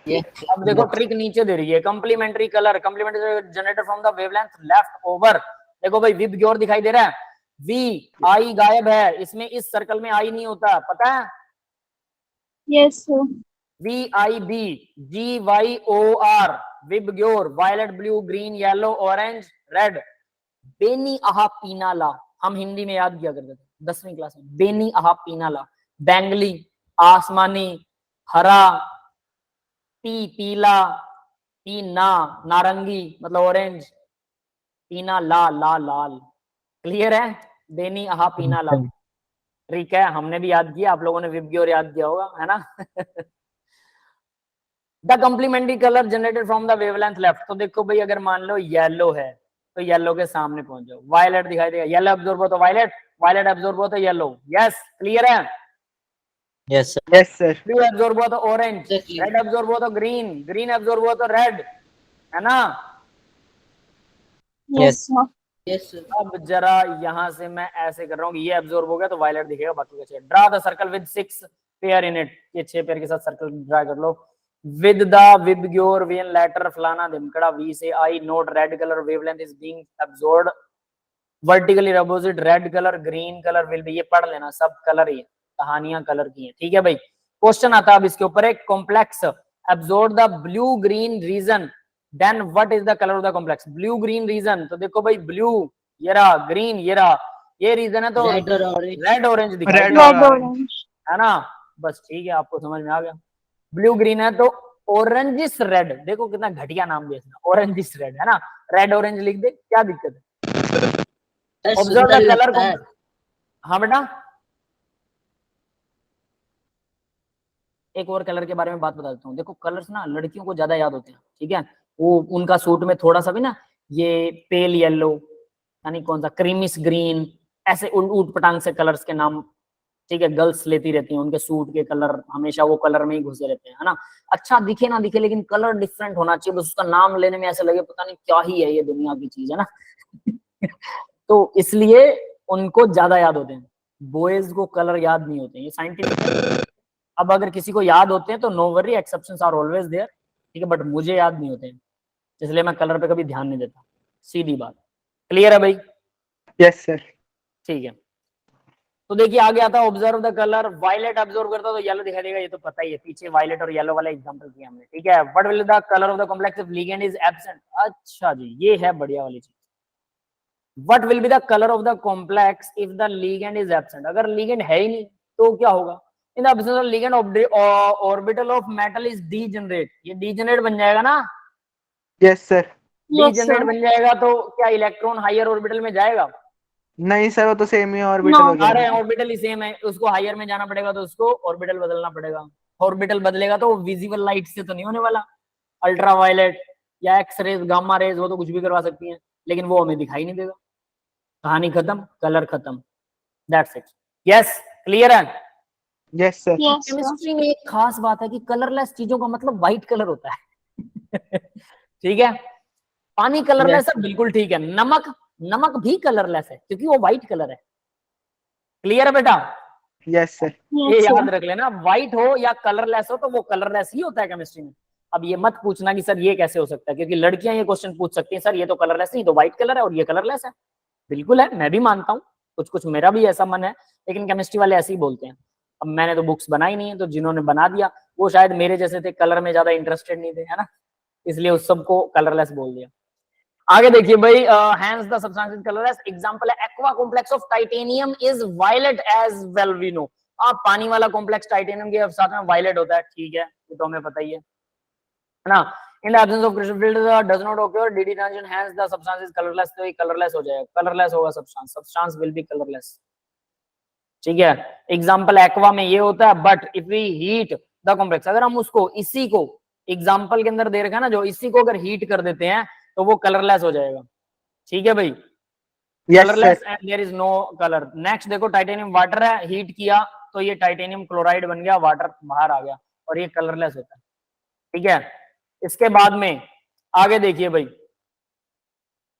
अब देखो ट्रिक नीचे दे रही है, complementary colour, complementary generator from the wavelength left over. देखो भाई विब ग्योर दिखाई दे रहा है, वी आई गायब है इसमें, इस सर्कल में आई नहीं होता, पता है? Yes V I B G Y O R, VIBGYOR, violet blue green yellow orange red, बेनी आहा पीनाला, हम हिंदी में याद किया करते थे 10वीं क्लास में, बेनी आहा पीनाला, बैंगली, आसमानी, हरा, पीला, पीना नारंगी मतलब ऑरेंज, पीना लाल। क्लियर है? बेनी आहा पीना ला, ठीक है, हमने भी याद किया, आप लोगों ने विबग्योर याद किया होगा, है ना? The complementary colour generated from the wavelength left, तो देखो भाई अगर मान लो येलो है तो येलो के सामने पहुंच जाओ, वायलेट दिखाई देगा, येलो एब्जॉर्ब हो तो वायलेट, वायलेट एब्जॉर्ब हो तो येलो, यस क्लियर है? Yes sir. Yes sir. Blue absorb हुआ तो ऑरेंज, Exactly. रेड एब्जॉर्ब हुआ तो ग्रीन, ग्रीन एब्जॉर्ब हुआ तो रेड, है ना? Yes Yes, sir. अब जरा यहां से मैं ऐसे कर रहा हूँ, ये एब्जॉर्ब हो गया तो वायलेट दिखेगा, बाकी का 6। Draw the circle with 6 pair in it, ये 6 पेयर के साथ सर्कल ड्रा कर लो। With the VIBGYOR when later फलाना धिमकड़ा वी से I, note red colour wavelength is being absorbed vertically opposite, red colour green colour will be, ये पढ़ लेना, सब कलर ही है, कहानियां कलर की हैं, ठीक है भाई। क्वेश्चन आता है अब इसके ऊपर, एक complex absorb the blue green region then what is the colour of the complex, blue green region, तो देखो भाई ब्लू ये रहा, ग्रीन ये रहा, ये रीजन है तो Red or orange. Red orange दिखाई Red देगा, रेड ऑरेंज है ना? बस ठीक है, आपको समझ में आ गया। ब्लू ग्रीन है तो ऑरेंजिस रेड, देखो कितना घटिया नाम दिया इसने, ऑरेंजिस रेड, है ना? रेड ऑरेंज लिख दे, क्या दिक्कत है? सर ऑब्जर्व सुंदर द कलर, लगता है। हाँ बेटा, एक और कलर के बारे में बात बता देता हूँ। देखो कलर्स ना लड़कियों को ज्यादा याद होते हैं, ठीक है, वो उनका सूट में थोड़ा सा भी ना, ये पेल येलो, यानी कौन सा क्रीमिश ग्रीन, ऐसे ऊट पटांग से कलर्स के नाम, ठीक है, गर्ल्स लेती रहती हैं, उनके सूट के कलर हमेशा वो कलर में ही घुसे रहते हैं, है ना? अच्छा दिखे ना दिखे लेकिन कलर डिफरेंट होना चाहिए, बस उसका नाम लेने में ऐसा लगे पता नहीं क्या ही है, ये दुनिया की चीज है ना। तो इसलिए उनको ज्यादा याद होते हैं, बॉयज को कलर याद नहीं होते, ये साइंटिफिक। अब अगर किसी को याद होते हैं तो no worry, exceptions are always there, ठीक है, बट मुझे याद नहीं होते हैं, इसलिए मैं कलर पे कभी ध्यान नहीं देता, सीधी बात। क्लियर है भाई? Yes sir. ठीक है, तो देखिए आगे आता है, observe the colour, violet observe करता तो येलो दिखाई देगा, ये तो पता ही है, पीछे वायलेट और येलो वाला एग्जांपल किया हमने, ठीक है। What will the colour of the complex if ligand is absent, अच्छा जी ये है बढ़िया वाली चीज। What will be the colour of the complex if the ligand is absent, अगर लिगेंड है ही नहीं तो क्या होगा? इन the absence of ligand orbital of metal is degenerate, ये डीजेनरेट बन जाएगा ना? Yes sir. डीजेनरेट बन जाएगा तो क्या इलेक्ट्रॉन हायर ऑर्बिटल में जाएगा? नहीं सर, वो तो सेम ही ऑर्बिटल No. वगैरह। अरे ऑर्बिटल ही सेम है, उसको हायर में जाना पड़ेगा तो उसको ऑर्बिटल बदलना पड़ेगा, ऑर्बिटल बदलेगा तो विजिबल लाइट से तो नहीं होने वाला, अल्ट्रा वायलेट या एक्स रेज, गामा रेज, वो तो कुछ भी करवा सकती हैं, लेकिन वो हमें दिखाई नहीं देगा। कहानी खत्म, कलर खत्म, दैट्स इट। यस, क्लियर है? Yes sir. Yes, sir. Chemistry में एक खास बात है कि कलरलेस चीजों का मतलब व्हाइट कलर होता है। ठीक है, पानी कलरलेस है, बिल्कुल ठीक है। नमक भी कलरलेस है क्योंकि वो व्हाइट कलर है। क्लियर है बेटा? Yes sir. ये Yes, sir. याद रख लेना, व्हाइट हो या कलरलेस हो तो वो कलरलेस ही होता है केमिस्ट्री में। अब ये मत पूछना कि सर ये कैसे हो सकता है, क्योंकि लड़कियां ये क्वेश्चन पूछ सकती हैं, सर ये तो कलरलेस नहीं, तो व्हाइट कलर है और ये कलरलेस है। बिल्कुल है, मैं भी मानता हूँ, कुछ कुछ मेरा भी ऐसा मन है, लेकिन केमिस्ट्री वाले ऐसे ही बोलते हैं। अब मैंने तो बुक्स बनाई नहीं है, तो जिन्होंने बना दिया वो शायद मेरे जैसे थे, कलर में ज्यादा इंटरेस्टेड नहीं थे, है ना, इसलिए उस सबको कलरलेस बोल दिया। आगे देखिए भाई, hence the substance is colourless. Example है aqua complex of titanium is violet as well we know. आप पानी वाला कॉम्प्लेक्स टाइटेनियम के साथ में वायलेट होता है, ठीक है, ये तो हमें पता ही है ना। In the absence of crystal filter does not occur d d transition, hence the substance is colourless. तो ये कलरलेस हो जाएगा, कलरलेस होगा substance, substance will be colourless. ठीक है, एग्जांपल एक्वा में ये होता है, but if we heat the complex, अगर हम उसको, इसी को एग्जांपल के अंदर दे रखा है ना, जो इसी को अगर हीट कर देते हैं तो वो कलरलेस हो जाएगा। ठीक है भाई, colourless and there is no colour. Next देखो, टाइटेनियम वाटर है, हीट किया तो ये टाइटेनियम क्लोराइड बन गया, वाटर बाहर आ गया और ये कलरलेस होता है। ठीक है, इसके बाद में आगे देखिए भाई,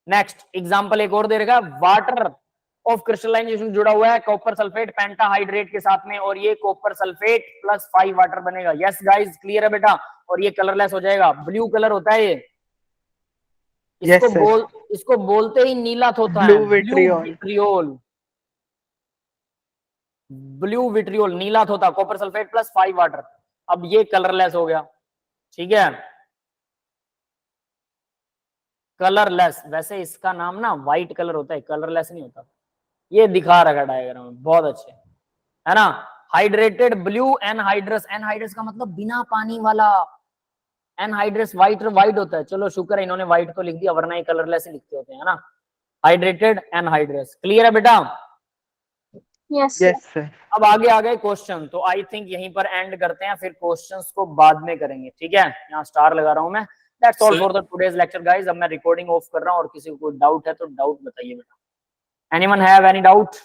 नेक्स्ट एग्जांपल एक और दे रखा है, वाटर ऑफ क्रिस्टलाइजेशन जुड़ा हुआ है कॉपर सल्फेट पेंटाहाइड्रेट के साथ में, और ये कॉपर सल्फेट प्लस 5 वाटर बनेगा। यस गाइस, क्लियर है बेटा? और ये कलरलेस हो जाएगा, ब्लू कलर होता है ये। इसको बोलते ही नीला होता है, ब्लू विट्रियोल। ब्लू विट्रियोल नीला होता, कॉपर सल्फेट प्लस 5 वाटर। अब ये कलरलेस हो गया। ठीक है, कलरलेस। वैसे इसका नाम ना व्हाइट कलर होता है, कलरलेस नहीं होता। ये दिखा रखा डायग्राम में, बहुत अच्छे, है ना। हाइड्रेटेड ब्लू एनहाइड्रस, एनहाइड्रस का मतलब बिना पानी वाला, एनहाइड्रस व्हाइट होता है। चलो शुक्र है इन्होंने व्हाइट तो लिख दिया, वरना ये कलरलेस ही लिखते होते हैं, है ना। हाइड्रेटेड एनहाइड्रस, क्लियर है बेटा? Yes, sir. Yes sir. अब आगे आ गए क्वेश्चन, तो आई थिंक यहीं पर एंड करते हैं, फिर क्वेश्चंस को बाद में करेंगे। ठीक है, यहाँ स्टार लगा रहा हूं मैं। That's all for the today's lecture guys. अब मैं रिकॉर्डिंग ऑफ कर रहा हूँ, और किसी को कोई डाउट है तो डाउट बताइए बेटा। Anyone have any doubt?